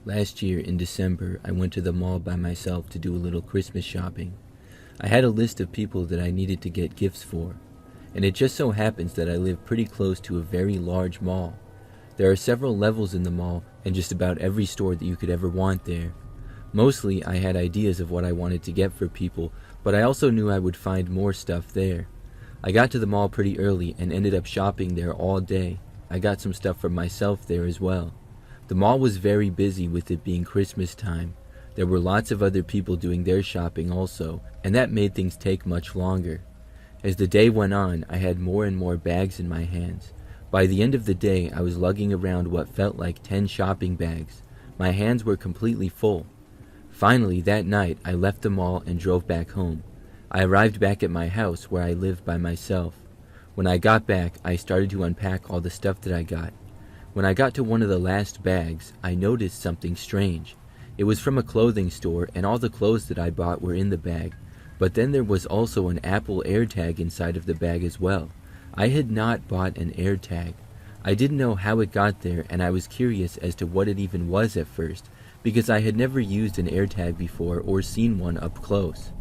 Last year in December, I went to the mall by myself to do a little Christmas shopping. I had a list of people that I needed to get gifts for, and it just so happens that I live pretty close to a very large mall. There are several levels in the mall and just about every store that you could ever want there. Mostly, I had ideas of what I wanted to get for people, but I also knew I would find more stuff there. I got to the mall pretty early and ended up shopping there all day. I got some stuff for myself there as well. The mall was very busy with it being Christmas time. There were lots of other people doing their shopping also, and that made things take much longer. As the day went on, I had more and more bags in my hands. By the end of the day, I was lugging around what felt like 10 shopping bags. My hands were completely full. Finally, that night, I left the mall and drove back home. I arrived back at my house where I live by myself. When I got back, I started to unpack all the stuff that I got. When I got to one of the last bags, I noticed something strange. It was from a clothing store, and all the clothes that I bought were in the bag. But then there was also an Apple AirTag inside of the bag as well. I had not bought an AirTag. I didn't know how it got there, and I was curious as to what it even was at first, because I had never used an AirTag before or seen one up close.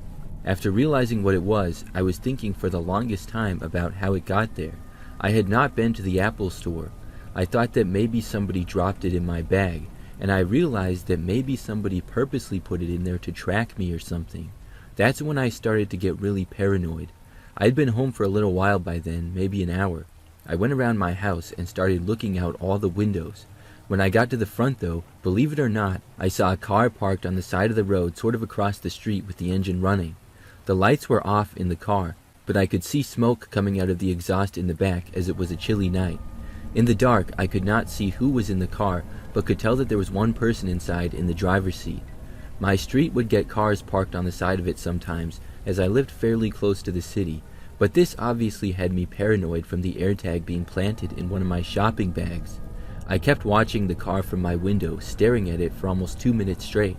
After realizing what it was, I was thinking for the longest time about how it got there. I had not been to the Apple store. I thought that maybe somebody dropped it in my bag, and I realized that maybe somebody purposely put it in there to track me or something. That's when I started to get really paranoid. I'd been home for a little while by then, maybe an hour. I went around my house and started looking out all the windows. When I got to the front though, believe it or not, I saw a car parked on the side of the road sort of across the street with the engine running. The lights were off in the car, but I could see smoke coming out of the exhaust in the back as it was a chilly night. In the dark, I could not see who was in the car, but could tell that there was one person inside in the driver's seat. My street would get cars parked on the side of it sometimes, as I lived fairly close to the city, but this obviously had me paranoid from the AirTag being planted in one of my shopping bags. I kept watching the car from my window, staring at it for almost 2 minutes straight.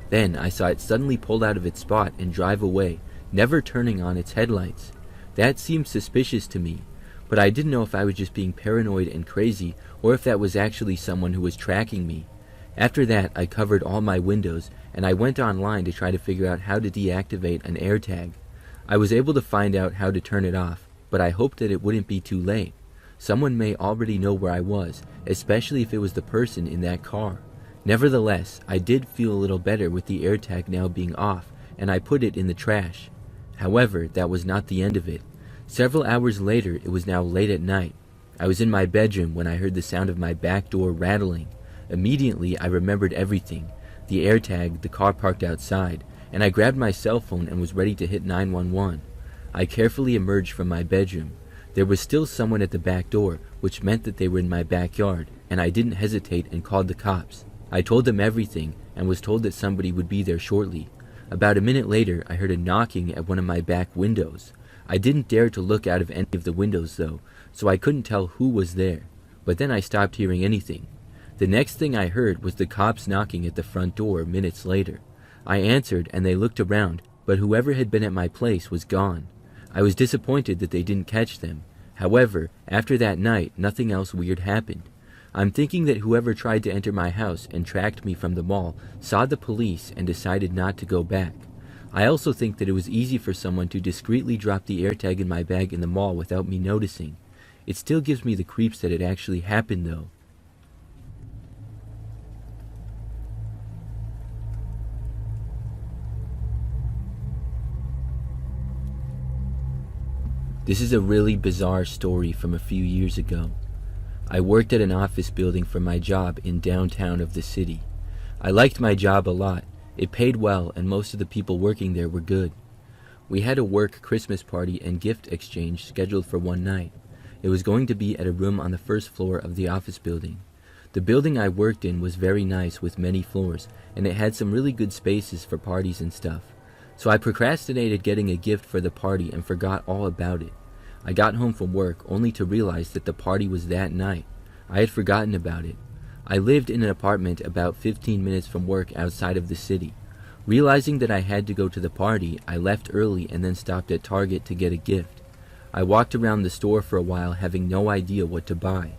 Then I saw it suddenly pull out of its spot and drive away, never turning on its headlights. That seemed suspicious to me, but I didn't know if I was just being paranoid and crazy or if that was actually someone who was tracking me. After that, I covered all my windows and I went online to try to figure out how to deactivate an AirTag. I was able to find out how to turn it off, but I hoped that it wouldn't be too late. Someone may already know where I was, especially if it was the person in that car. Nevertheless, I did feel a little better with the AirTag now being off, and I put it in the trash. However, that was not the end of it. Several hours later, it was now late at night. I was in my bedroom when I heard the sound of my back door rattling. Immediately, I remembered everything. The AirTag, the car parked outside, and I grabbed my cell phone and was ready to hit 911. I carefully emerged from my bedroom. There was still someone at the back door, which meant that they were in my backyard, and I didn't hesitate and called the cops. I told them everything and was told that somebody would be there shortly. About a minute later, I heard a knocking at one of my back windows. I didn't dare to look out of any of the windows though, so I couldn't tell who was there. But then I stopped hearing anything. The next thing I heard was the cops knocking at the front door minutes later. I answered and they looked around, but whoever had been at my place was gone. I was disappointed that they didn't catch them. However, after that night, nothing else weird happened. I'm thinking that whoever tried to enter my house and tracked me from the mall saw the police and decided not to go back. I also think that it was easy for someone to discreetly drop the AirTag in my bag in the mall without me noticing. It still gives me the creeps that it actually happened though. This is a really bizarre story from a few years ago. I worked at an office building for my job in downtown of the city. I liked my job a lot. It paid well and most of the people working there were good. We had a work Christmas party and gift exchange scheduled for one night. It was going to be at a room on the first floor of the office building. The building I worked in was very nice with many floors, and it had some really good spaces for parties and stuff. So I procrastinated getting a gift for the party and forgot all about it. I got home from work only to realize that the party was that night. I had forgotten about it. I lived in an apartment about 15 minutes from work outside of the city. Realizing that I had to go to the party, I left early and then stopped at Target to get a gift. I walked around the store for a while having no idea what to buy.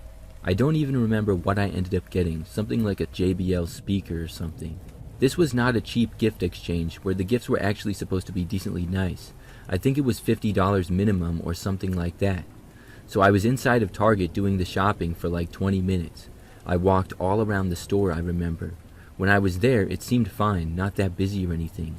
I don't even remember what I ended up getting, something like a JBL speaker or something. This was not a cheap gift exchange where the gifts were actually supposed to be decently nice. I think it was $50 minimum or something like that. So I was inside of Target doing the shopping for like 20 minutes. I walked all around the store, I remember. When I was there, it seemed fine, not that busy or anything.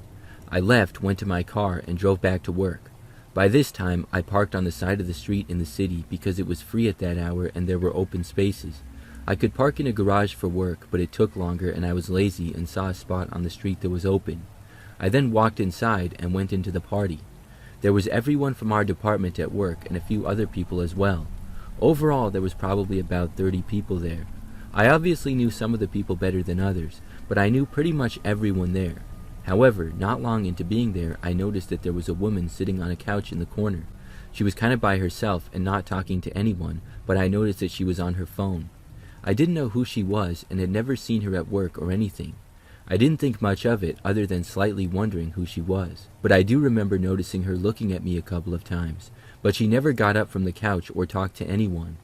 I left, went to my car, and drove back to work. By this time, I parked on the side of the street in the city because it was free at that hour and there were open spaces. I could park in a garage for work, but it took longer and I was lazy and saw a spot on the street that was open. I then walked inside and went into the party. There was everyone from our department at work and a few other people as well. Overall, there was probably about 30 people there. I obviously knew some of the people better than others, but I knew pretty much everyone there. However, not long into being there, I noticed that there was a woman sitting on a couch in the corner. She was kind of by herself and not talking to anyone, but I noticed that she was on her phone. I didn't know who she was and had never seen her at work or anything. I didn't think much of it other than slightly wondering who she was. But I do remember noticing her looking at me a couple of times, but she never got up from the couch or talked to anyone.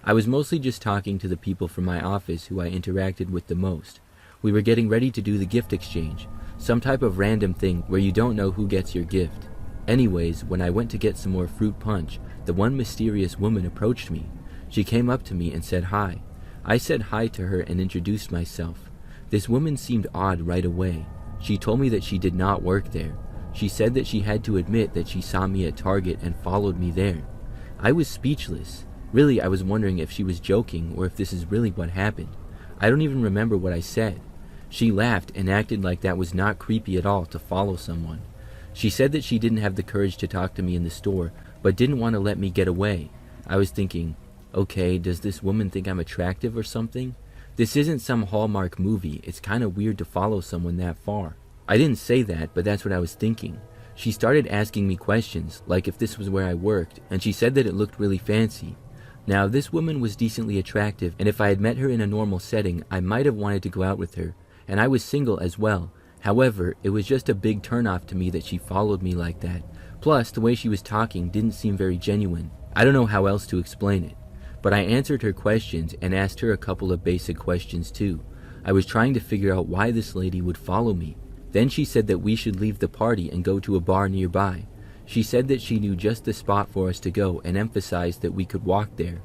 I was mostly just talking to the people from my office who I interacted with the most. We were getting ready to do the gift exchange, some type of random thing where you don't know who gets your gift. Anyways, when I went to get some more fruit punch, the one mysterious woman approached me. She came up to me and said hi. I said hi to her and introduced myself. This woman seemed odd right away. She told me that she did not work there. She said that she had to admit that she saw me at Target and followed me there. I was speechless. Really, I was wondering if she was joking or if this is really what happened. I don't even remember what I said. She laughed and acted like that was not creepy at all to follow someone. She said that she didn't have the courage to talk to me in the store, but didn't want to let me get away. I was thinking, okay, does this woman think I'm attractive or something? This isn't some Hallmark movie. It's kind of weird to follow someone that far. I didn't say that, but that's what I was thinking. She started asking me questions, like if this was where I worked, and she said that it looked really fancy. Now, this woman was decently attractive, and if I had met her in a normal setting, I might have wanted to go out with her. And I was single as well. However, it was just a big turnoff to me that she followed me like that. Plus, the way she was talking didn't seem very genuine. I don't know how else to explain it. But I answered her questions and asked her a couple of basic questions too. I was trying to figure out why this lady would follow me. Then she said that we should leave the party and go to a bar nearby. She said that she knew just the spot for us to go and emphasized that we could walk there.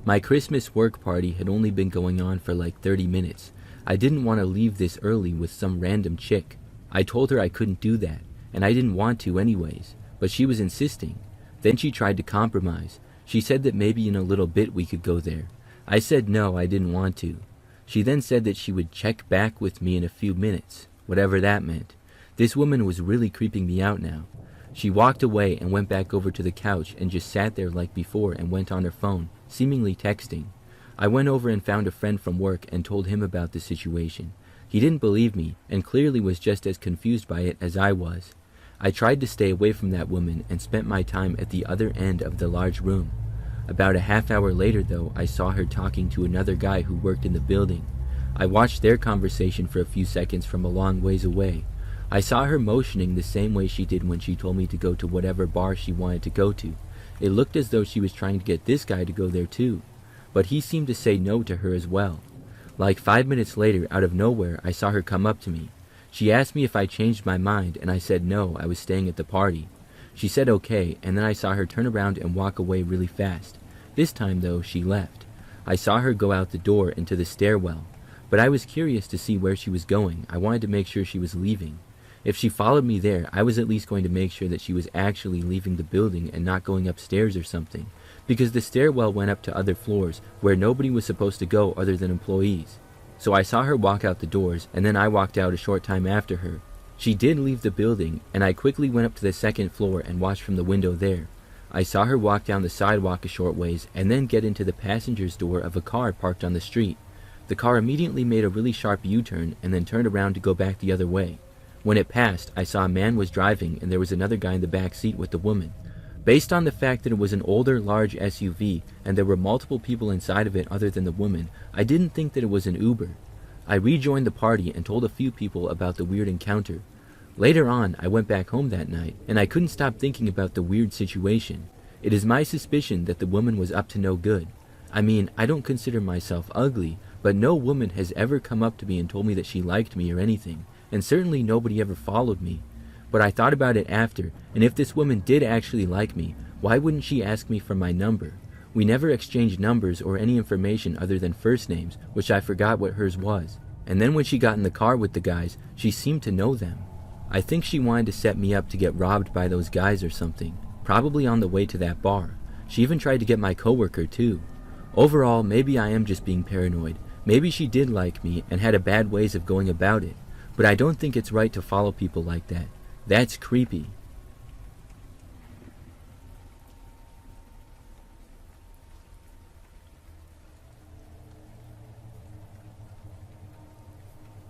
My Christmas work party had only been going on for like 30 minutes. I didn't want to leave this early with some random chick. I told her I couldn't do that, and I didn't want to anyways, but she was insisting. Then she tried to compromise. She said that maybe in a little bit we could go there. I said no, I didn't want to. She then said that she would check back with me in a few minutes, whatever that meant. This woman was really creeping me out now. She walked away and went back over to the couch and just sat there like before and went on her phone, seemingly texting. I went over and found a friend from work and told him about the situation. He didn't believe me and clearly was just as confused by it as I was. I tried to stay away from that woman and spent my time at the other end of the large room. About a half hour later though, I saw her talking to another guy who worked in the building. I watched their conversation for a few seconds from a long ways away. I saw her motioning the same way she did when she told me to go to whatever bar she wanted to go to. It looked as though she was trying to get this guy to go there too. But he seemed to say no to her as well. Like 5 minutes later, out of nowhere, I saw her come up to me. She asked me if I changed my mind, and I said no, I was staying at the party. She said okay, and then I saw her turn around and walk away really fast. This time, though, she left. I saw her go out the door into the stairwell, but I was curious to see where she was going. I wanted to make sure she was leaving. If she followed me there, I was at least going to make sure that she was actually leaving the building and not going upstairs or something, because the stairwell went up to other floors where nobody was supposed to go other than employees. So I saw her walk out the doors, and then I walked out a short time after her. She did leave the building, and I quickly went up to the second floor and watched from the window there. I saw her walk down the sidewalk a short ways and then get into the passenger's door of a car parked on the street. The car immediately made a really sharp U-turn and then turned around to go back the other way. When it passed, I saw a man was driving and there was another guy in the back seat with the woman. Based on the fact that it was an older, large SUV and there were multiple people inside of it other than the woman, I didn't think that it was an Uber. I rejoined the party and told a few people about the weird encounter. Later on, I went back home that night, and I couldn't stop thinking about the weird situation. It is my suspicion that the woman was up to no good. I mean, I don't consider myself ugly, but no woman has ever come up to me and told me that she liked me or anything, and certainly nobody ever followed me. But I thought about it after, and if this woman did actually like me, why wouldn't she ask me for my number? We never exchanged numbers or any information other than first names, which I forgot what hers was. And then when she got in the car with the guys, she seemed to know them. I think she wanted to set me up to get robbed by those guys or something, probably on the way to that bar. She even tried to get my coworker too. Overall, maybe I am just being paranoid. Maybe she did like me and had a bad ways of going about it, but I don't think it's right to follow people like that. That's creepy.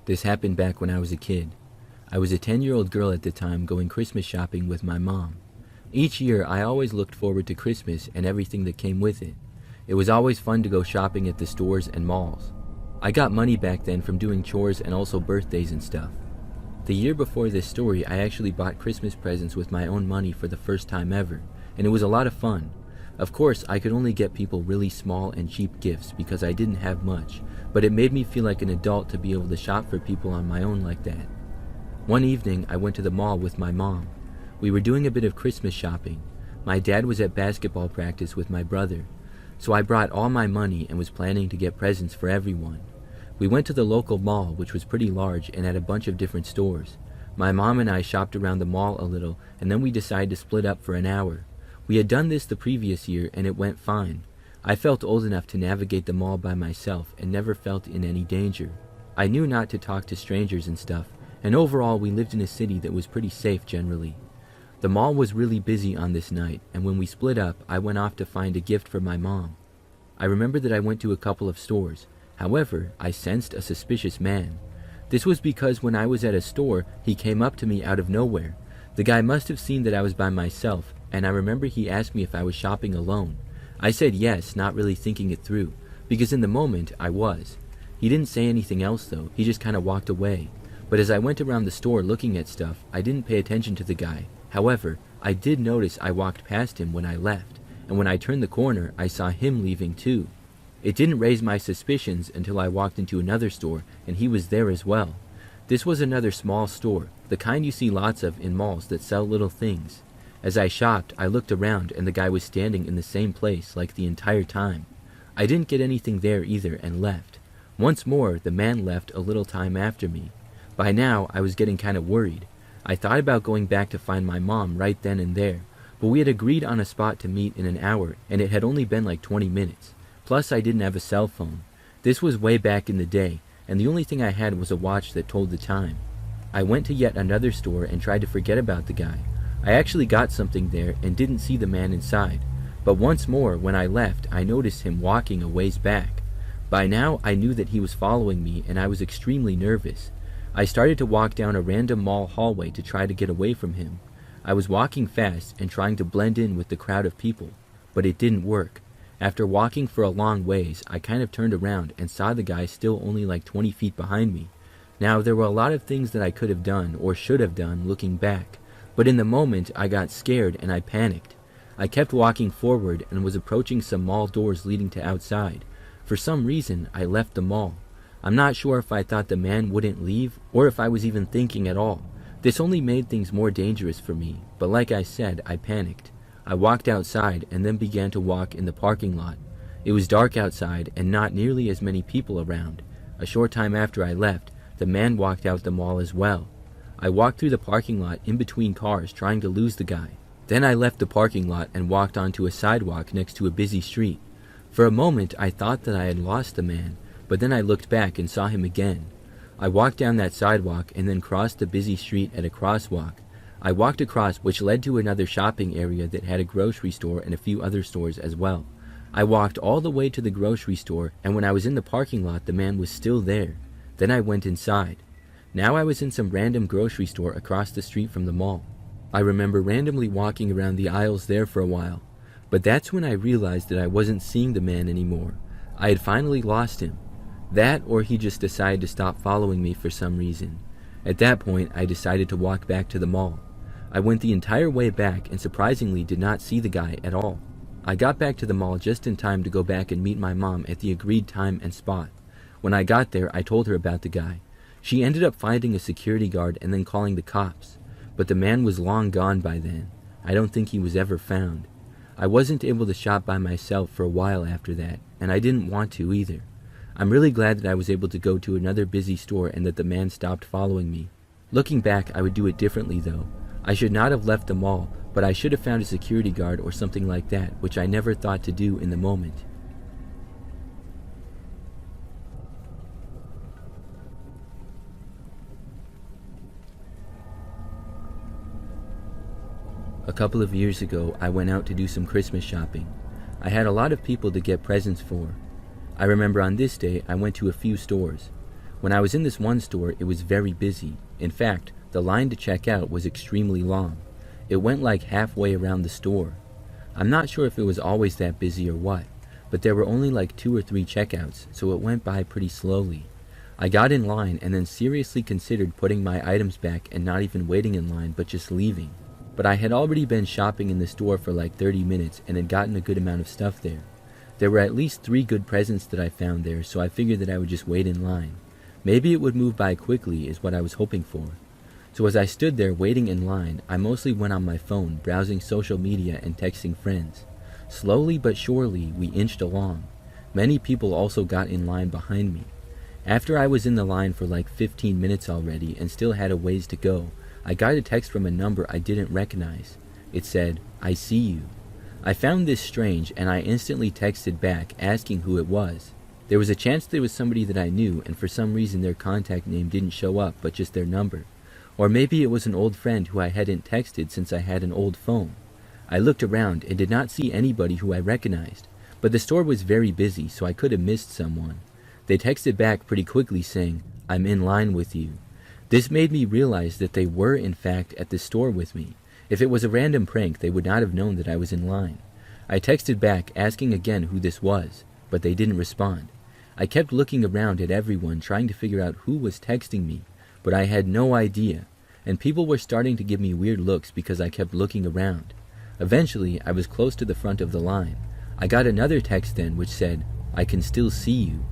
This happened back when I was a kid. I was a 10-year-old girl at the time going Christmas shopping with my mom. Each year, I always looked forward to Christmas and everything that came with it. It was always fun to go shopping at the stores and malls. I got money back then from doing chores and also birthdays and stuff. The year before this story, I actually bought Christmas presents with my own money for the first time ever, and it was a lot of fun. Of course, I could only get people really small and cheap gifts because I didn't have much, but it made me feel like an adult to be able to shop for people on my own like that. One evening, I went to the mall with my mom. We were doing a bit of Christmas shopping. My dad was at basketball practice with my brother, so I brought all my money and was planning to get presents for everyone. We went to the local mall, which was pretty large and had a bunch of different stores. My mom and I shopped around the mall a little, and then we decided to split up for an hour. We had done this the previous year, and it went fine. I felt old enough to navigate the mall by myself and never felt in any danger. I knew not to talk to strangers and stuff, and overall we lived in a city that was pretty safe generally. The mall was really busy on this night, and when we split up, I went off to find a gift for my mom. I remember that I went to a couple of stores. However, I sensed a suspicious man. This was because when I was at a store, he came up to me out of nowhere. The guy must have seen that I was by myself, and I remember he asked me if I was shopping alone. I said yes, not really thinking it through, because in the moment, I was. He didn't say anything else though, he just kind of walked away. But as I went around the store looking at stuff, I didn't pay attention to the guy. However, I did notice I walked past him when I left, and when I turned the corner, I saw him leaving too. It didn't raise my suspicions until I walked into another store, and he was there as well. This was another small store, the kind you see lots of in malls that sell little things. As I shopped, I looked around, and the guy was standing in the same place like the entire time. I didn't get anything there either and left. Once more, the man left a little time after me. By now, I was getting kind of worried. I thought about going back to find my mom right then and there, but we had agreed on a spot to meet in an hour, and it had only been like 20 minutes. Plus, I didn't have a cell phone. This was way back in the day, and the only thing I had was a watch that told the time. I went to yet another store and tried to forget about the guy. I actually got something there and didn't see the man inside, but once more, when I left, I noticed him walking a ways back. By now, I knew that he was following me, and I was extremely nervous. I started to walk down a random mall hallway to try to get away from him. I was walking fast and trying to blend in with the crowd of people, but it didn't work. After walking for a long ways, I kind of turned around and saw the guy still only like 20 feet behind me. Now, there were a lot of things that I could have done or should have done looking back, but in the moment I got scared and I panicked. I kept walking forward and was approaching some mall doors leading to outside. For some reason, I left the mall. I'm not sure if I thought the man wouldn't leave or if I was even thinking at all. This only made things more dangerous for me, but like I said, I panicked. I walked outside and then began to walk in the parking lot. It was dark outside and not nearly as many people around. A short time after I left, the man walked out the mall as well. I walked through the parking lot in between cars trying to lose the guy. Then I left the parking lot and walked onto a sidewalk next to a busy street. For a moment I thought that I had lost the man, but then I looked back and saw him again. I walked down that sidewalk and then crossed the busy street at a crosswalk. I walked across, which led to another shopping area that had a grocery store and a few other stores as well. I walked all the way to the grocery store, and when I was in the parking lot, the man was still there. Then I went inside. Now I was in some random grocery store across the street from the mall. I remember randomly walking around the aisles there for a while, but that's when I realized that I wasn't seeing the man anymore. I had finally lost him. That, or he just decided to stop following me for some reason. At that point, I decided to walk back to the mall. I went the entire way back and surprisingly did not see the guy at all. I got back to the mall just in time to go back and meet my mom at the agreed time and spot. When I got there, I told her about the guy. She ended up finding a security guard and then calling the cops. But the man was long gone by then. I don't think he was ever found. I wasn't able to shop by myself for a while after that, and I didn't want to either. I'm really glad that I was able to go to another busy store and that the man stopped following me. Looking back, I would do it differently though. I should not have left the mall, but I should have found a security guard or something like that, which I never thought to do in the moment. A couple of years ago, I went out to do some Christmas shopping. I had a lot of people to get presents for. I remember on this day, I went to a few stores. When I was in this one store, it was very busy. In fact, the line to check out was extremely long. It went like halfway around the store. I'm not sure if it was always that busy or what, but there were only like 2 or 3 checkouts, so it went by pretty slowly. I got in line and then seriously considered putting my items back and not even waiting in line, but just leaving. But I had already been shopping in the store for like 30 minutes and had gotten a good amount of stuff there. There were at least 3 good presents that I found there, so I figured that I would just wait in line. Maybe it would move by quickly is what I was hoping for. So as I stood there waiting in line, I mostly went on my phone, browsing social media and texting friends. Slowly but surely, we inched along. Many people also got in line behind me. After I was in the line for like 15 minutes already and still had a ways to go, I got a text from a number I didn't recognize. It said, "I see you." I found this strange and I instantly texted back asking who it was. There was a chance there was somebody that I knew, and for some reason their contact name didn't show up but just their number. Or maybe it was an old friend who I hadn't texted since I had an old phone. I looked around and did not see anybody who I recognized, but the store was very busy, so I could have missed someone. They texted back pretty quickly saying, "I'm in line with you." This made me realize that they were in fact at the store with me. If it was a random prank, they would not have known that I was in line. I texted back asking again who this was, but they didn't respond. I kept looking around at everyone trying to figure out who was texting me, but I had no idea, and people were starting to give me weird looks because I kept looking around. Eventually, I was close to the front of the line. I got another text then which said, "I can still see you."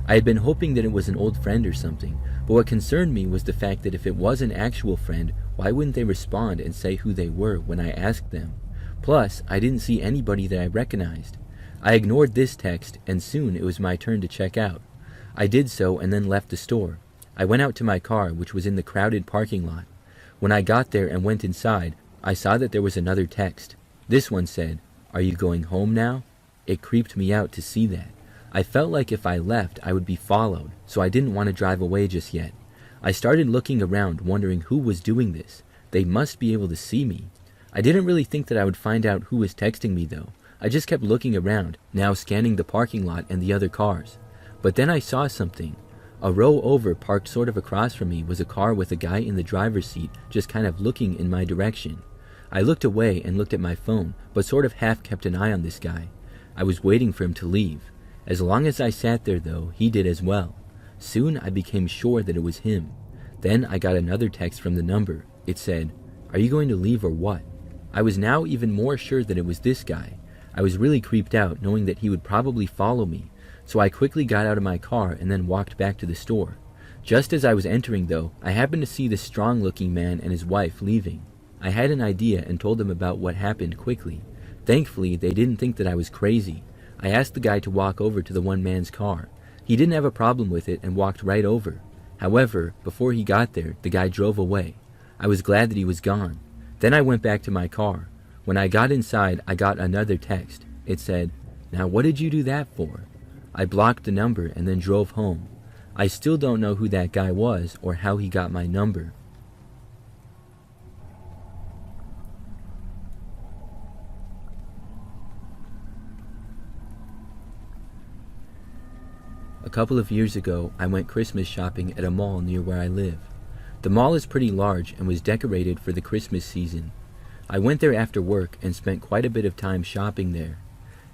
I had been hoping that it was an old friend or something, but what concerned me was the fact that if it was an actual friend, why wouldn't they respond and say who they were when I asked them? Plus, I didn't see anybody that I recognized. I ignored this text, and soon it was my turn to check out. I did so and then left the store. I went out to my car, which was in the crowded parking lot. When I got there and went inside, I saw that there was another text. This one said, "Are you going home now?" It creeped me out to see that. I felt like if I left, I would be followed, so I didn't want to drive away just yet. I started looking around, wondering who was doing this. They must be able to see me. I didn't really think that I would find out who was texting me though. I just kept looking around, now scanning the parking lot and the other cars. But then I saw something. A row over, parked sort of across from me, was a car with a guy in the driver's seat, just kind of looking in my direction. I looked away and looked at my phone, but sort of half kept an eye on this guy. I was waiting for him to leave. As long as I sat there though, he did as well. Soon I became sure that it was him. Then I got another text from the number. It said, "Are you going to leave or what?" I was now even more sure that it was this guy. I was really creeped out knowing that he would probably follow me, so I quickly got out of my car and then walked back to the store. Just as I was entering though, I happened to see this strong-looking man and his wife leaving. I had an idea and told them about what happened quickly. Thankfully, they didn't think that I was crazy. I asked the guy to walk over to the one man's car. He didn't have a problem with it and walked right over. However, before he got there, the guy drove away. I was glad that he was gone. Then I went back to my car. When I got inside, I got another text. It said, "Now what did you do that for?" I blocked the number and then drove home. I still don't know who that guy was or how he got my number. A couple of years ago, I went Christmas shopping at a mall near where I live. The mall is pretty large and was decorated for the Christmas season. I went there after work and spent quite a bit of time shopping there.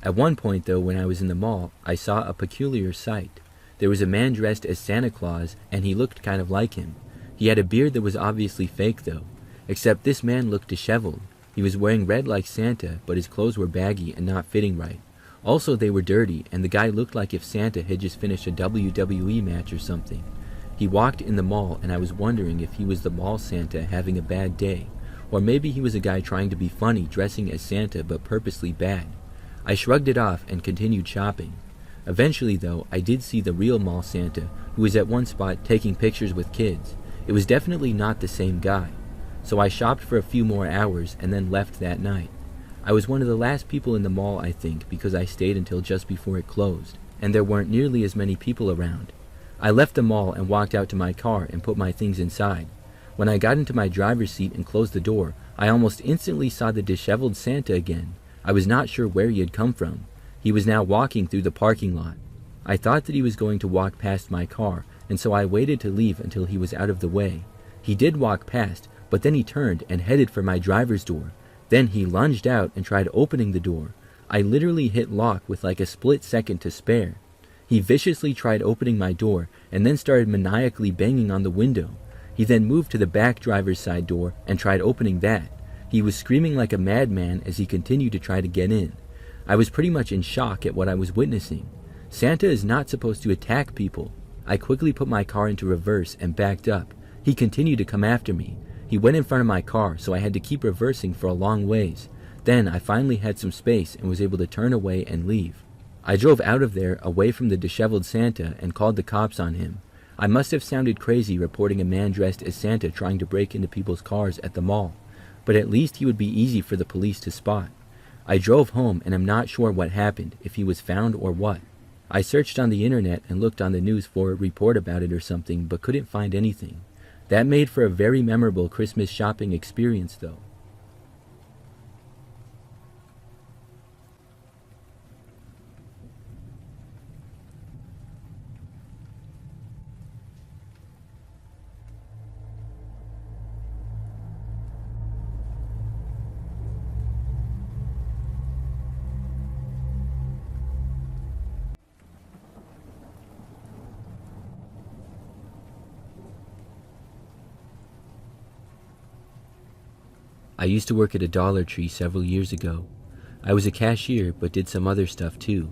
At one point though, when I was in the mall, I saw a peculiar sight. There was a man dressed as Santa Claus and he looked kind of like him. He had a beard that was obviously fake though, except this man looked disheveled. He was wearing red like Santa, but his clothes were baggy and not fitting right. Also, they were dirty, and the guy looked like if Santa had just finished a WWE match or something. He walked in the mall, and I was wondering if he was the mall Santa having a bad day, or maybe he was a guy trying to be funny dressing as Santa but purposely bad. I shrugged it off and continued shopping. Eventually, though, I did see the real mall Santa, who was at one spot taking pictures with kids. It was definitely not the same guy. So I shopped for a few more hours and then left that night. I was one of the last people in the mall, I think, because I stayed until just before it closed, and there weren't nearly as many people around. I left the mall and walked out to my car and put my things inside. When I got into my driver's seat and closed the door, I almost instantly saw the disheveled Santa again. I was not sure where he had come from. He was now walking through the parking lot. I thought that he was going to walk past my car, and so I waited to leave until he was out of the way. He did walk past, but then he turned and headed for my driver's door. Then he lunged out and tried opening the door. I literally hit lock with like a split second to spare. He viciously tried opening my door and then started maniacally banging on the window. He then moved to the back driver's side door and tried opening that. He was screaming like a madman as he continued to try to get in. I was pretty much in shock at what I was witnessing. Santa is not supposed to attack people. I quickly put my car into reverse and backed up. He continued to come after me. He went in front of my car, so I had to keep reversing for a long ways. Then I finally had some space and was able to turn away and leave. I drove out of there, away from the disheveled Santa, and called the cops on him. I must have sounded crazy reporting a man dressed as Santa trying to break into people's cars at the mall, but at least he would be easy for the police to spot. I drove home and am not sure what happened, if he was found or what. I searched on the internet and looked on the news for a report about it or something, but couldn't find anything. That made for a very memorable Christmas shopping experience, though. I used to work at a Dollar Tree several years ago. I was a cashier, but did some other stuff too.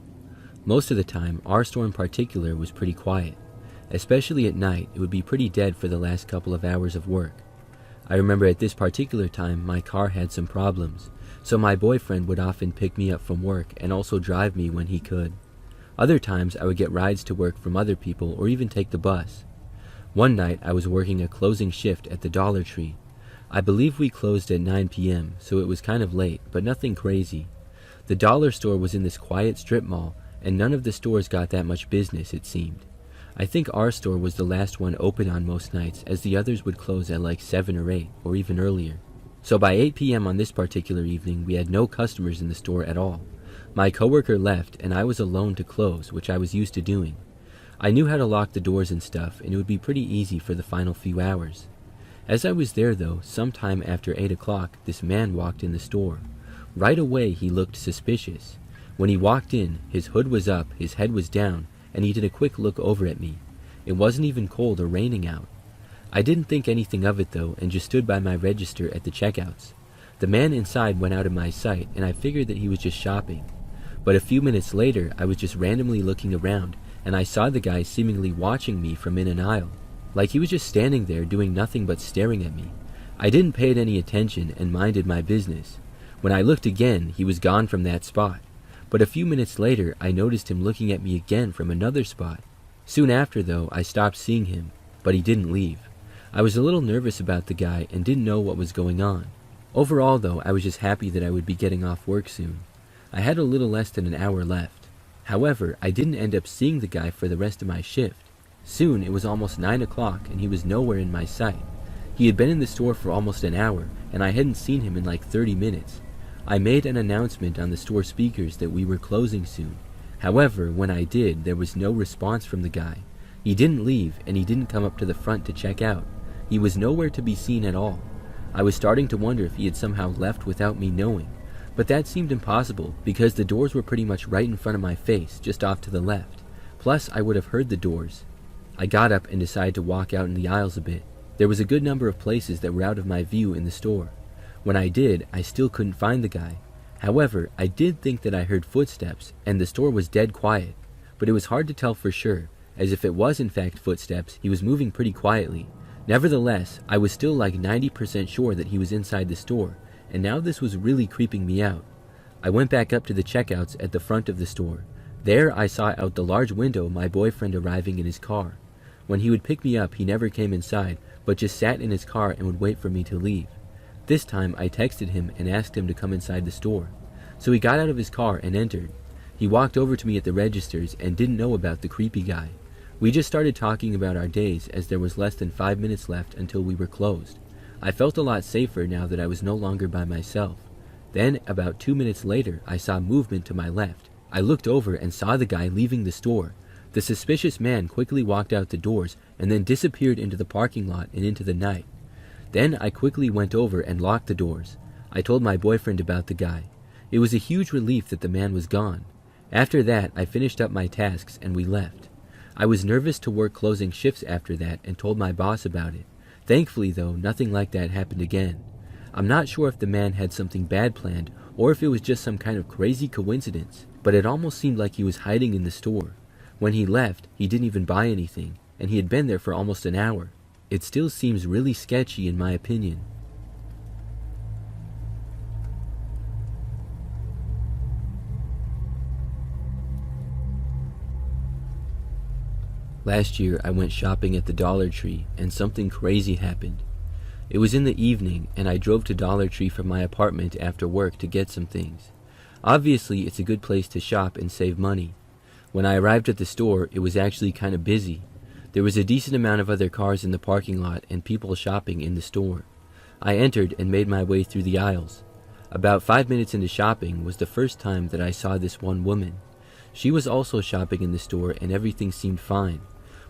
Most of the time, our store in particular was pretty quiet. Especially at night, it would be pretty dead for the last couple of hours of work. I remember at this particular time, my car had some problems, so my boyfriend would often pick me up from work and also drive me when he could. Other times, I would get rides to work from other people or even take the bus. One night, I was working a closing shift at the Dollar Tree. I believe we closed at 9 p.m., so it was kind of late, but nothing crazy. The dollar store was in this quiet strip mall, and none of the stores got that much business, it seemed. I think our store was the last one open on most nights, as the others would close at like 7 or 8, or even earlier. So by 8 p.m. on this particular evening, we had no customers in the store at all. My coworker left, and I was alone to close, which I was used to doing. I knew how to lock the doors and stuff, and it would be pretty easy for the final few hours. As I was there though, sometime after 8 o'clock, this man walked in the store. Right away he looked suspicious. When he walked in, his hood was up, his head was down, and he did a quick look over at me. It wasn't even cold or raining out. I didn't think anything of it though, and just stood by my register at the checkouts. The man inside went out of my sight, and I figured that he was just shopping. But a few minutes later, I was just randomly looking around, and I saw the guy seemingly watching me from in an aisle. Like he was just standing there doing nothing but staring at me. I didn't pay it any attention and minded my business. When I looked again, he was gone from that spot. But a few minutes later, I noticed him looking at me again from another spot. Soon after, though, I stopped seeing him, but he didn't leave. I was a little nervous about the guy and didn't know what was going on. Overall, though, I was just happy that I would be getting off work soon. I had a little less than an hour left. However, I didn't end up seeing the guy for the rest of my shift. Soon it was almost 9 o'clock and he was nowhere in my sight. He had been in the store for almost an hour and I hadn't seen him in like 30 minutes. I made an announcement on the store speakers that we were closing soon. However, when I did, there was no response from the guy. He didn't leave and he didn't come up to the front to check out. He was nowhere to be seen at all. I was starting to wonder if he had somehow left without me knowing, but that seemed impossible because the doors were pretty much right in front of my face, just off to the left. Plus, I would have heard the doors. I got up and decided to walk out in the aisles a bit. There was a good number of places that were out of my view in the store. When I did, I still couldn't find the guy. However, I did think that I heard footsteps, and the store was dead quiet, but it was hard to tell for sure, as if it was in fact footsteps, he was moving pretty quietly. Nevertheless, I was still like 90% sure that he was inside the store, and now this was really creeping me out. I went back up to the checkouts at the front of the store. There I saw out the large window my boyfriend arriving in his car. When he would pick me up, he never came inside, but just sat in his car and would wait for me to leave. This time I texted him and asked him to come inside the store. So he got out of his car and entered. He walked over to me at the registers and didn't know about the creepy guy. We just started talking about our days as there was less than 5 minutes left until we were closed. I felt a lot safer now that I was no longer by myself. Then, about 2 minutes later, I saw movement to my left. I looked over and saw the guy leaving the store. The suspicious man quickly walked out the doors and then disappeared into the parking lot and into the night. Then I quickly went over and locked the doors. I told my boyfriend about the guy. It was a huge relief that the man was gone. After that, I finished up my tasks and we left. I was nervous to work closing shifts after that and told my boss about it. Thankfully though, nothing like that happened again. I'm not sure if the man had something bad planned or if it was just some kind of crazy coincidence, but it almost seemed like he was hiding in the store. When he left, he didn't even buy anything, and he had been there for almost an hour. It still seems really sketchy in my opinion. Last year I went shopping at the Dollar Tree and something crazy happened. It was in the evening and I drove to Dollar Tree from my apartment after work to get some things. Obviously it's a good place to shop and save money. When I arrived at the store, it was actually kind of busy. There was a decent amount of other cars in the parking lot and people shopping in the store. I entered and made my way through the aisles. About 5 minutes into shopping was the first time that I saw this one woman. She was also shopping in the store and everything seemed fine.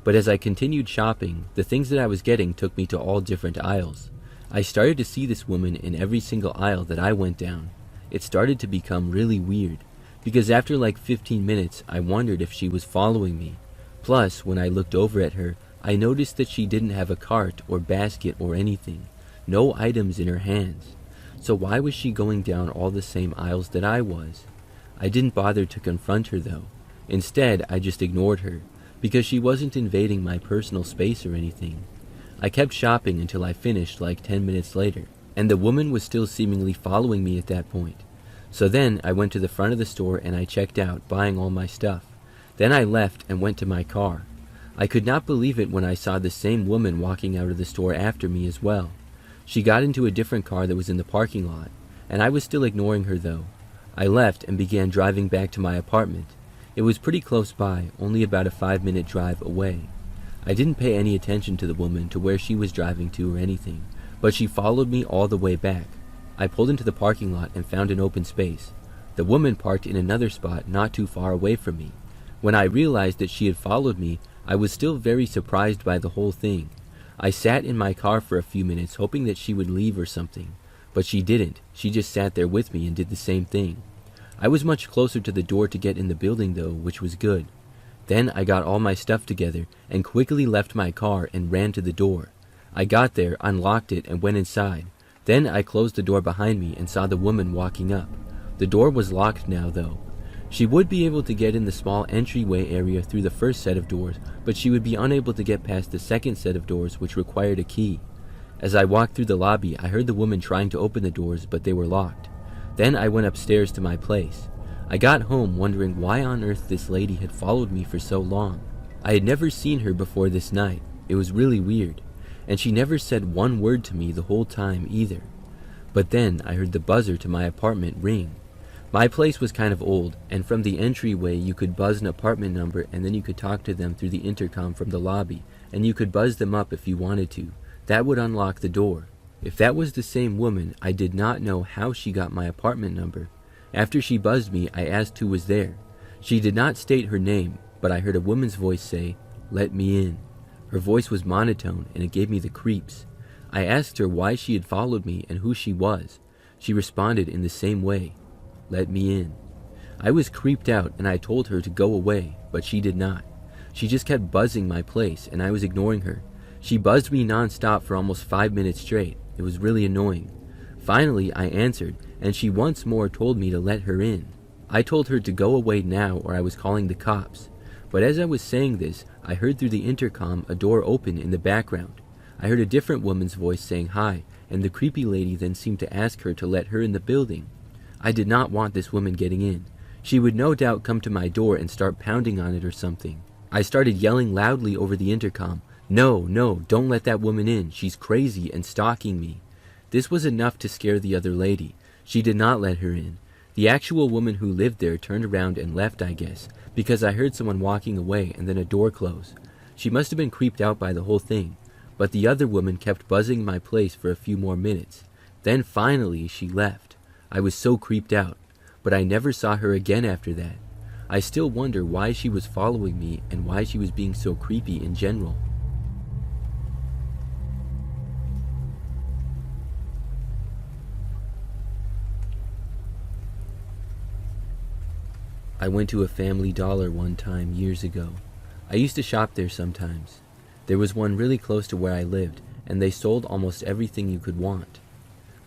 But as I continued shopping, the things that I was getting took me to all different aisles. I started to see this woman in every single aisle that I went down. It started to become really weird, because after like 15 minutes, I wondered if she was following me. Plus, when I looked over at her, I noticed that she didn't have a cart or basket or anything. No items in her hands. So why was she going down all the same aisles that I was? I didn't bother to confront her though. Instead, I just ignored her, because she wasn't invading my personal space or anything. I kept shopping until I finished like 10 minutes later, and the woman was still seemingly following me at that point. So then I went to the front of the store and I checked out, buying all my stuff. Then I left and went to my car. I could not believe it when I saw the same woman walking out of the store after me as well. She got into a different car that was in the parking lot, and I was still ignoring her though. I left and began driving back to my apartment. It was pretty close by, only about a 5-minute drive away. I didn't pay any attention to the woman, to where she was driving to or anything, but she followed me all the way back. I pulled into the parking lot and found an open space. The woman parked in another spot not too far away from me. When I realized that she had followed me, I was still very surprised by the whole thing. I sat in my car for a few minutes hoping that she would leave or something, but she didn't. She just sat there with me and did the same thing. I was much closer to the door to get in the building though, which was good. Then I got all my stuff together and quickly left my car and ran to the door. I got there, unlocked it, and went inside. Then I closed the door behind me and saw the woman walking up. The door was locked now though. She would be able to get in the small entryway area through the first set of doors, but she would be unable to get past the second set of doors, which required a key. As I walked through the lobby, I heard the woman trying to open the doors, but they were locked. Then I went upstairs to my place. I got home wondering why on earth this lady had followed me for so long. I had never seen her before this night. It was really weird. And she never said one word to me the whole time either. But then I heard the buzzer to my apartment ring. My place was kind of old, and from the entryway you could buzz an apartment number and then you could talk to them through the intercom from the lobby, and you could buzz them up if you wanted to. That would unlock the door. If that was the same woman, I did not know how she got my apartment number. After she buzzed me, I asked who was there. She did not state her name, but I heard a woman's voice say, "Let me in." Her voice was monotone and it gave me the creeps. I asked her why she had followed me and who she was. She responded in the same way, "Let me in." I was creeped out and I told her to go away, but she did not. She just kept buzzing my place and I was ignoring her. She buzzed me non-stop for almost 5 minutes straight. It was really annoying. Finally, I answered, and she once more told me to let her in. I told her to go away now or I was calling the cops. But as I was saying this, I heard through the intercom a door open in the background. I heard a different woman's voice saying hi, and the creepy lady then seemed to ask her to let her in the building. I did not want this woman getting in. She would no doubt come to my door and start pounding on it or something. I started yelling loudly over the intercom, "No, no, don't let that woman in. She's crazy and stalking me." This was enough to scare the other lady. She did not let her in. The actual woman who lived there turned around and left, I guess, because I heard someone walking away and then a door close. She must have been creeped out by the whole thing. But the other woman kept buzzing my place for a few more minutes. Then finally she left. I was so creeped out, but I never saw her again after that. I still wonder why she was following me and why she was being so creepy in general. I went to a Family Dollar one time years ago. I used to shop there sometimes. There was one really close to where I lived, and they sold almost everything you could want.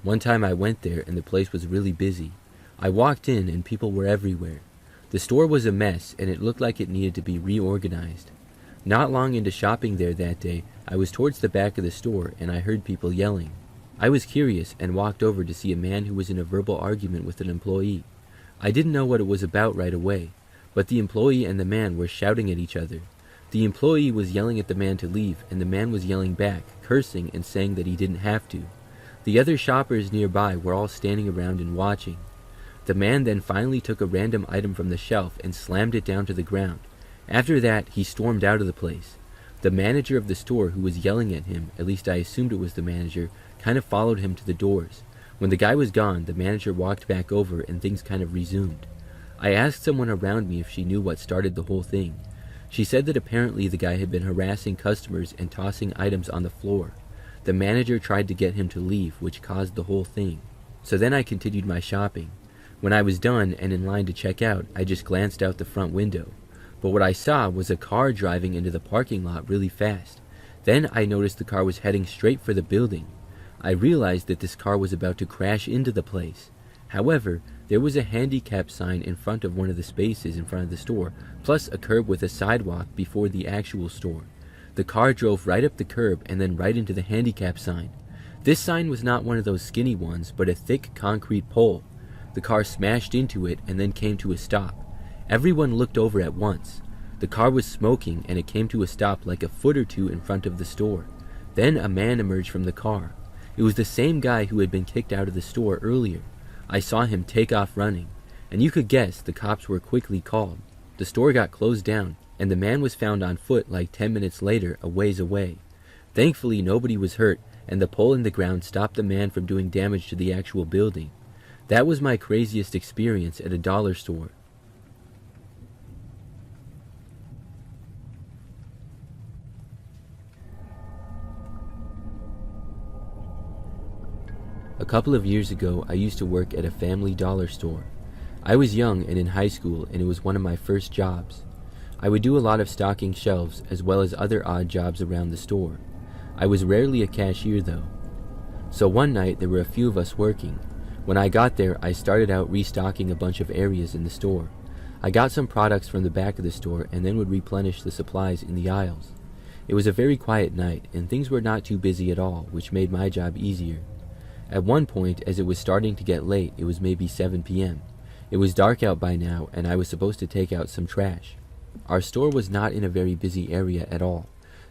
One time I went there and the place was really busy. I walked in and people were everywhere. The store was a mess and it looked like it needed to be reorganized. Not long into shopping there that day, I was towards the back of the store and I heard people yelling. I was curious and walked over to see a man who was in a verbal argument with an employee. I didn't know what it was about right away, but the employee and the man were shouting at each other. The employee was yelling at the man to leave, and the man was yelling back, cursing and saying that he didn't have to. The other shoppers nearby were all standing around and watching. The man then finally took a random item from the shelf and slammed it down to the ground. After that, he stormed out of the place. The manager of the store who was yelling at him, at least I assumed it was the manager, kind of followed him to the doors. When the guy was gone, the manager walked back over and things kind of resumed. I asked someone around me if she knew what started the whole thing. She said that apparently the guy had been harassing customers and tossing items on the floor. The manager tried to get him to leave, which caused the whole thing. So then I continued my shopping. When I was done and in line to check out, I just glanced out the front window. But what I saw was a car driving into the parking lot really fast. Then I noticed the car was heading straight for the building. I realized that this car was about to crash into the place. However, there was a handicap sign in front of one of the spaces in front of the store, plus a curb with a sidewalk before the actual store. The car drove right up the curb and then right into the handicap sign. This sign was not one of those skinny ones, but a thick concrete pole. The car smashed into it and then came to a stop. Everyone looked over at once. The car was smoking and it came to a stop like a foot or two in front of the store. Then a man emerged from the car. It was the same guy who had been kicked out of the store earlier. I saw him take off running, and you could guess the cops were quickly called. The store got closed down, and the man was found on foot like 10 minutes later, a ways away. Thankfully, nobody was hurt, and the pole in the ground stopped the man from doing damage to the actual building. That was my craziest experience at a dollar store. A couple of years ago, I used to work at a Family Dollar store. I was young and in high school, and it was one of my first jobs. I would do a lot of stocking shelves as well as other odd jobs around the store. I was rarely a cashier though. So one night there were a few of us working. When I got there, I started out restocking a bunch of areas in the store. I got some products from the back of the store and then would replenish the supplies in the aisles. It was a very quiet night and things were not too busy at all, which made my job easier. At one point, as it was starting to get late, it was maybe 7 p.m. It was dark out by now, and I was supposed to take out some trash. Our store was not in a very busy area at all.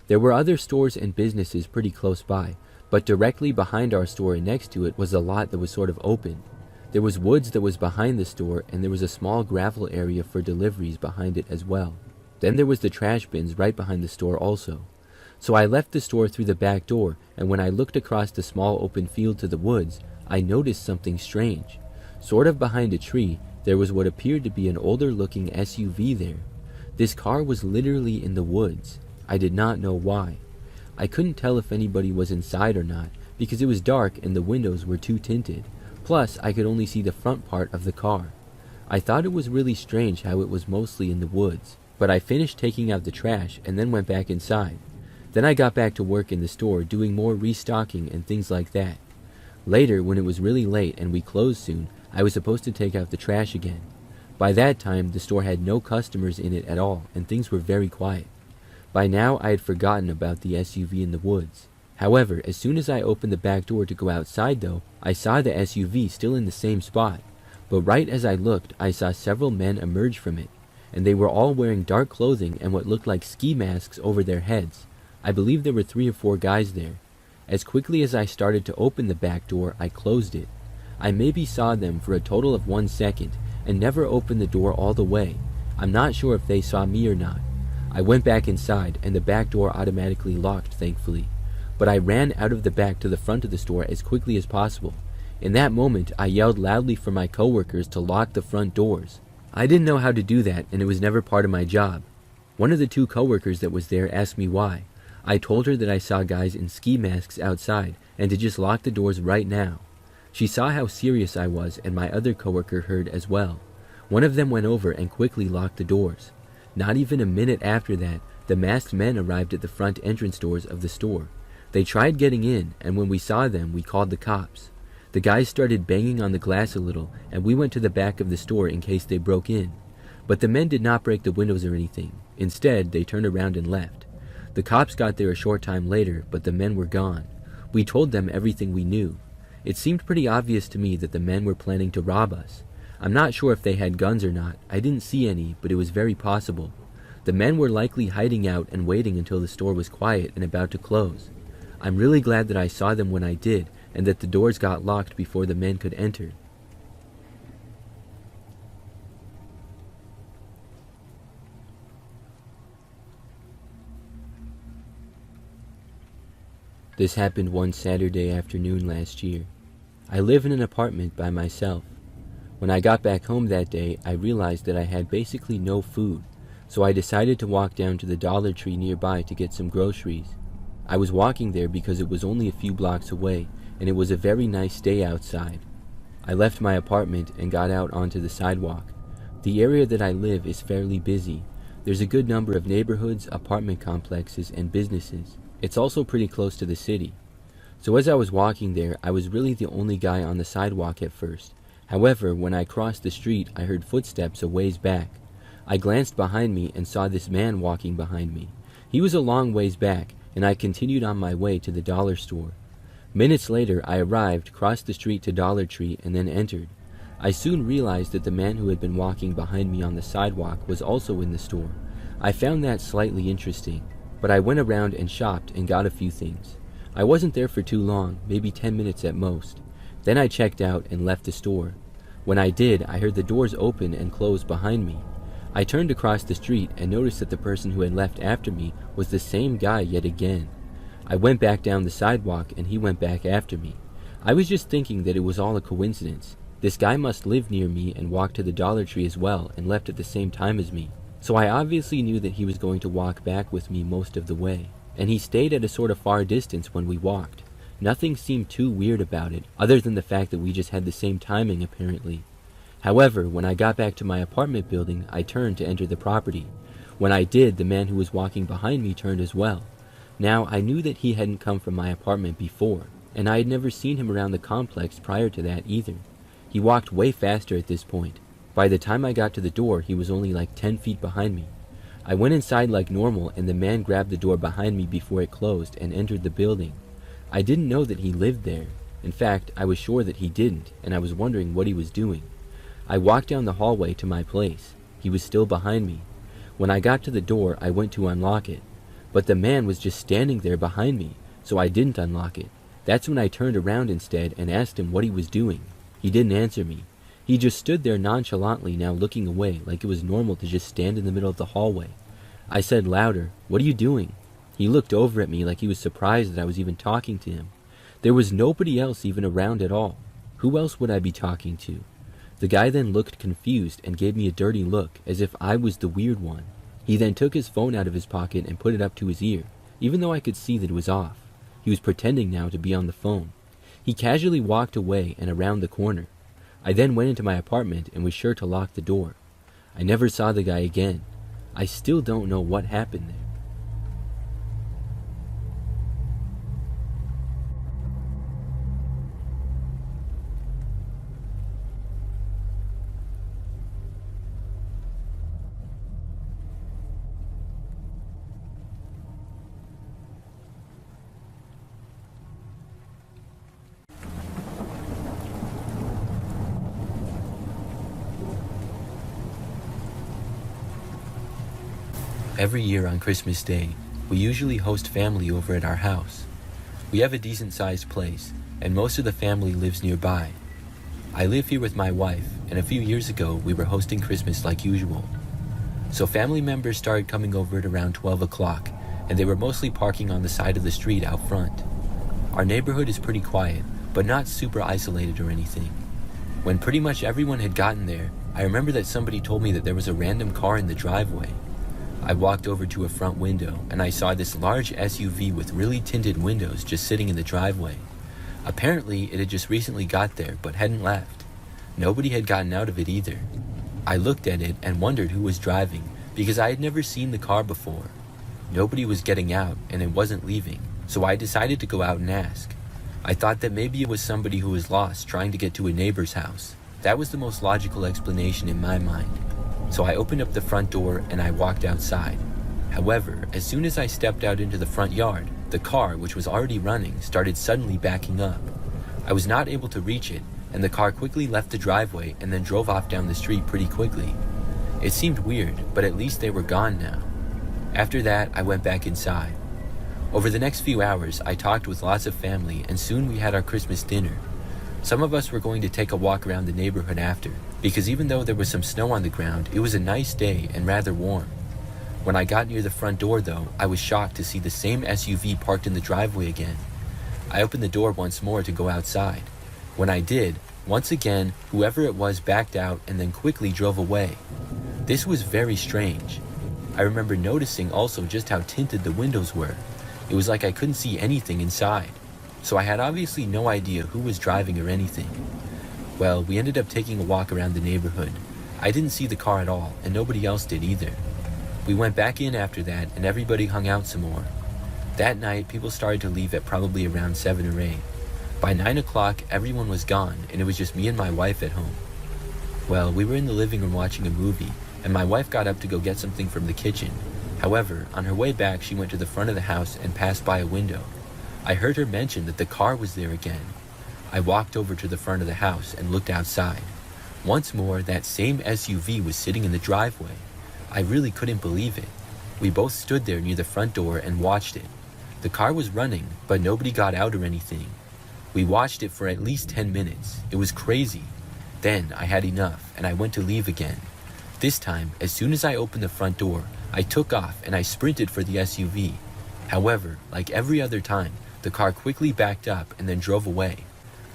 There were other stores and businesses pretty close by, but directly behind our store and next to it was a lot that was sort of open. There was woods that was behind the store, and there was a small gravel area for deliveries behind it as well. Then there was the trash bins right behind the store also. So I left the store through the back door, and when I looked across the small open field to the woods, I noticed something strange. Sort of behind a tree, there was what appeared to be an older looking SUV there. This car was literally in the woods. I did not know why. I couldn't tell if anybody was inside or not, because it was dark and the windows were too tinted. Plus, I could only see the front part of the car. I thought it was really strange how it was mostly in the woods, but I finished taking out the trash and then went back inside. Then I got back to work in the store doing more restocking and things like that. Later, when it was really late and we closed soon, I was supposed to take out the trash again. By that time, the store had no customers in it at all, and things were very quiet. By now, I had forgotten about the SUV in the woods. However, as soon as I opened the back door to go outside though, I saw the SUV still in the same spot. But right as I looked, I saw several men emerge from it, and they were all wearing dark clothing and what looked like ski masks over their heads. I believe there were 3 or 4 guys there. As quickly as I started to open the back door, I closed it. I maybe saw them for a total of 1 second, and never opened the door all the way. I'm not sure if they saw me or not. I went back inside, and the back door automatically locked, thankfully. But I ran out of the back to the front of the store as quickly as possible. In that moment, I yelled loudly for my coworkers to lock the front doors. I didn't know how to do that, and it was never part of my job. One of the 2 coworkers that was there asked me why. I told her that I saw guys in ski masks outside, and to just lock the doors right now. She saw how serious I was, and my other coworker heard as well. One of them went over and quickly locked the doors. Not even a minute after that, the masked men arrived at the front entrance doors of the store. They tried getting in, and when we saw them, we called the cops. The guys started banging on the glass a little, and we went to the back of the store in case they broke in. But the men did not break the windows or anything. Instead, they turned around and left. The cops got there a short time later, but the men were gone. We told them everything we knew. It seemed pretty obvious to me that the men were planning to rob us. I'm not sure if they had guns or not. I didn't see any, but it was very possible. The men were likely hiding out and waiting until the store was quiet and about to close. I'm really glad that I saw them when I did, and that the doors got locked before the men could enter. This happened one Saturday afternoon last year. I live in an apartment by myself. When I got back home that day, I realized that I had basically no food, so I decided to walk down to the Dollar Tree nearby to get some groceries. I was walking there because it was only a few blocks away, and it was a very nice day outside. I left my apartment and got out onto the sidewalk. The area that I live is fairly busy. There's a good number of neighborhoods, apartment complexes, and businesses. It's also pretty close to the city. So as I was walking there, I was really the only guy on the sidewalk at first. However, when I crossed the street, I heard footsteps a ways back. I glanced behind me and saw this man walking behind me. He was a long ways back, and I continued on my way to the dollar store. Minutes later, I arrived, crossed the street to Dollar Tree, and then entered. I soon realized that the man who had been walking behind me on the sidewalk was also in the store. I found that slightly interesting, but I went around and shopped and got a few things. I wasn't there for too long, maybe 10 minutes at most. Then I checked out and left the store. When I did, I heard the doors open and close behind me. I turned across the street and noticed that the person who had left after me was the same guy yet again. I went back down the sidewalk and he went back after me. I was just thinking that it was all a coincidence. This guy must live near me and walked to the Dollar Tree as well and left at the same time as me. So I obviously knew that he was going to walk back with me most of the way. And he stayed at a sort of far distance when we walked. Nothing seemed too weird about it, other than the fact that we just had the same timing apparently. However, when I got back to my apartment building, I turned to enter the property. When I did, the man who was walking behind me turned as well. Now, I knew that he hadn't come from my apartment before, and I had never seen him around the complex prior to that either. He walked way faster at this point. By the time I got to the door, he was only like 10 feet behind me. I went inside like normal, and the man grabbed the door behind me before it closed and entered the building. I didn't know that he lived there. In fact, I was sure that he didn't, and I was wondering what he was doing. I walked down the hallway to my place. He was still behind me. When I got to the door, I went to unlock it. But the man was just standing there behind me, so I didn't unlock it. That's when I turned around instead and asked him what he was doing. He didn't answer me. He just stood there nonchalantly, now looking away, like it was normal to just stand in the middle of the hallway. I said louder, "What are you doing?" He looked over at me like he was surprised that I was even talking to him. There was nobody else even around at all. Who else would I be talking to? The guy then looked confused and gave me a dirty look, as if I was the weird one. He then took his phone out of his pocket and put it up to his ear, even though I could see that it was off. He was pretending now to be on the phone. He casually walked away and around the corner. I then went into my apartment and was sure to lock the door. I never saw the guy again. I still don't know what happened there. Every year on Christmas Day, we usually host family over at our house. We have a decent-sized place, and most of the family lives nearby. I live here with my wife, and a few years ago we were hosting Christmas like usual. So family members started coming over at around 12 o'clock, and they were mostly parking on the side of the street out front. Our neighborhood is pretty quiet, but not super isolated or anything. When pretty much everyone had gotten there, I remember that somebody told me that there was a random car in the driveway. I walked over to a front window, and I saw this large SUV with really tinted windows just sitting in the driveway. Apparently, it had just recently got there, but hadn't left. Nobody had gotten out of it either. I looked at it and wondered who was driving, because I had never seen the car before. Nobody was getting out, and it wasn't leaving, so I decided to go out and ask. I thought that maybe it was somebody who was lost trying to get to a neighbor's house. That was the most logical explanation in my mind. So I opened up the front door and I walked outside. However, as soon as I stepped out into the front yard, the car, which was already running, started suddenly backing up. I was not able to reach it, and the car quickly left the driveway and then drove off down the street pretty quickly. It seemed weird, but at least they were gone now. After that, I went back inside. Over the next few hours, I talked with lots of family, and soon we had our Christmas dinner. Some of us were going to take a walk around the neighborhood after, because even though there was some snow on the ground, it was a nice day and rather warm. When I got near the front door though, I was shocked to see the same SUV parked in the driveway again. I opened the door once more to go outside. When I did, once again, whoever it was backed out and then quickly drove away. This was very strange. I remember noticing also just how tinted the windows were. It was like I couldn't see anything inside. So I had obviously no idea who was driving or anything. Well, we ended up taking a walk around the neighborhood. I didn't see the car at all, and nobody else did either. We went back in after that, and everybody hung out some more. That night, people started to leave at probably around 7 or 8. By 9 o'clock, everyone was gone, and it was just me and my wife at home. Well, we were in the living room watching a movie, and my wife got up to go get something from the kitchen. However, on her way back, she went to the front of the house and passed by a window. I heard her mention that the car was there again. I walked over to the front of the house and looked outside. Once more, that same SUV was sitting in the driveway. I really couldn't believe it. We both stood there near the front door and watched it. The car was running, but nobody got out or anything. We watched it for at least 10 minutes. It was crazy. Then I had enough and I went to leave again. This time, as soon as I opened the front door, I took off and I sprinted for the SUV. However, like every other time, the car quickly backed up and then drove away.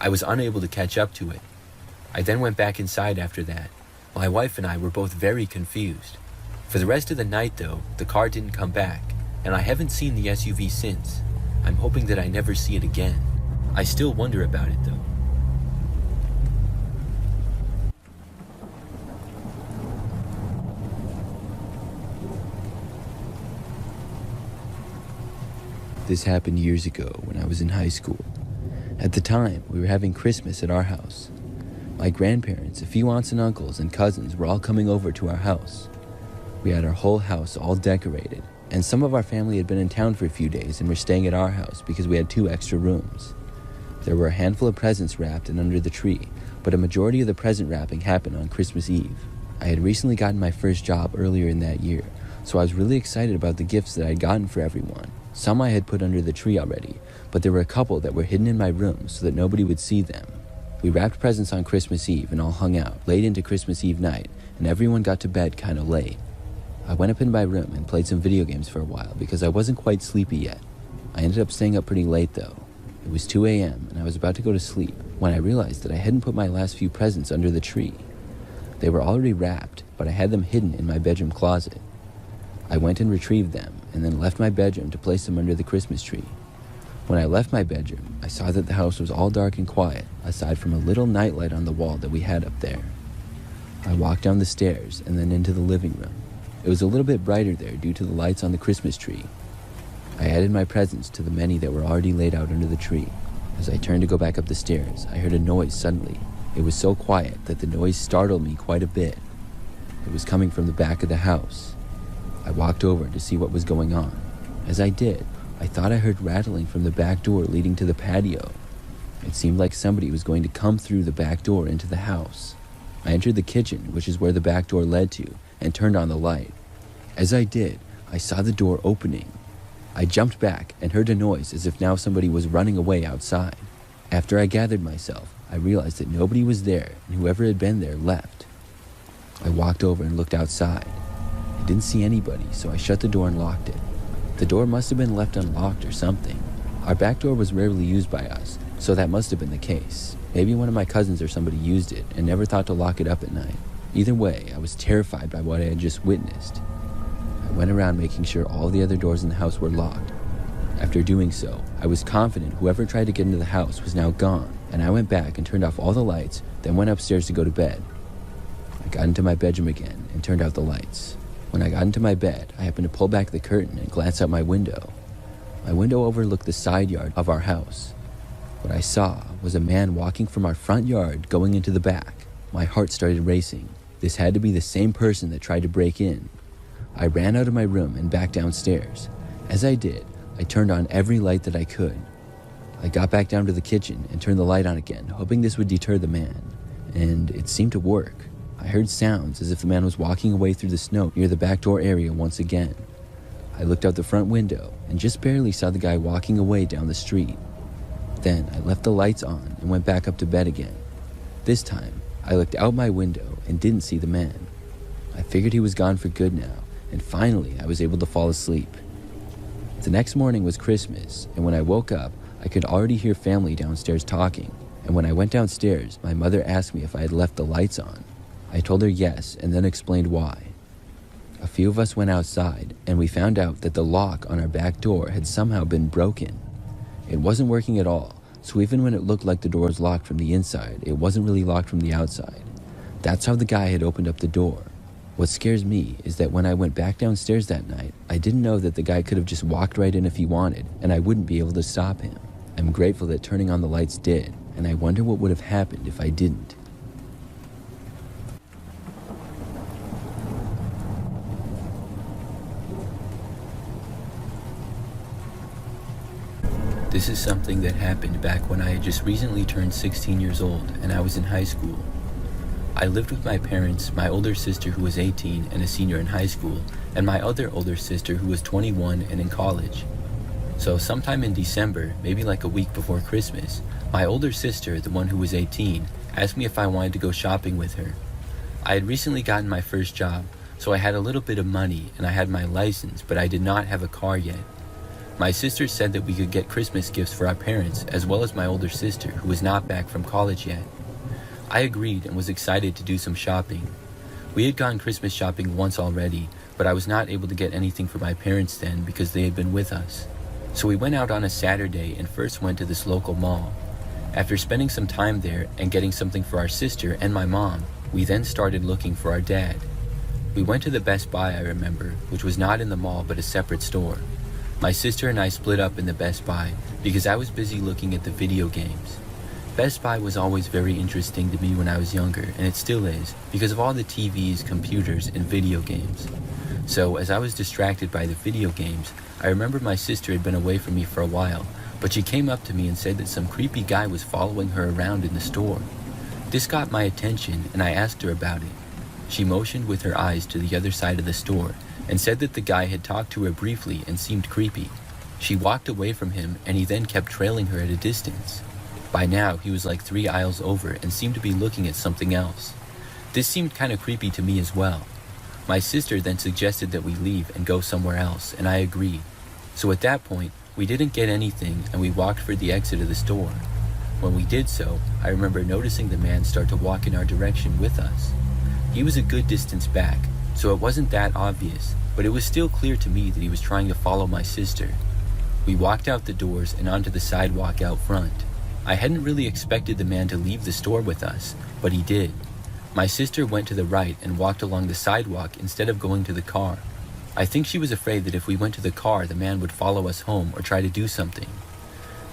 I was unable to catch up to it. I then went back inside after that. My wife and I were both very confused. For the rest of the night though, the car didn't come back, and I haven't seen the SUV since. I'm hoping that I never see it again. I still wonder about it though. This happened years ago when I was in high school. At the time, we were having Christmas at our house. My grandparents, a few aunts and uncles, and cousins were all coming over to our house. We had our whole house all decorated, and some of our family had been in town for a few days and were staying at our house because we had 2 extra rooms. There were a handful of presents wrapped and under the tree, but a majority of the present wrapping happened on Christmas Eve. I had recently gotten my first job earlier in that year, so I was really excited about the gifts that I had gotten for everyone. Some I had put under the tree already, but there were a couple that were hidden in my room so that nobody would see them. We wrapped presents on Christmas Eve and all hung out late into Christmas Eve night, and everyone got to bed kind of late. I went up in my room and played some video games for a while because I wasn't quite sleepy yet. I ended up staying up pretty late though. It was 2 a.m. and I was about to go to sleep when I realized that I hadn't put my last few presents under the tree. They were already wrapped, but I had them hidden in my bedroom closet. I went and retrieved them and then left my bedroom to place them under the Christmas tree. When I left my bedroom, I saw that the house was all dark and quiet, aside from a little nightlight on the wall that we had up there. I walked down the stairs and then into the living room. It was a little bit brighter there due to the lights on the Christmas tree. I added my presents to the many that were already laid out under the tree. As I turned to go back up the stairs, I heard a noise suddenly. It was so quiet that the noise startled me quite a bit. It was coming from the back of the house. I walked over to see what was going on. As I did, I thought I heard rattling from the back door leading to the patio. It seemed like somebody was going to come through the back door into the house. I entered the kitchen, which is where the back door led to, and turned on the light. As I did, I saw the door opening. I jumped back and heard a noise as if now somebody was running away outside. After I gathered myself, I realized that nobody was there and whoever had been there left. I walked over and looked outside. I didn't see anybody, so I shut the door and locked it. The door must have been left unlocked or something. Our back door was rarely used by us, so that must have been the case. Maybe one of my cousins or somebody used it and never thought to lock it up at night. Either way, I was terrified by what I had just witnessed. I went around making sure all the other doors in the house were locked. After doing so, I was confident whoever tried to get into the house was now gone, and I went back and turned off all the lights, then went upstairs to go to bed. I got into my bedroom again and turned out the lights. When I got into my bed, I happened to pull back the curtain and glance out my window. My window overlooked the side yard of our house. What I saw was a man walking from our front yard going into the back. My heart started racing. This had to be the same person that tried to break in. I ran out of my room and back downstairs. As I did, I turned on every light that I could. I got back down to the kitchen and turned the light on again, hoping this would deter the man. And it seemed to work. I heard sounds as if the man was walking away through the snow near the back door area once again. I looked out the front window and just barely saw the guy walking away down the street. Then I left the lights on and went back up to bed again. This time, I looked out my window and didn't see the man. I figured he was gone for good now, and finally I was able to fall asleep. The next morning was Christmas, and when I woke up, I could already hear family downstairs talking, and when I went downstairs, my mother asked me if I had left the lights on. I told her yes, and then explained why. A few of us went outside, and we found out that the lock on our back door had somehow been broken. It wasn't working at all, so even when it looked like the door was locked from the inside, it wasn't really locked from the outside. That's how the guy had opened up the door. What scares me is that when I went back downstairs that night, I didn't know that the guy could have just walked right in if he wanted, and I wouldn't be able to stop him. I'm grateful that turning on the lights did, and I wonder what would have happened if I didn't. This is something that happened back when I had just recently turned 16 years old and I was in high school. I lived with my parents, my older sister who was 18 and a senior in high school, and my other older sister who was 21 and in college. So sometime in December, maybe like a week before Christmas, my older sister, the one who was 18, asked me if I wanted to go shopping with her. I had recently gotten my first job, so I had a little bit of money and I had my license, but I did not have a car yet. My sister said that we could get Christmas gifts for our parents, as well as my older sister, who was not back from college yet. I agreed and was excited to do some shopping. We had gone Christmas shopping once already, but I was not able to get anything for my parents then because they had been with us. So we went out on a Saturday and first went to this local mall. After spending some time there and getting something for our sister and my mom, we then started looking for our dad. We went to the Best Buy, I remember, which was not in the mall but a separate store. My sister and I split up in the Best Buy because I was busy looking at the video games. Best Buy was always very interesting to me when I was younger, and it still is, because of all the TVs, computers, and video games. So, as I was distracted by the video games, I remember my sister had been away from me for a while, but she came up to me and said that some creepy guy was following her around in the store. This got my attention, and I asked her about it. She motioned with her eyes to the other side of the store, and said that the guy had talked to her briefly and seemed creepy. She walked away from him, and he then kept trailing her at a distance. By now, he was like 3 aisles over and seemed to be looking at something else. This seemed kind of creepy to me as well. My sister then suggested that we leave and go somewhere else, and I agreed. So at that point, we didn't get anything and we walked for the exit of the store. When we did so, I remember noticing the man start to walk in our direction with us. He was a good distance back, so it wasn't that obvious, but it was still clear to me that he was trying to follow my sister. We walked out the doors and onto the sidewalk out front. I hadn't really expected the man to leave the store with us, but he did. My sister went to the right and walked along the sidewalk instead of going to the car. I think she was afraid that if we went to the car, the man would follow us home or try to do something.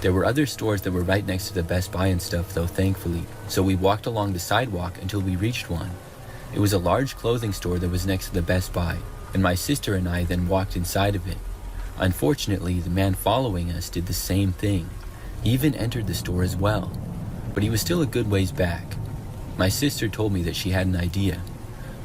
There were other stores that were right next to the Best Buy and stuff though, thankfully, so we walked along the sidewalk until we reached one. It was a large clothing store that was next to the Best Buy, and my sister and I then walked inside of it. Unfortunately, the man following us did the same thing. He even entered the store as well, but he was still a good ways back. My sister told me that she had an idea.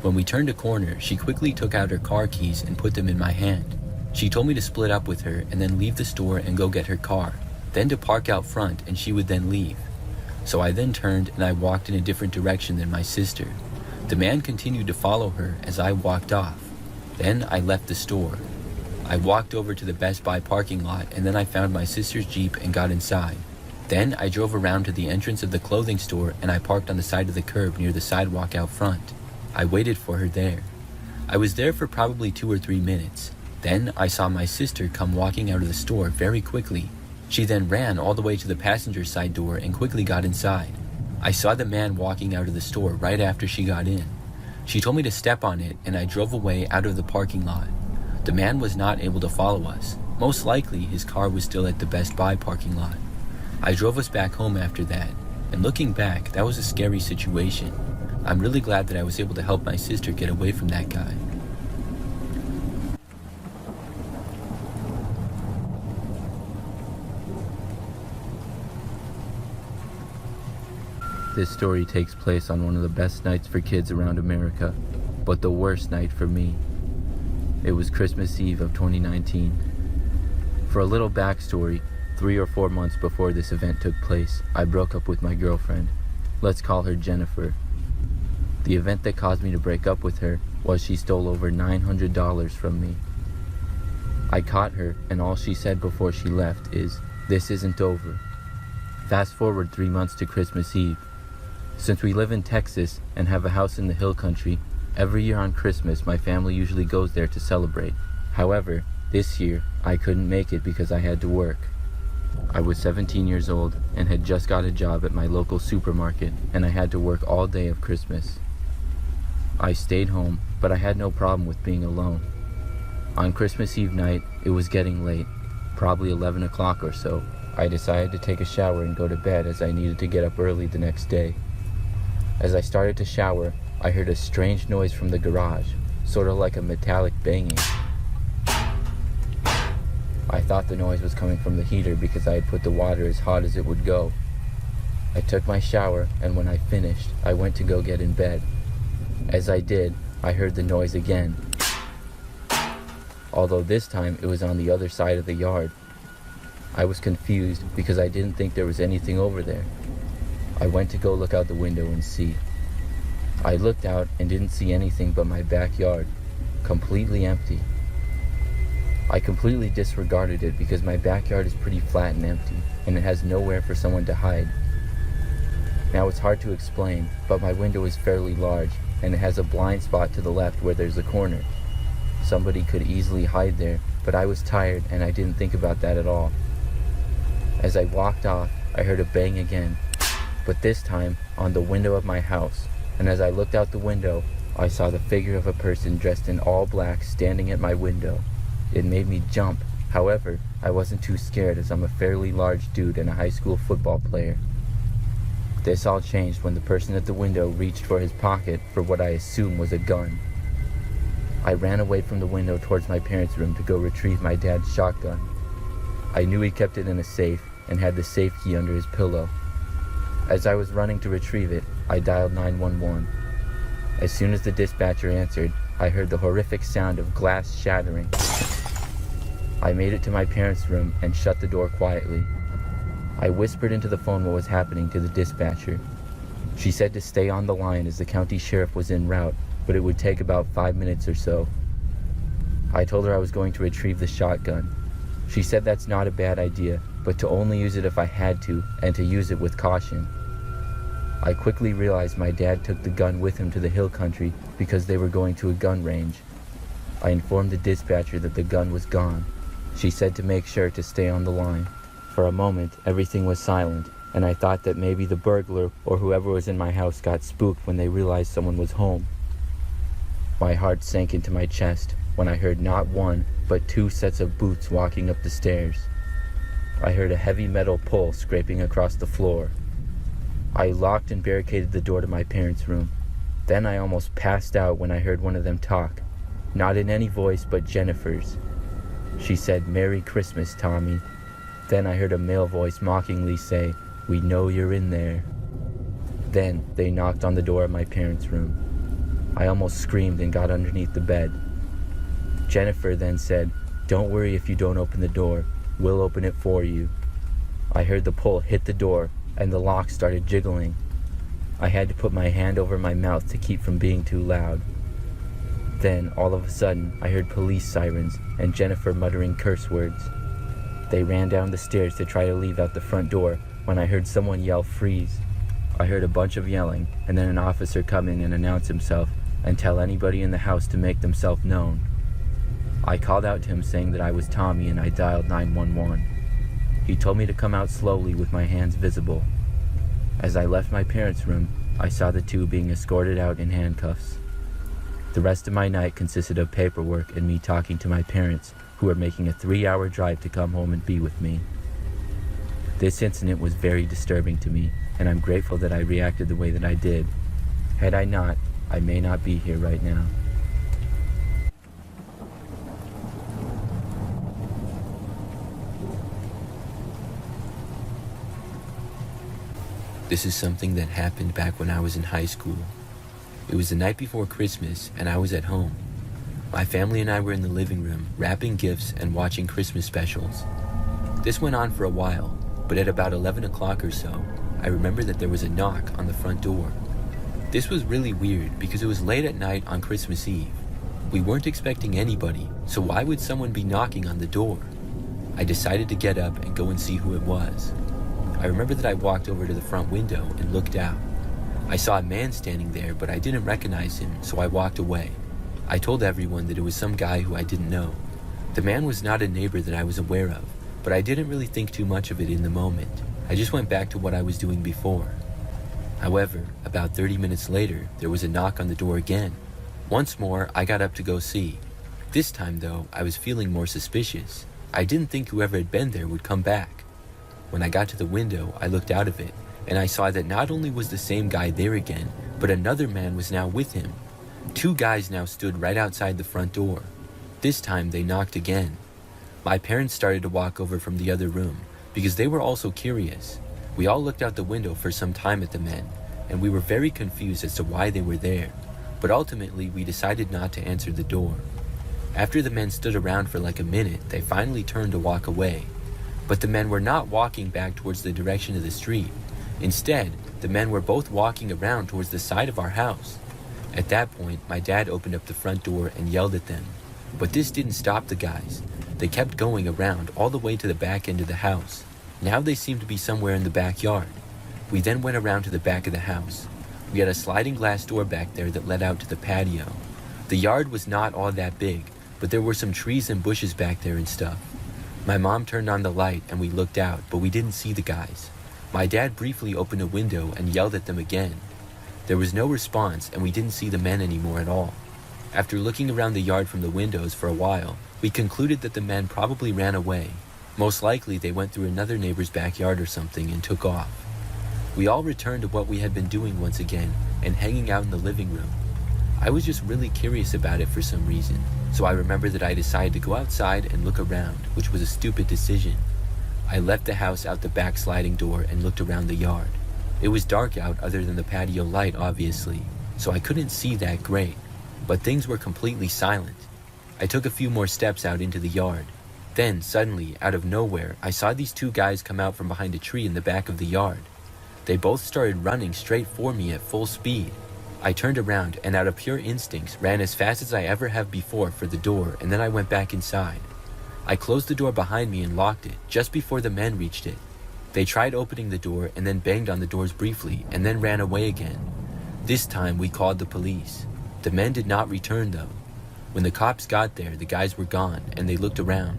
When we turned a corner, she quickly took out her car keys and put them in my hand. She told me to split up with her and then leave the store and go get her car, then to park out front and she would then leave. So I then turned and I walked in a different direction than my sister. The man continued to follow her as I walked off. Then I left the store. I walked over to the Best Buy parking lot and then I found my sister's Jeep and got inside. Then I drove around to the entrance of the clothing store and I parked on the side of the curb near the sidewalk out front. I waited for her there. I was there for probably 2 or 3 minutes. Then I saw my sister come walking out of the store very quickly. She then ran all the way to the passenger side door and quickly got inside. I saw the man walking out of the store right after she got in. She told me to step on it and I drove away out of the parking lot. The man was not able to follow us. Most likely his car was still at the Best Buy parking lot. I drove us back home after that, and looking back, that was a scary situation. I'm really glad that I was able to help my sister get away from that guy. This story takes place on one of the best nights for kids around America, but the worst night for me. It was Christmas Eve of 2019. For a little backstory, 3 or 4 months before this event took place, I broke up with my girlfriend. Let's call her Jennifer. The event that caused me to break up with her was she stole over $900 from me. I caught her, and all she said before she left is, "This isn't over." Fast forward 3 months to Christmas Eve. Since we live in Texas and have a house in the hill country, every year on Christmas my family usually goes there to celebrate. However, this year I couldn't make it because I had to work. I was 17 years old and had just got a job at my local supermarket, and I had to work all day of Christmas. I stayed home, but I had no problem with being alone. On Christmas Eve night, it was getting late, probably 11 o'clock or so. I decided to take a shower and go to bed as I needed to get up early the next day. As I started to shower, I heard a strange noise from the garage, sort of like a metallic banging. I thought the noise was coming from the heater because I had put the water as hot as it would go. I took my shower, and when I finished, I went to go get in bed. As I did, I heard the noise again, although this time it was on the other side of the yard. I was confused because I didn't think there was anything over there. I went to go look out the window and see. I looked out and didn't see anything but my backyard, completely empty. I completely disregarded it because my backyard is pretty flat and empty, and it has nowhere for someone to hide. Now it's hard to explain, but my window is fairly large, and it has a blind spot to the left where there's a corner. Somebody could easily hide there, but I was tired and I didn't think about that at all. As I walked off, I heard a bang again, but this time on the window of my house, and as I looked out the window, I saw the figure of a person dressed in all black standing at my window. It made me jump. However, I wasn't too scared as I'm a fairly large dude and a high school football player. This all changed when the person at the window reached for his pocket for what I assumed was a gun. I ran away from the window towards my parents' room to go retrieve my dad's shotgun. I knew he kept it in a safe and had the safe key under his pillow. As I was running to retrieve it, I dialed 911. As soon as the dispatcher answered, I heard the horrific sound of glass shattering. I made it to my parents' room and shut the door quietly. I whispered into the phone what was happening to the dispatcher. She said to stay on the line as the county sheriff was en route, but it would take about 5 minutes or so. I told her I was going to retrieve the shotgun. She said that's not a bad idea, but to only use it if I had to, and to use it with caution. I quickly realized my dad took the gun with him to the hill country because they were going to a gun range. I informed the dispatcher that the gun was gone. She said to make sure to stay on the line. For a moment, everything was silent, and I thought that maybe the burglar or whoever was in my house got spooked when they realized someone was home. My heart sank into my chest when I heard not one, but 2 sets of boots walking up the stairs. I heard a heavy metal pull scraping across the floor. I locked and barricaded the door to my parents' room. Then I almost passed out when I heard one of them talk, not in any voice but Jennifer's. She said, "Merry Christmas, Tommy." Then I heard a male voice mockingly say, "We know you're in there." Then they knocked on the door of my parents' room. I almost screamed and got underneath the bed. Jennifer then said, "Don't worry if you don't open the door. We'll open it for you." I heard the pull hit the door, and the lock started jiggling. I had to put my hand over my mouth to keep from being too loud. Then, all of a sudden, I heard police sirens and Jennifer muttering curse words. They ran down the stairs to try to leave out the front door when I heard someone yell, "Freeze." I heard a bunch of yelling, and then an officer come in and announce himself and tell anybody in the house to make themselves known. I called out to him saying that I was Tommy, and I dialed 911. He told me to come out slowly with my hands visible. As I left my parents' room, I saw the two being escorted out in handcuffs. The rest of my night consisted of paperwork and me talking to my parents, who were making a 3-hour drive to come home and be with me. This incident was very disturbing to me, and I'm grateful that I reacted the way that I did. Had I not, I may not be here right now. This is something that happened back when I was in high school. It was the night before Christmas, and I was at home. My family and I were in the living room, wrapping gifts and watching Christmas specials. This went on for a while, but at about 11 o'clock or so, I remember that there was a knock on the front door. This was really weird because it was late at night on Christmas Eve. We weren't expecting anybody, so why would someone be knocking on the door? I decided to get up and go and see who it was. I remember that I walked over to the front window and looked out. I saw a man standing there, but I didn't recognize him, so I walked away. I told everyone that it was some guy who I didn't know. The man was not a neighbor that I was aware of, but I didn't really think too much of it in the moment. I just went back to what I was doing before. However, about 30 minutes later, there was a knock on the door again. Once more, I got up to go see. This time, though, I was feeling more suspicious. I didn't think whoever had been there would come back. When I got to the window, I looked out of it, and I saw that not only was the same guy there again, but another man was now with him. 2 guys now stood right outside the front door. This time, they knocked again. My parents started to walk over from the other room, because they were also curious. We all looked out the window for some time at the men, and we were very confused as to why they were there, but ultimately we decided not to answer the door. After the men stood around for like a minute, they finally turned to walk away. But the men were not walking back towards the direction of the street. Instead, the men were both walking around towards the side of our house. At that point, my dad opened up the front door and yelled at them. But this didn't stop the guys. They kept going around all the way to the back end of the house. Now they seemed to be somewhere in the backyard. We then went around to the back of the house. We had a sliding glass door back there that led out to the patio. The yard was not all that big, but there were some trees and bushes back there and stuff. My mom turned on the light and we looked out, but we didn't see the guys. My dad briefly opened a window and yelled at them again. There was no response and we didn't see the men anymore at all. After looking around the yard from the windows for a while, we concluded that the men probably ran away. Most likely they went through another neighbor's backyard or something and took off. We all returned to what we had been doing once again and hanging out in the living room. I was just really curious about it for some reason, so I remember that I decided to go outside and look around, which was a stupid decision. I left the house out the back sliding door and looked around the yard. It was dark out other than the patio light, obviously, so I couldn't see that great, but things were completely silent. I took a few more steps out into the yard. Then, suddenly, out of nowhere, I saw these 2 guys come out from behind a tree in the back of the yard. They both started running straight for me at full speed. I turned around and out of pure instincts ran as fast as I ever have before for the door, and then I went back inside. I closed the door behind me and locked it just before the men reached it. They tried opening the door and then banged on the doors briefly and then ran away again. This time we called the police. The men did not return though. When the cops got there, the guys were gone and they looked around.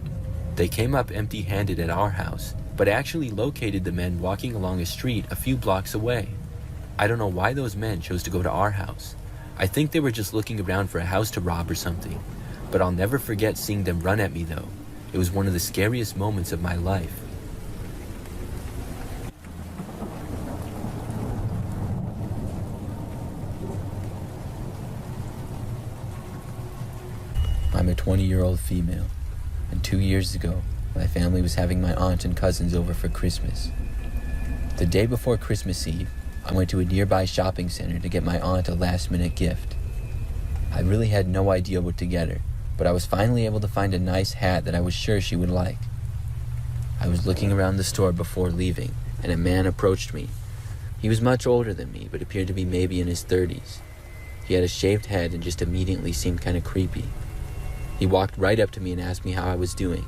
They came up empty-handed at our house, but actually located the men walking along a street a few blocks away. I don't know why those men chose to go to our house. I think they were just looking around for a house to rob or something, but I'll never forget seeing them run at me though. It was one of the scariest moments of my life. I'm a 20-year-old female, and 2 years ago, my family was having my aunt and cousins over for Christmas. The day before Christmas Eve, I went to a nearby shopping center to get my aunt a last-minute gift. I really had no idea what to get her, but I was finally able to find a nice hat that I was sure she would like. I was looking around the store before leaving, and a man approached me. He was much older than me, but appeared to be maybe in his 30s. He had a shaved head and just immediately seemed kind of creepy. He walked right up to me and asked me how I was doing.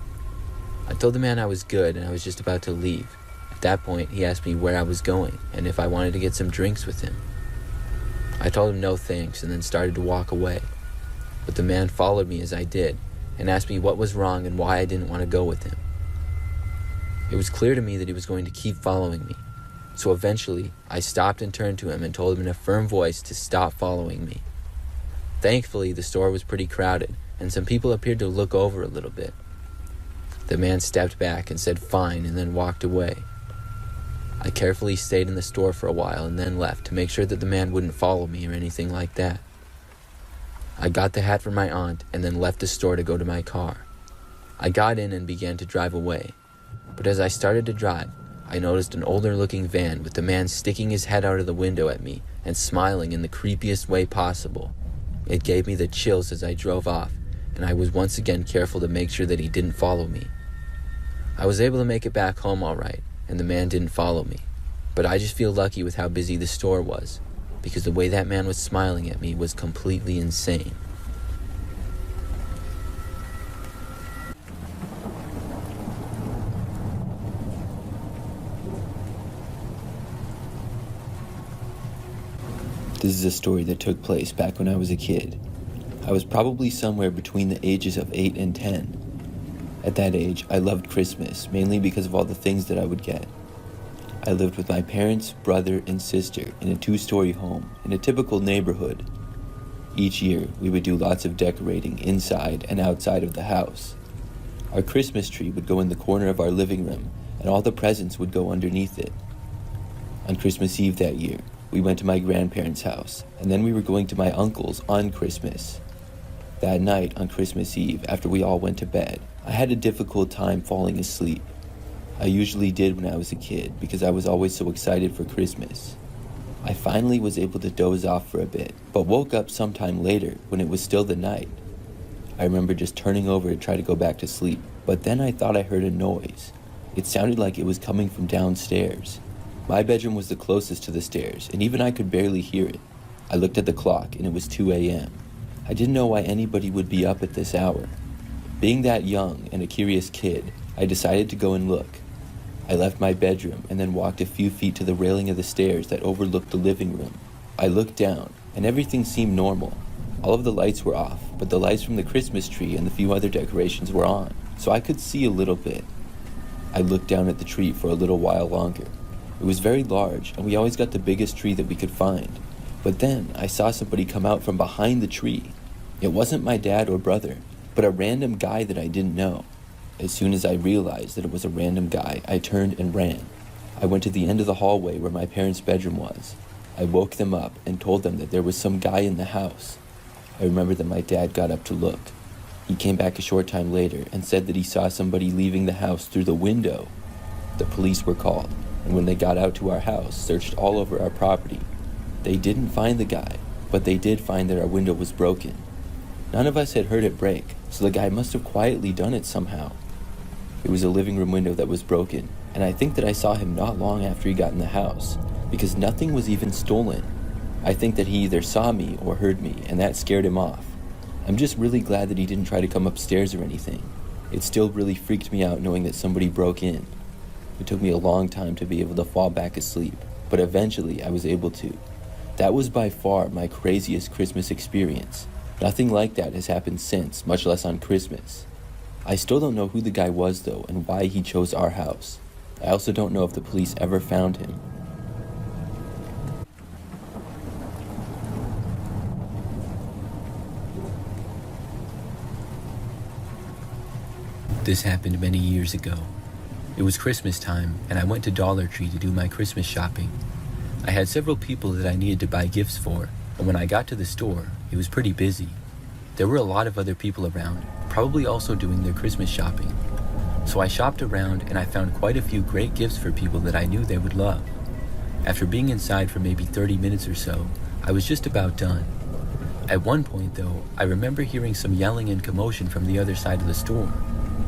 I told the man I was good and I was just about to leave. At that point, he asked me where I was going and if I wanted to get some drinks with him. I told him no thanks and then started to walk away. But the man followed me as I did and asked me what was wrong and why I didn't want to go with him. It was clear to me that he was going to keep following me. So eventually, I stopped and turned to him and told him in a firm voice to stop following me. Thankfully, the store was pretty crowded, and some people appeared to look over a little bit. The man stepped back and said fine and then walked away. I carefully stayed in the store for a while and then left to make sure that the man wouldn't follow me or anything like that. I got the hat from my aunt and then left the store to go to my car. I got in and began to drive away, but as I started to drive, I noticed an older-looking van with the man sticking his head out of the window at me and smiling in the creepiest way possible. It gave me the chills as I drove off, and I was once again careful to make sure that he didn't follow me. I was able to make it back home all right, and the man didn't follow me, but I just feel lucky with how busy the store was, because the way that man was smiling at me was completely insane. This is a story that took place back when I was a kid. I was probably somewhere between the ages of 8 and 10. At that age, I loved Christmas, mainly because of all the things that I would get. I lived with my parents, brother, and sister in a 2-story home in a typical neighborhood. Each year, we would do lots of decorating inside and outside of the house. Our Christmas tree would go in the corner of our living room, and all the presents would go underneath it. On Christmas Eve that year, we went to my grandparents' house, and then we were going to my uncle's on Christmas. That night, on Christmas Eve, after we all went to bed, I had a difficult time falling asleep. I usually did when I was a kid because I was always so excited for Christmas. I finally was able to doze off for a bit, but woke up sometime later when it was still the night. I remember just turning over to try to go back to sleep, but then I thought I heard a noise. It sounded like it was coming from downstairs. My bedroom was the closest to the stairs, and even I could barely hear it. I looked at the clock, and it was 2 a.m. I didn't know why anybody would be up at this hour. Being that young and a curious kid, I decided to go and look. I left my bedroom and then walked a few feet to the railing of the stairs that overlooked the living room. I looked down, and everything seemed normal. All of the lights were off, but the lights from the Christmas tree and the few other decorations were on, so I could see a little bit. I looked down at the tree for a little while longer. It was very large, and we always got the biggest tree that we could find. But then I saw somebody come out from behind the tree. It wasn't my dad or brother, but a random guy that I didn't know. As soon as I realized that it was a random guy, I turned and ran. I went to the end of the hallway where my parents' bedroom was. I woke them up and told them that there was some guy in the house. I remember that my dad got up to look. He came back a short time later and said that he saw somebody leaving the house through the window. The police were called, and when they got out to our house, searched all over our property. They didn't find the guy, but they did find that our window was broken. None of us had heard it break, so the guy must have quietly done it somehow. It was a living room window that was broken, and I think that I saw him not long after he got in the house, because nothing was even stolen. I think that he either saw me or heard me, and that scared him off. I'm just really glad that he didn't try to come upstairs or anything. It still really freaked me out knowing that somebody broke in. It took me a long time to be able to fall back asleep, but eventually I was able to. That was by far my craziest Christmas experience. Nothing like that has happened since, much less on Christmas. I still don't know who the guy was though and why he chose our house. I also don't know if the police ever found him. This happened many years ago. It was Christmas time, and I went to Dollar Tree to do my Christmas shopping. I had several people that I needed to buy gifts for, and when I got to the store, it was pretty busy. There were a lot of other people around, probably also doing their Christmas shopping. So I shopped around, and I found quite a few great gifts for people that I knew they would love. After being inside for maybe 30 minutes or so, I was just about done. At one point, though, I remember hearing some yelling and commotion from the other side of the store.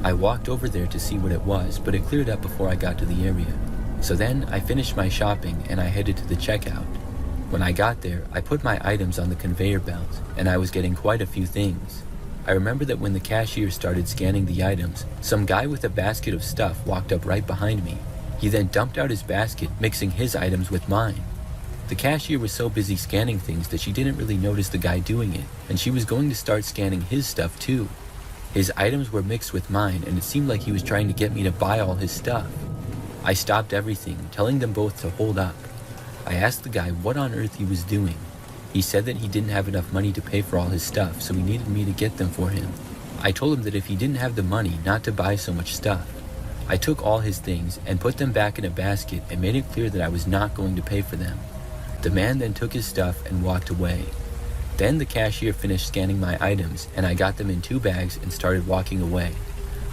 I walked over there to see what it was, but it cleared up before I got to the area. So then I finished my shopping and I headed to the checkout. When I got there, I put my items on the conveyor belt, and I was getting quite a few things. I remember that when the cashier started scanning the items, some guy with a basket of stuff walked up right behind me. He then dumped out his basket, mixing his items with mine. The cashier was so busy scanning things that she didn't really notice the guy doing it, and she was going to start scanning his stuff too. His items were mixed with mine, and it seemed like he was trying to get me to buy all his stuff. I stopped everything, telling them both to hold up. I asked the guy what on earth he was doing. He said that he didn't have enough money to pay for all his stuff, so he needed me to get them for him. I told him that if he didn't have the money, not to buy so much stuff. I took all his things and put them back in a basket and made it clear that I was not going to pay for them. The man then took his stuff and walked away. Then the cashier finished scanning my items, and I got them in 2 bags and started walking away.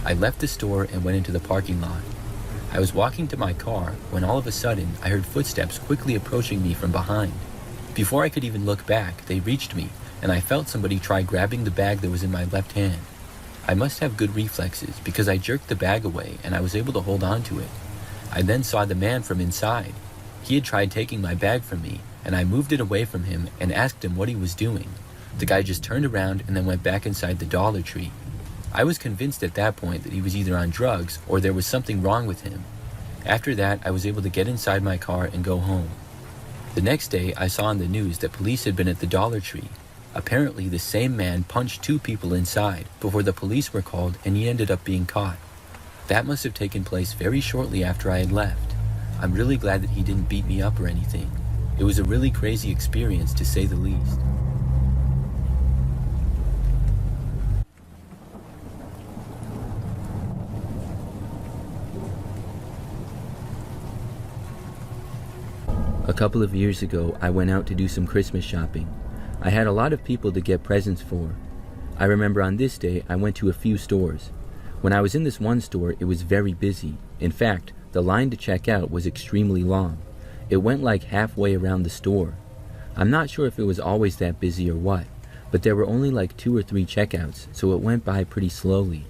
I left the store and went into the parking lot. I was walking to my car when all of a sudden I heard footsteps quickly approaching me from behind. Before I could even look back, they reached me, and I felt somebody try grabbing the bag that was in my left hand. I must have good reflexes because I jerked the bag away and I was able to hold on to it. I then saw the man from inside. He had tried taking my bag from me, and I moved it away from him and asked him what he was doing. The guy just turned around and then went back inside the Dollar Tree. I was convinced at that point that he was either on drugs or there was something wrong with him. After that, I was able to get inside my car and go home. The next day, I saw on the news that police had been at the Dollar Tree. Apparently, the same man punched 2 people inside before the police were called, and he ended up being caught. That must have taken place very shortly after I had left. I'm really glad that he didn't beat me up or anything. It was a really crazy experience, to say the least. A couple of years ago, I went out to do some Christmas shopping. I had a lot of people to get presents for. I remember on this day, I went to a few stores. When I was in this one store, it was very busy. In fact, the line to check out was extremely long. It went like halfway around the store. I'm not sure if it was always that busy or what, but there were only like 2 or 3 checkouts, so it went by pretty slowly.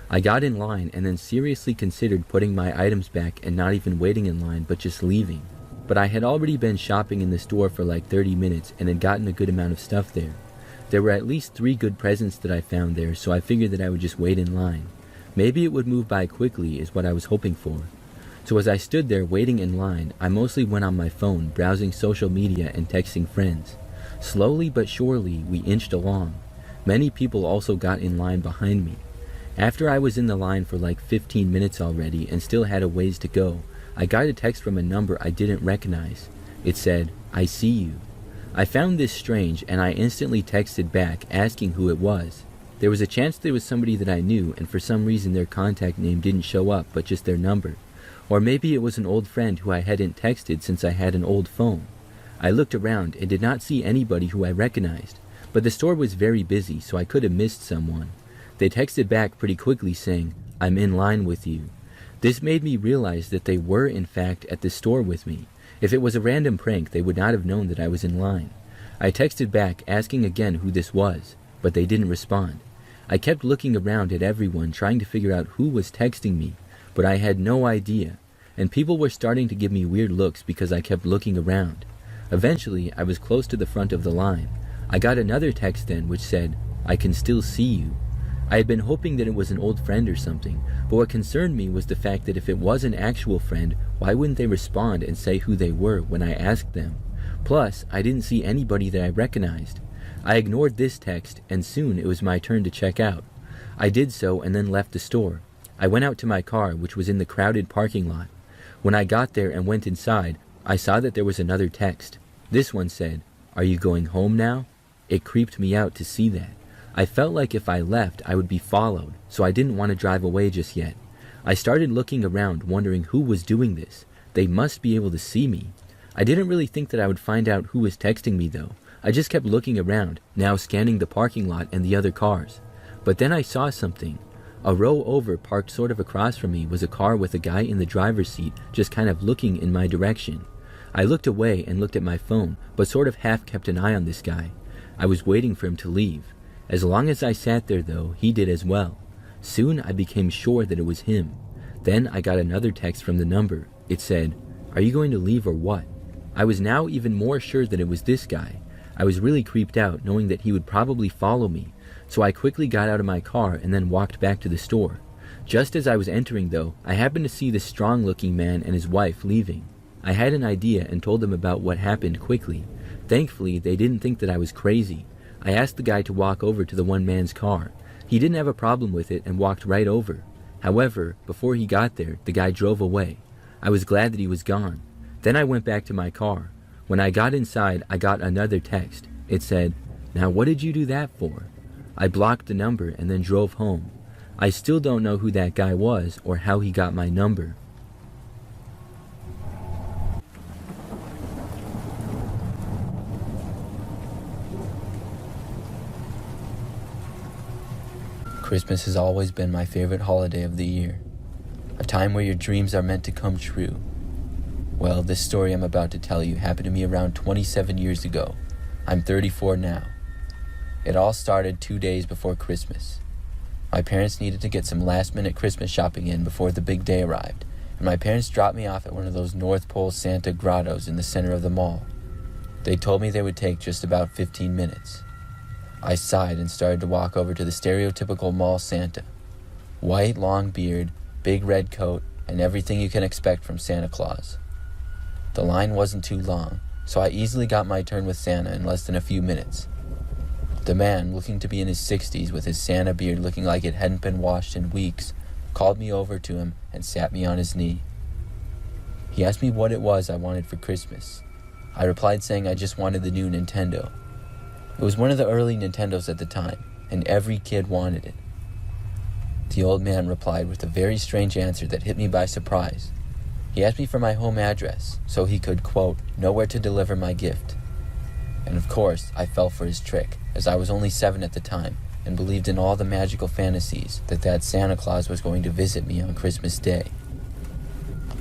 I got in line and then seriously considered putting my items back and not even waiting in line, but just leaving. But I had already been shopping in the store for like 30 minutes and had gotten a good amount of stuff there. There were at least 3 good presents that I found there, so I figured that I would just wait in line. Maybe it would move by quickly is what I was hoping for. So as I stood there waiting in line, I mostly went on my phone, browsing social media and texting friends. Slowly but surely, we inched along. Many people also got in line behind me. After I was in the line for like 15 minutes already and still had a ways to go, I got a text from a number I didn't recognize. It said, "I see you." I found this strange and I instantly texted back asking who it was. There was a chance there was somebody that I knew, and for some reason their contact name didn't show up but just their number. Or maybe it was an old friend who I hadn't texted since I had an old phone. I looked around and did not see anybody who I recognized, but the store was very busy, so I could have missed someone. They texted back pretty quickly saying, "I'm in line with you." This made me realize that they were in fact at the store with me. If it was a random prank, they would not have known that I was in line. I texted back asking again who this was, but they didn't respond. I kept looking around at everyone trying to figure out who was texting me, but I had no idea, and people were starting to give me weird looks because I kept looking around. Eventually, I was close to the front of the line. I got another text then which said, "I can still see you." I had been hoping that it was an old friend or something, but what concerned me was the fact that if it was an actual friend, why wouldn't they respond and say who they were when I asked them? Plus, I didn't see anybody that I recognized. I ignored this text, and soon it was my turn to check out. I did so and then left the store. I went out to my car, which was in the crowded parking lot. When I got there and went inside, I saw that there was another text. This one said, "Are you going home now?" It creeped me out to see that. I felt like if I left, I would be followed, so I didn't want to drive away just yet. I started looking around, wondering who was doing this. They must be able to see me. I didn't really think that I would find out who was texting me though. I just kept looking around, now scanning the parking lot and the other cars. But then I saw something. A row over, parked sort of across from me, was a car with a guy in the driver's seat, just kind of looking in my direction. I looked away and looked at my phone, but sort of half kept an eye on this guy. I was waiting for him to leave. As long as I sat there, though, he did as well. Soon I became sure that it was him. Then I got another text from the number. It said, "Are you going to leave or what?" I was now even more sure that it was this guy. I was really creeped out, knowing that he would probably follow me, so I quickly got out of my car and then walked back to the store. Just as I was entering, though, I happened to see this strong-looking man and his wife leaving. I had an idea and told them about what happened quickly. Thankfully, they didn't think that I was crazy. I asked the guy to walk over to the one man's car. He didn't have a problem with it and walked right over. However, before he got there, the guy drove away. I was glad that he was gone. Then I went back to my car. When I got inside, I got another text. It said, "Now what did you do that for?" I blocked the number and then drove home. I still don't know who that guy was or how he got my number. Christmas has always been my favorite holiday of the year, a time where your dreams are meant to come true. Well, this story I'm about to tell you happened to me around 27 years ago. I'm 34 now. It all started 2 days before Christmas. My parents needed to get some last-minute Christmas shopping in before the big day arrived, and my parents dropped me off at one of those North Pole Santa grottos in the center of the mall. They told me they would take just about 15 minutes. I sighed and started to walk over to the stereotypical mall Santa. White, long beard, big red coat, and everything you can expect from Santa Claus. The line wasn't too long, so I easily got my turn with Santa in less than a few minutes. The man, looking to be in his 60s with his Santa beard looking like it hadn't been washed in weeks, called me over to him and sat me on his knee. He asked me what it was I wanted for Christmas. I replied saying I just wanted the new Nintendo. It was one of the early Nintendos at the time, and every kid wanted it. The old man replied with a very strange answer that hit me by surprise. He asked me for my home address, so he could, quote, know where to deliver my gift. And of course, I fell for his trick, as I was only 7 at the time, and believed in all the magical fantasies that Santa Claus was going to visit me on Christmas Day.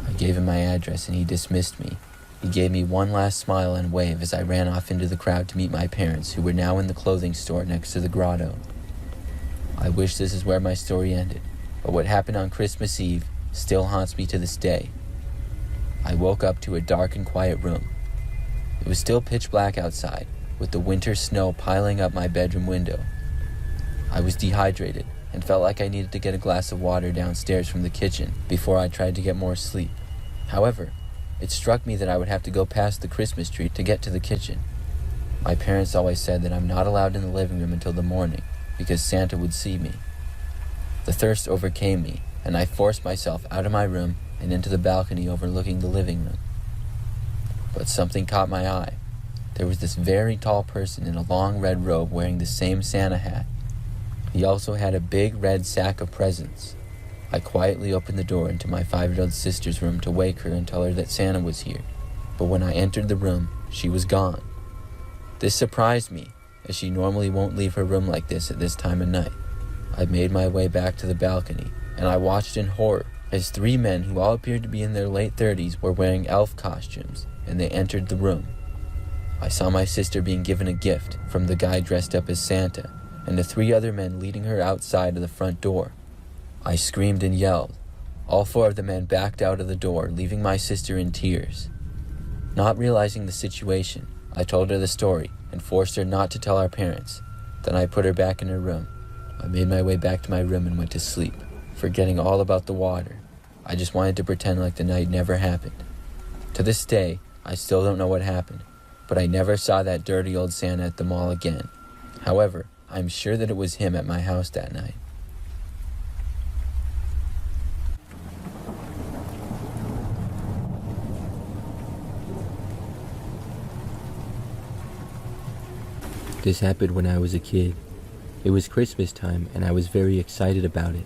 I gave him my address and he dismissed me. He gave me one last smile and wave as I ran off into the crowd to meet my parents, who were now in the clothing store next to the grotto. I wish this is where my story ended, but what happened on Christmas Eve still haunts me to this day. I woke up to a dark and quiet room. It was still pitch black outside, with the winter snow piling up my bedroom window. I was dehydrated and felt like I needed to get a glass of water downstairs from the kitchen before I tried to get more sleep. However, it struck me that I would have to go past the Christmas tree to get to the kitchen. My parents always said that I'm not allowed in the living room until the morning because Santa would see me. The thirst overcame me, and I forced myself out of my room and into the balcony overlooking the living room. But something caught my eye. There was this very tall person in a long red robe wearing the same Santa hat. He also had a big red sack of presents. I quietly opened the door into my 5-year-old sister's room to wake her and tell her that Santa was here. But when I entered the room, she was gone. This surprised me, as she normally won't leave her room like this at this time of night. I made my way back to the balcony, and I watched in horror as 3 men who all appeared to be in their late 30s were wearing elf costumes, and they entered the room. I saw my sister being given a gift from the guy dressed up as Santa, and the 3 other men leading her outside of the front door. I screamed and yelled. All 4 of the men backed out of the door, leaving my sister in tears. Not realizing the situation, I told her the story and forced her not to tell our parents. Then I put her back in her room. I made my way back to my room and went to sleep, forgetting all about the water. I just wanted to pretend like the night never happened. To this day, I still don't know what happened, but I never saw that dirty old Santa at the mall again. However, I'm sure that it was him at my house that night. This happened when I was a kid. It was Christmas time, and I was very excited about it.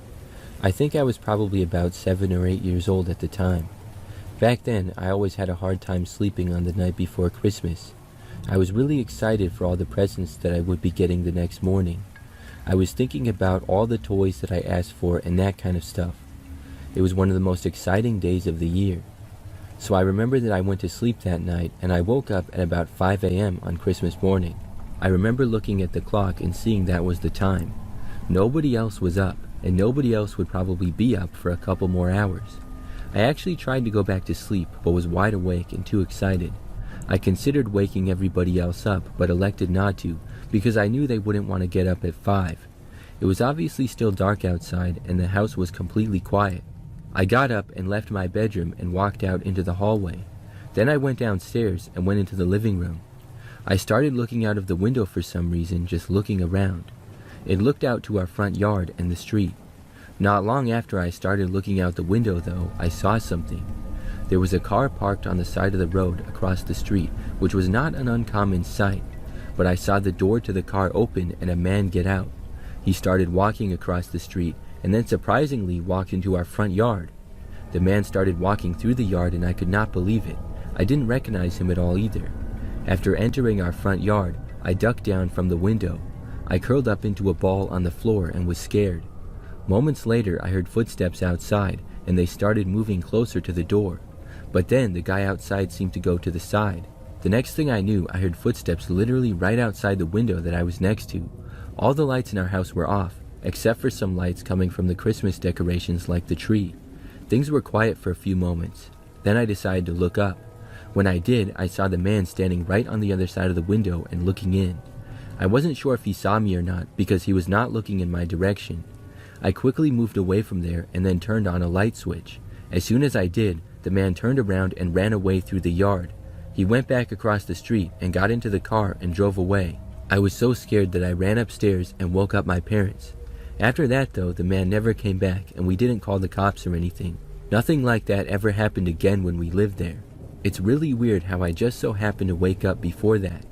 I think I was probably about 7 or 8 years old at the time. Back then, I always had a hard time sleeping on the night before Christmas. I was really excited for all the presents that I would be getting the next morning. I was thinking about all the toys that I asked for and that kind of stuff. It was one of the most exciting days of the year. So I remember that I went to sleep that night, and I woke up at about 5 a.m. on Christmas morning. I remember looking at the clock and seeing that was the time. Nobody else was up, and nobody else would probably be up for a couple more hours. I actually tried to go back to sleep, but was wide awake and too excited. I considered waking everybody else up, but elected not to, because I knew they wouldn't want to get up at 5. It was obviously still dark outside, and the house was completely quiet. I got up and left my bedroom and walked out into the hallway. Then I went downstairs and went into the living room. I started looking out of the window for some reason, just looking around. It looked out to our front yard and the street. Not long after I started looking out the window, though, I saw something. There was a car parked on the side of the road across the street, which was not an uncommon sight, but I saw the door to the car open and a man get out. He started walking across the street and then surprisingly walked into our front yard. The man started walking through the yard and I could not believe it. I didn't recognize him at all either. After entering our front yard, I ducked down from the window. I curled up into a ball on the floor and was scared. Moments later, I heard footsteps outside, and they started moving closer to the door. But then the guy outside seemed to go to the side. The next thing I knew, I heard footsteps literally right outside the window that I was next to. All the lights in our house were off, except for some lights coming from the Christmas decorations like the tree. Things were quiet for a few moments. Then I decided to look up. When I did, I saw the man standing right on the other side of the window and looking in. I wasn't sure if he saw me or not because he was not looking in my direction. I quickly moved away from there and then turned on a light switch. As soon as I did, the man turned around and ran away through the yard. He went back across the street and got into the car and drove away. I was so scared that I ran upstairs and woke up my parents. After that though, the man never came back and we didn't call the cops or anything. Nothing like that ever happened again when we lived there. It's really weird how I just so happened to wake up before that.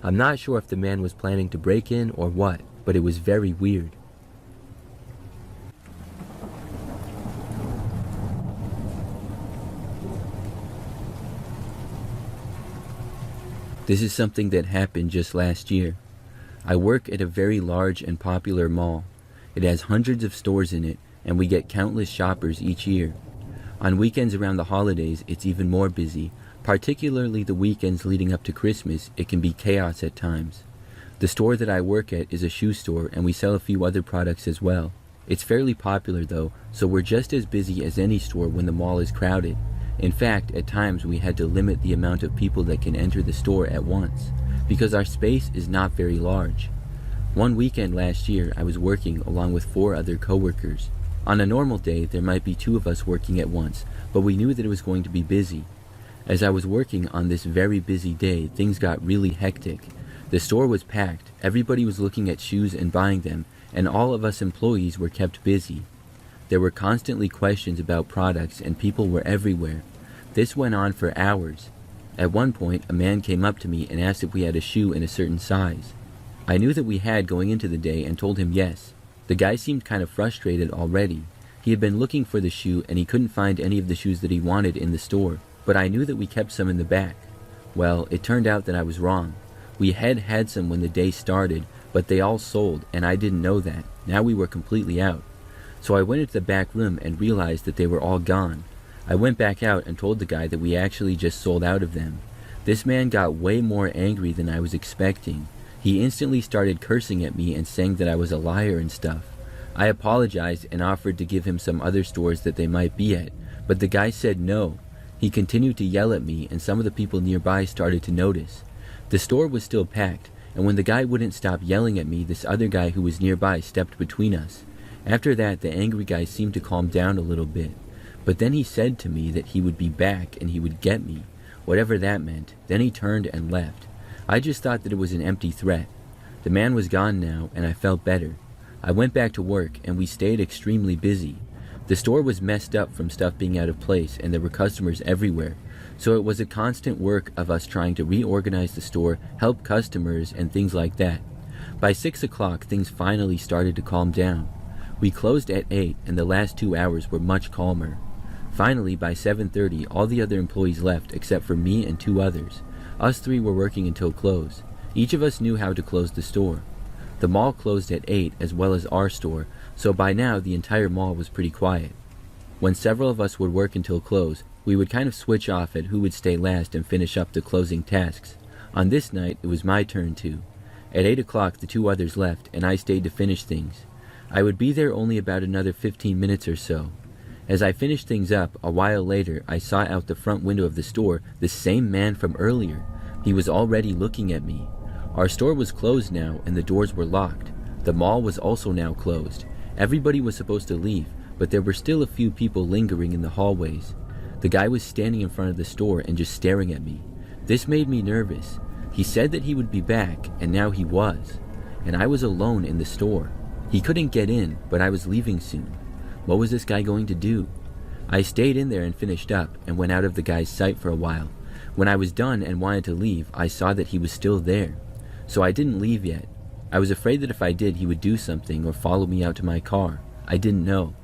I'm not sure if the man was planning to break in or what, but it was very weird. This is something that happened just last year. I work at a very large and popular mall. It has hundreds of stores in it, and we get countless shoppers each year. On weekends around the holidays, it's even more busy. Particularly the weekends leading up to Christmas, it can be chaos at times. The store that I work at is a shoe store, and we sell a few other products as well. It's fairly popular though, so we're just as busy as any store when the mall is crowded. In fact, at times we had to limit the amount of people that can enter the store at once, because our space is not very large. One weekend last year, I was working along with 4 other coworkers. On a normal day, there might be 2 of us working at once, but we knew that it was going to be busy. As I was working on this very busy day, things got really hectic. The store was packed, everybody was looking at shoes and buying them, and all of us employees were kept busy. There were constantly questions about products and people were everywhere. This went on for hours. At one point, a man came up to me and asked if we had a shoe in a certain size. I knew that we had going into the day and told him yes. The guy seemed kind of frustrated already. He had been looking for the shoe and he couldn't find any of the shoes that he wanted in the store, but I knew that we kept some in the back. Well, it turned out that I was wrong. We had some when the day started, but they all sold and I didn't know that. Now we were completely out. So I went into the back room and realized that they were all gone. I went back out and told the guy that we actually just sold out of them. This man got way more angry than I was expecting. He instantly started cursing at me and saying that I was a liar and stuff. I apologized and offered to give him some other stores that they might be at, but the guy said no. He continued to yell at me and some of the people nearby started to notice. The store was still packed, and when the guy wouldn't stop yelling at me, this other guy who was nearby stepped between us. After that, the angry guy seemed to calm down a little bit. But then he said to me that he would be back and he would get me, whatever that meant. Then he turned and left. I just thought that it was an empty threat. The man was gone now, and I felt better. I went back to work, and we stayed extremely busy. The store was messed up from stuff being out of place, and there were customers everywhere. So it was a constant work of us trying to reorganize the store, help customers, and things like that. By 6 o'clock, things finally started to calm down. We closed at 8, and the last 2 hours were much calmer. Finally, by 7:30, all the other employees left except for me and 2 others. Us 3 were working until close. Each of us knew how to close the store. The mall closed at 8 as well as our store, so by now the entire mall was pretty quiet. When several of us would work until close, we would kind of switch off at who would stay last and finish up the closing tasks. On this night, it was my turn to. At 8 o'clock, the two others left, and I stayed to finish things. I would be there only about another 15 minutes or so. As I finished things up, a while later, I saw out the front window of the store the same man from earlier. He was already looking at me. Our store was closed now, and the doors were locked. The mall was also now closed. Everybody was supposed to leave, but there were still a few people lingering in the hallways. The guy was standing in front of the store and just staring at me. This made me nervous. He said that he would be back, and now he was. And I was alone in the store. He couldn't get in, but I was leaving soon. What was this guy going to do? I stayed in there and finished up, and went out of the guy's sight for a while. When I was done and wanted to leave, I saw that he was still there. So I didn't leave yet. I was afraid that if I did, he would do something or follow me out to my car. I didn't know.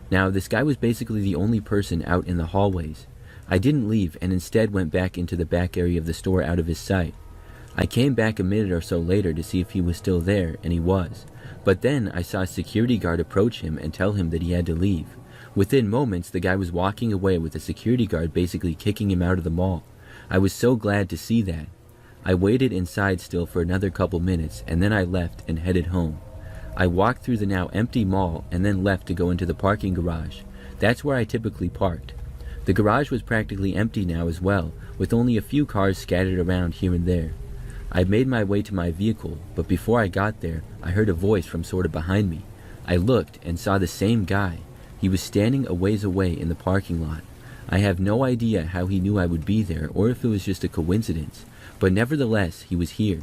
Now, this guy was basically the only person out in the hallways. I didn't leave and instead went back into the back area of the store out of his sight. I came back a minute or so later to see if he was still there, and he was. But then I saw a security guard approach him and tell him that he had to leave. Within moments, the guy was walking away with the security guard basically kicking him out of the mall. I was so glad to see that. I waited inside still for another couple minutes, and then I left and headed home. I walked through the now empty mall and then left to go into the parking garage. That's where I typically parked. The garage was practically empty now as well, with only a few cars scattered around here and there. I made my way to my vehicle, but before I got there, I heard a voice from sort of behind me. I looked and saw the same guy. He was standing a ways away in the parking lot. I have no idea how he knew I would be there or if it was just a coincidence, but nevertheless, he was here.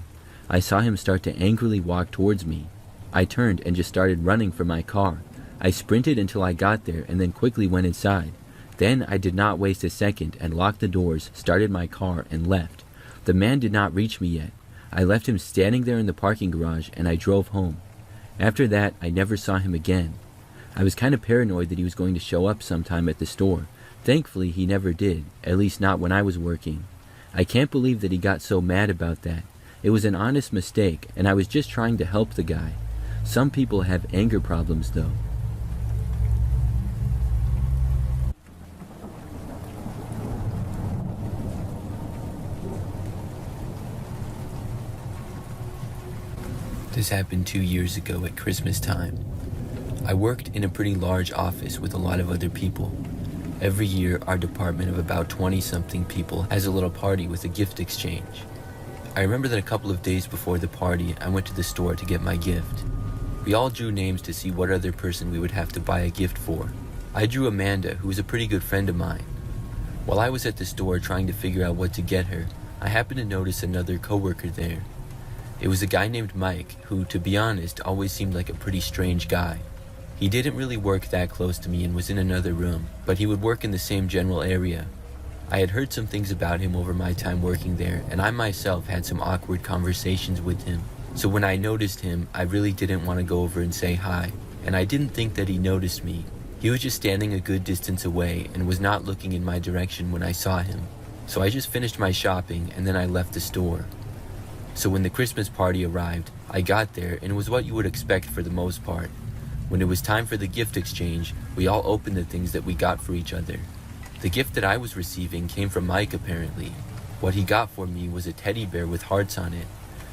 I saw him start to angrily walk towards me. I turned and just started running for my car. I sprinted until I got there and then quickly went inside. Then I did not waste a second and locked the doors, started my car, and left. The man did not reach me yet. I left him standing there in the parking garage and I drove home. After that, I never saw him again. I was kind of paranoid that he was going to show up sometime at the store. Thankfully, he never did, at least not when I was working. I can't believe that he got so mad about that. It was an honest mistake, and I was just trying to help the guy. Some people have anger problems, though. This happened 2 years ago at Christmas time. I worked in a pretty large office with a lot of other people. Every year, our department of about 20-something people has a little party with a gift exchange. I remember that a couple of days before the party, I went to the store to get my gift. We all drew names to see what other person we would have to buy a gift for. I drew Amanda, who was a pretty good friend of mine. While I was at the store trying to figure out what to get her, I happened to notice another coworker there. It was a guy named Mike, who, to be honest, always seemed like a pretty strange guy. He didn't really work that close to me and was in another room, but he would work in the same general area. I had heard some things about him over my time working there, and I myself had some awkward conversations with him. So when I noticed him, I really didn't want to go over and say hi, and I didn't think that he noticed me. He was just standing a good distance away and was not looking in my direction when I saw him. So I just finished my shopping and then I left the store. So when the Christmas party arrived, I got there and it was what you would expect for the most part. When it was time for the gift exchange, we all opened the things that we got for each other. The gift that I was receiving came from Mike apparently. What he got for me was a teddy bear with hearts on it.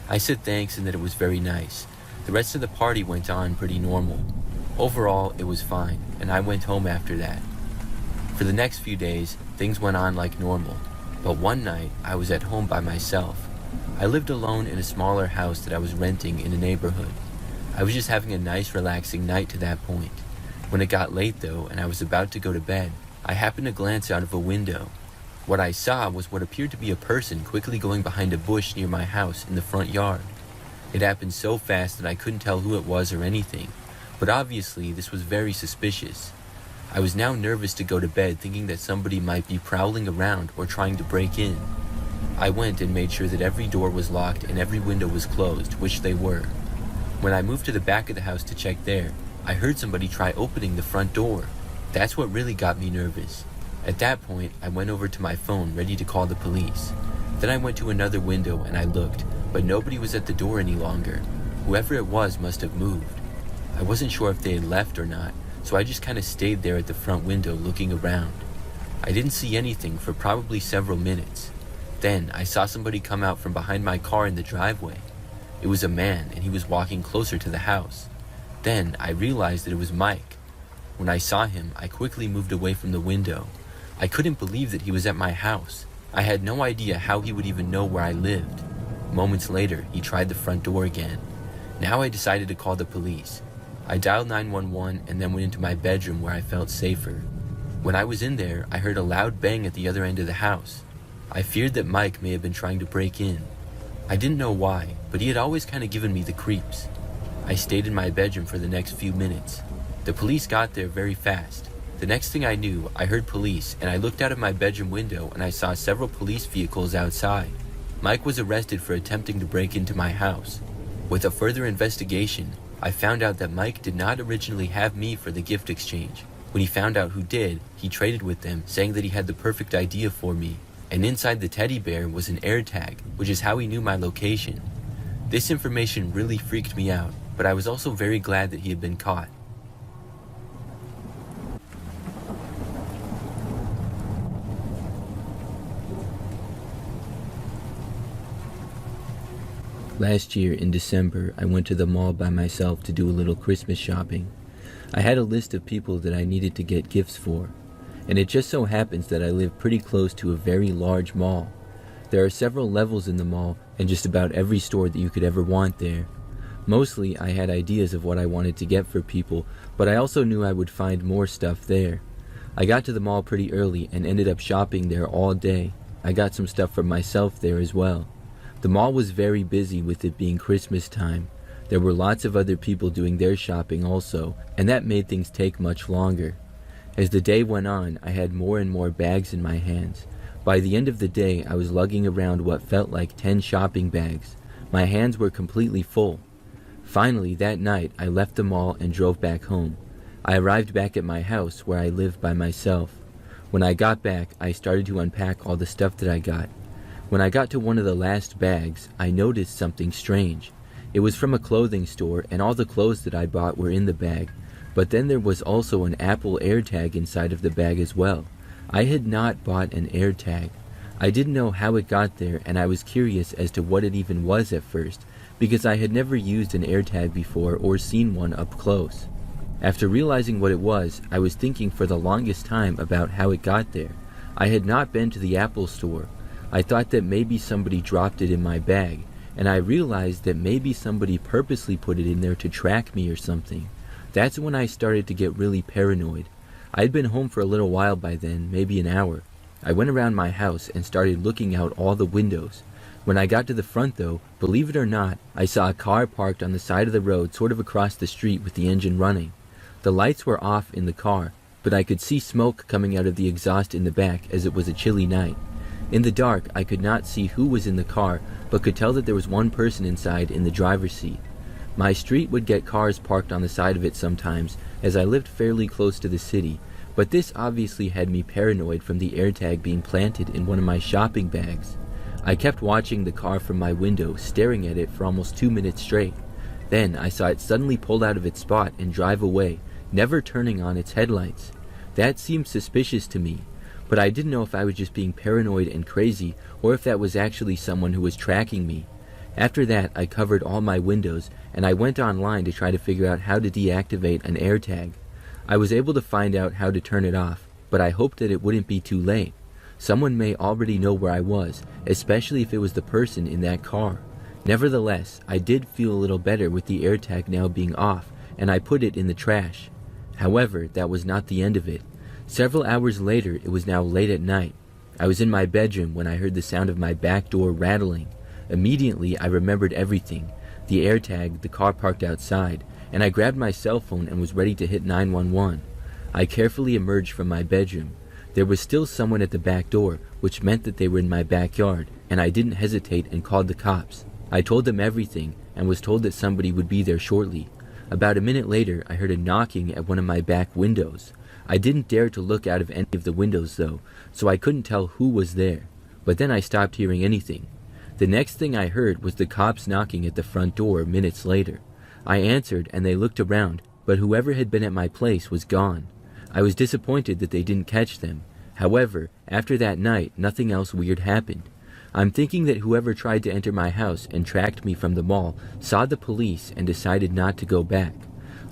I said thanks and that it was very nice. The rest of the party went on pretty normal. Overall, it was fine, and I went home after that. For the next few days, things went on like normal. But one night, I was at home by myself. I lived alone in a smaller house that I was renting in a neighborhood. I was just having a nice relaxing night to that point. When it got late though, and I was about to go to bed, I happened to glance out of a window. What I saw was what appeared to be a person quickly going behind a bush near my house in the front yard. It happened so fast that I couldn't tell who it was or anything, but obviously this was very suspicious. I was now nervous to go to bed, thinking that somebody might be prowling around or trying to break in. I went and made sure that every door was locked and every window was closed, which they were. When I moved to the back of the house to check there, I heard somebody try opening the front door. That's what really got me nervous. At that point, I went over to my phone, ready to call the police. Then I went to another window and I looked, but nobody was at the door any longer. Whoever it was must have moved. I wasn't sure if they had left or not, so I just kind of stayed there at the front window looking around. I didn't see anything for probably several minutes. Then I saw somebody come out from behind my car in the driveway. It was a man, and he was walking closer to the house. Then I realized that it was Mike. When I saw him, I quickly moved away from the window. I couldn't believe that he was at my house. I had no idea how he would even know where I lived. Moments later, he tried the front door again. Now I decided to call the police. I dialed 911 and then went into my bedroom where I felt safer. When I was in there, I heard a loud bang at the other end of the house. I feared that Mike may have been trying to break in. I didn't know why, but he had always kind of given me the creeps. I stayed in my bedroom for the next few minutes. The police got there very fast. The next thing I knew, I heard police, and I looked out of my bedroom window and I saw several police vehicles outside. Mike was arrested for attempting to break into my house. With a further investigation, I found out that Mike did not originally have me for the gift exchange. When he found out who did, he traded with them, saying that he had the perfect idea for me. And inside the teddy bear was an AirTag, which is how he knew my location. This information really freaked me out, but I was also very glad that he had been caught. Last year in December, I went to the mall by myself to do a little Christmas shopping. I had a list of people that I needed to get gifts for, and it just so happens that I live pretty close to a very large mall. There are several levels in the mall and just about every store that you could ever want there. Mostly, I had ideas of what I wanted to get for people, but I also knew I would find more stuff there. I got to the mall pretty early and ended up shopping there all day. I got some stuff for myself there as well. The mall was very busy with it being Christmas time. There were lots of other people doing their shopping also, and that made things take much longer. As the day went on, I had more and more bags in my hands. By the end of the day, I was lugging around what felt like 10 shopping bags. My hands were completely full. Finally, that night, I left the mall and drove back home. I arrived back at my house where I live by myself. When I got back, I started to unpack all the stuff that I got. When I got to one of the last bags, I noticed something strange. It was from a clothing store, and all the clothes that I bought were in the bag. But then there was also an Apple AirTag inside of the bag as well. I had not bought an AirTag. I didn't know how it got there, and I was curious as to what it even was at first, because I had never used an AirTag before or seen one up close. After realizing what it was, I was thinking for the longest time about how it got there. I had not been to the Apple store. I thought that maybe somebody dropped it in my bag, and I realized that maybe somebody purposely put it in there to track me or something. That's when I started to get really paranoid. I'd been home for a little while by then, maybe an hour. I went around my house and started looking out all the windows. When I got to the front though, believe it or not, I saw a car parked on the side of the road sort of across the street with the engine running. The lights were off in the car, but I could see smoke coming out of the exhaust in the back as it was a chilly night. In the dark, I could not see who was in the car, but could tell that there was one person inside in the driver's seat. My street would get cars parked on the side of it sometimes, as I lived fairly close to the city, but this obviously had me paranoid from the AirTag being planted in one of my shopping bags. I kept watching the car from my window, staring at it for almost 2 minutes straight. Then I saw it suddenly pull out of its spot and drive away, never turning on its headlights. That seemed suspicious to me, but I didn't know if I was just being paranoid and crazy or if that was actually someone who was tracking me. After that, I covered all my windows and I went online to try to figure out how to deactivate an AirTag. I was able to find out how to turn it off, but I hoped that it wouldn't be too late. Someone may already know where I was, especially if it was the person in that car. Nevertheless, I did feel a little better with the AirTag now being off, and I put it in the trash. However, that was not the end of it. Several hours later, it was now late at night. I was in my bedroom when I heard the sound of my back door rattling. Immediately, I remembered everything. The AirTag, the car parked outside, and I grabbed my cell phone and was ready to hit 911. I carefully emerged from my bedroom. There was still someone at the back door, which meant that they were in my backyard, and I didn't hesitate and called the cops. I told them everything and was told that somebody would be there shortly. About a minute later, I heard a knocking at one of my back windows. I didn't dare to look out of any of the windows though, so I couldn't tell who was there. But then I stopped hearing anything. The next thing I heard was the cops knocking at the front door minutes later. I answered and they looked around, but whoever had been at my place was gone. I was disappointed that they didn't catch them. However, after that night, nothing else weird happened. I'm thinking that whoever tried to enter my house and tracked me from the mall saw the police and decided not to go back.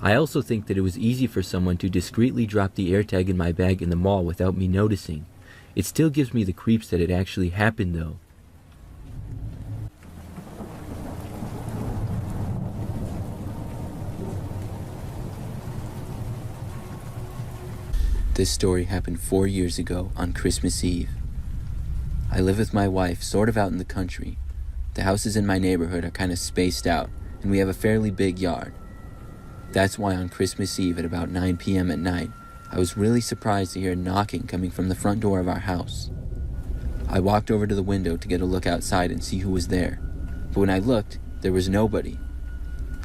I also think that it was easy for someone to discreetly drop the AirTag in my bag in the mall without me noticing. It still gives me the creeps that it actually happened though. This story happened 4 years ago on Christmas Eve. I live with my wife sort of out in the country. The houses in my neighborhood are kind of spaced out, and we have a fairly big yard. That's why on Christmas Eve at about 9 p.m. at night, I was really surprised to hear knocking coming from the front door of our house. I walked over to the window to get a look outside and see who was there, but when I looked, there was nobody.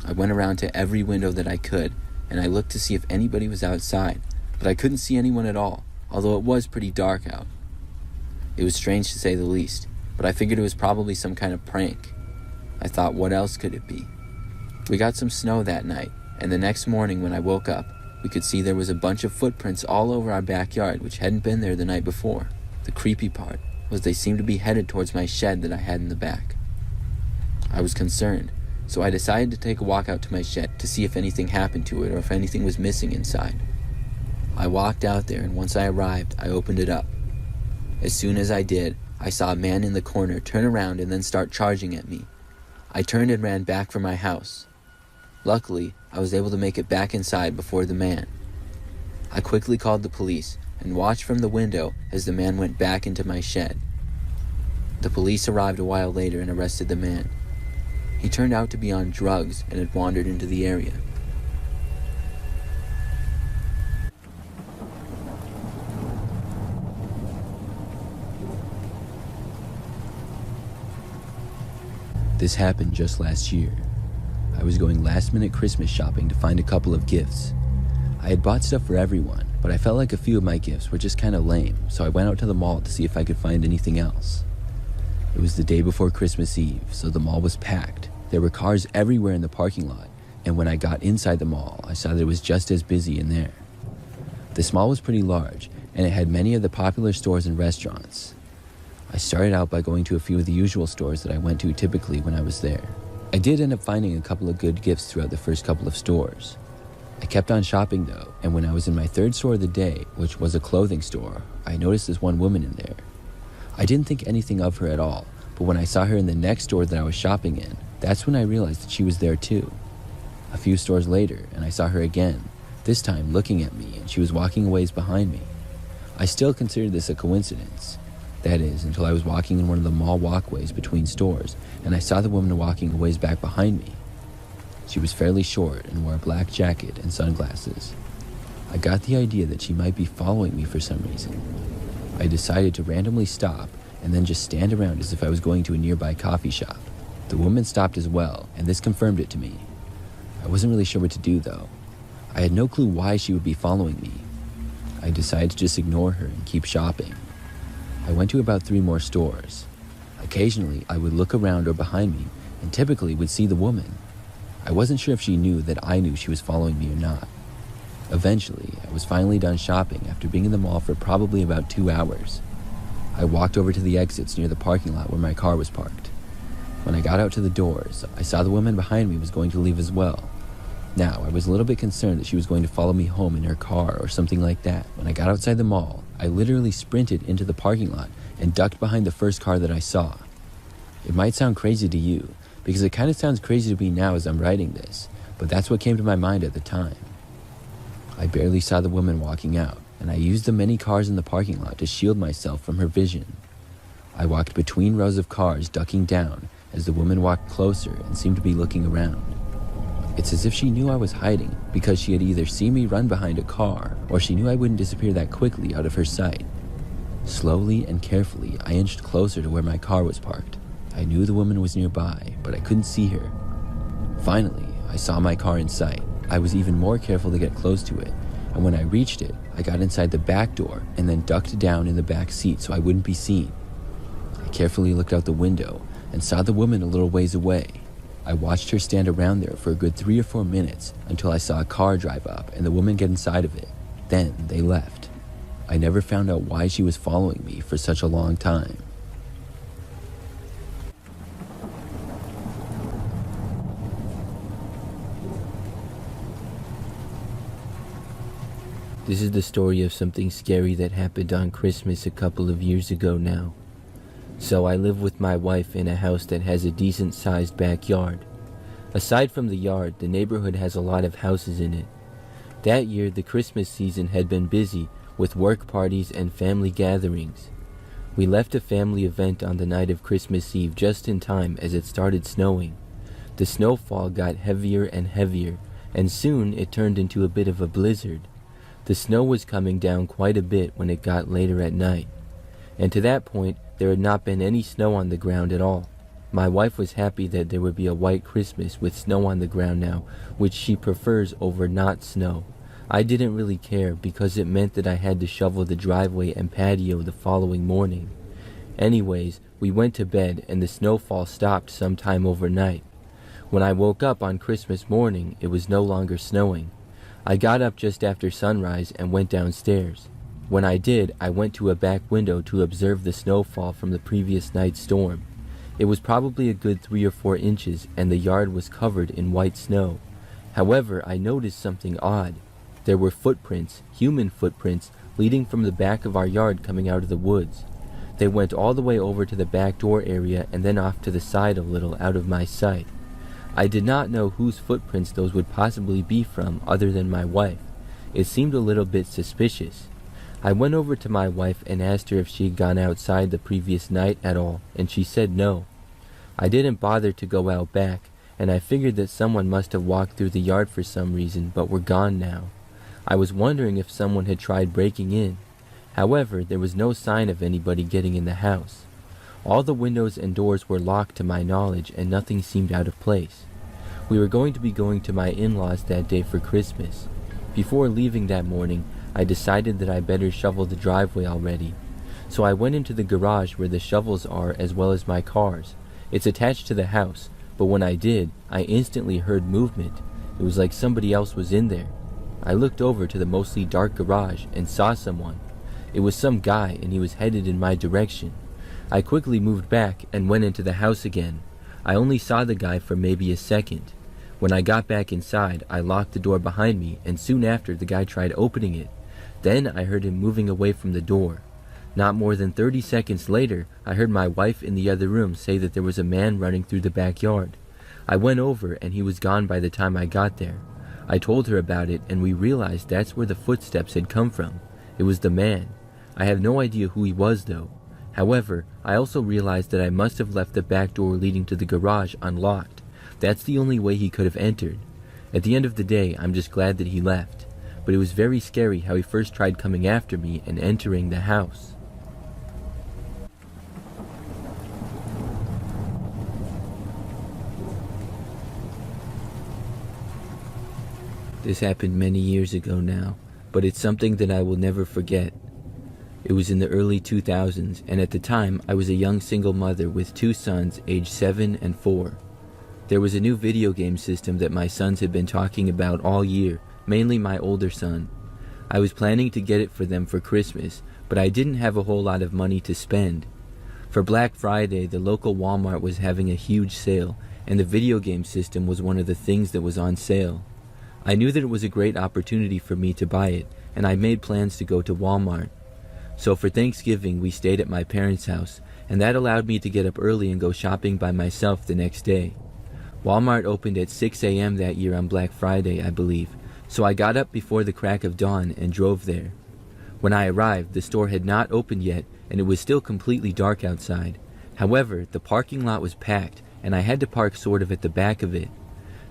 I went around to every window that I could, and I looked to see if anybody was outside, but I couldn't see anyone at all, although it was pretty dark out. It was strange to say the least, but I figured it was probably some kind of prank. I thought, what else could it be? We got some snow that night, and the next morning when I woke up, we could see there was a bunch of footprints all over our backyard which hadn't been there the night before. The creepy part was they seemed to be headed towards my shed that I had in the back. I was concerned, so I decided to take a walk out to my shed to see if anything happened to it or if anything was missing inside. I walked out there, and once I arrived, I opened it up. As soon as I did, I saw a man in the corner turn around and then start charging at me. I turned and ran back for my house. Luckily, I was able to make it back inside before the man. I quickly called the police and watched from the window as the man went back into my shed. The police arrived a while later and arrested the man. He turned out to be on drugs and had wandered into the area. This happened just last year. I was going last-minute Christmas shopping to find a couple of gifts. I had bought stuff for everyone, but I felt like a few of my gifts were just kind of lame, so I went out to the mall to see if I could find anything else. It was the day before Christmas Eve, so the mall was packed. There were cars everywhere in the parking lot, and when I got inside the mall, I saw that it was just as busy in there. This mall was pretty large, and it had many of the popular stores and restaurants. I started out by going to a few of the usual stores that I went to typically when I was there. I did end up finding a couple of good gifts throughout the first couple of stores. I kept on shopping though, and when I was in my third store of the day, which was a clothing store, I noticed this one woman in there. I didn't think anything of her at all, but when I saw her in the next store that I was shopping in, that's when I realized that she was there too. A few stores later, and I saw her again, this time looking at me, and she was walking a ways behind me. I still considered this a coincidence. That is, until I was walking in one of the mall walkways between stores, and I saw the woman walking a ways back behind me. She was fairly short and wore a black jacket and sunglasses. I got the idea that she might be following me for some reason. I decided to randomly stop and then just stand around as if I was going to a nearby coffee shop. The woman stopped as well, and this confirmed it to me. I wasn't really sure what to do though. I had no clue why she would be following me. I decided to just ignore her and keep shopping. I went to about 3 more stores. Occasionally, I would look around or behind me and typically would see the woman. I wasn't sure if she knew that I knew she was following me or not. Eventually, I was finally done shopping after being in the mall for probably about 2 hours. I walked over to the exits near the parking lot where my car was parked. When I got out to the doors, I saw the woman behind me was going to leave as well. Now, I was a little bit concerned that she was going to follow me home in her car or something like that. When I got outside the mall, I literally sprinted into the parking lot and ducked behind the first car that I saw. It might sound crazy to you, because it kind of sounds crazy to me now as I'm writing this, but that's what came to my mind at the time. I barely saw the woman walking out, and I used the many cars in the parking lot to shield myself from her vision. I walked between rows of cars, ducking down, as the woman walked closer and seemed to be looking around. It's as if she knew I was hiding because she had either seen me run behind a car or she knew I wouldn't disappear that quickly out of her sight. Slowly and carefully, I inched closer to where my car was parked. I knew the woman was nearby, but I couldn't see her. Finally, I saw my car in sight. I was even more careful to get close to it, and when I reached it, I got inside the back door and then ducked down in the back seat so I wouldn't be seen. I carefully looked out the window and saw the woman a little ways away. I watched her stand around there for a good 3 or 4 minutes until I saw a car drive up and the woman get inside of it. Then they left. I never found out why she was following me for such a long time. This is the story of something scary that happened on Christmas a couple of years ago now. So I live with my wife in a house that has a decent sized backyard. Aside from the yard, the neighborhood has a lot of houses in it. That year, the Christmas season had been busy with work parties and family gatherings. We left a family event on the night of Christmas Eve just in time as it started snowing. The snowfall got heavier and heavier, and soon it turned into a bit of a blizzard. The snow was coming down quite a bit when it got later at night, and to that point there had not been any snow on the ground at all. My wife was happy that there would be a white Christmas with snow on the ground now, which she prefers over not snow. I didn't really care because it meant that I had to shovel the driveway and patio the following morning. Anyways, we went to bed and the snowfall stopped sometime overnight. When I woke up on Christmas morning, it was no longer snowing. I got up just after sunrise and went downstairs. When I did, I went to a back window to observe the snowfall from the previous night's storm. It was probably a good 3 or 4 inches and the yard was covered in white snow. However, I noticed something odd. There were footprints, human footprints, leading from the back of our yard coming out of the woods. They went all the way over to the back door area and then off to the side a little out of my sight. I did not know whose footprints those would possibly be from other than my wife. It seemed a little bit suspicious. I went over to my wife and asked her if she had gone outside the previous night at all, and she said no. I didn't bother to go out back, and I figured that someone must have walked through the yard for some reason, but were gone now. I was wondering if someone had tried breaking in. However, there was no sign of anybody getting in the house. All the windows and doors were locked to my knowledge, and nothing seemed out of place. We were going to be going to my in-laws that day for Christmas. Before leaving that morning, I decided that I better shovel the driveway already. So I went into the garage where the shovels are as well as my cars. It's attached to the house, but when I did, I instantly heard movement. It was like somebody else was in there. I looked over to the mostly dark garage and saw someone. It was some guy and he was headed in my direction. I quickly moved back and went into the house again. I only saw the guy for maybe a second. When I got back inside, I locked the door behind me, and soon after the guy tried opening it. Then I heard him moving away from the door. Not more than 30 seconds later, I heard my wife in the other room say that there was a man running through the backyard. I went over and he was gone by the time I got there. I told her about it and we realized that's where the footsteps had come from. It was the man. I have no idea who he was though. However, I also realized that I must have left the back door leading to the garage unlocked. That's the only way he could have entered. At the end of the day, I'm just glad that he left. But it was very scary how he first tried coming after me and entering the house. This happened many years ago now, but it's something that I will never forget. It was in the early 2000s, and at the time, I was a young single mother with 2 sons aged 7 and 4. There was a new video game system that my sons had been talking about all year, mainly my older son. I was planning to get it for them for Christmas, but I didn't have a whole lot of money to spend. For Black Friday, the local Walmart was having a huge sale, and the video game system was one of the things that was on sale. I knew that it was a great opportunity for me to buy it, and I made plans to go to Walmart. So for Thanksgiving, we stayed at my parents' house, and that allowed me to get up early and go shopping by myself the next day. Walmart opened at 6 a.m. that year on Black Friday, I believe, so I got up before the crack of dawn and drove there. When I arrived, the store had not opened yet, and it was still completely dark outside. However, the parking lot was packed, and I had to park sort of at the back of it.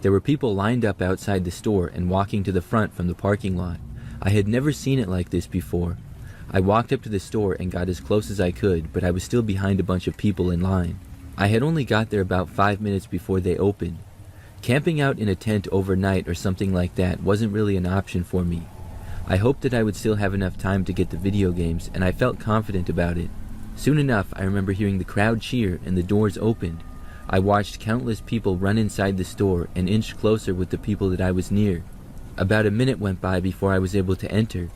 There were people lined up outside the store and walking to the front from the parking lot. I had never seen it like this before. I walked up to the store and got as close as I could, but I was still behind a bunch of people in line. I had only got there about 5 minutes before they opened. Camping out in a tent overnight or something like that wasn't really an option for me. I hoped that I would still have enough time to get the video games, and I felt confident about it. Soon enough, I remember hearing the crowd cheer and the doors opened. I watched countless people run inside the store and inched closer with the people that I was near. About a minute went by before I was able to enter.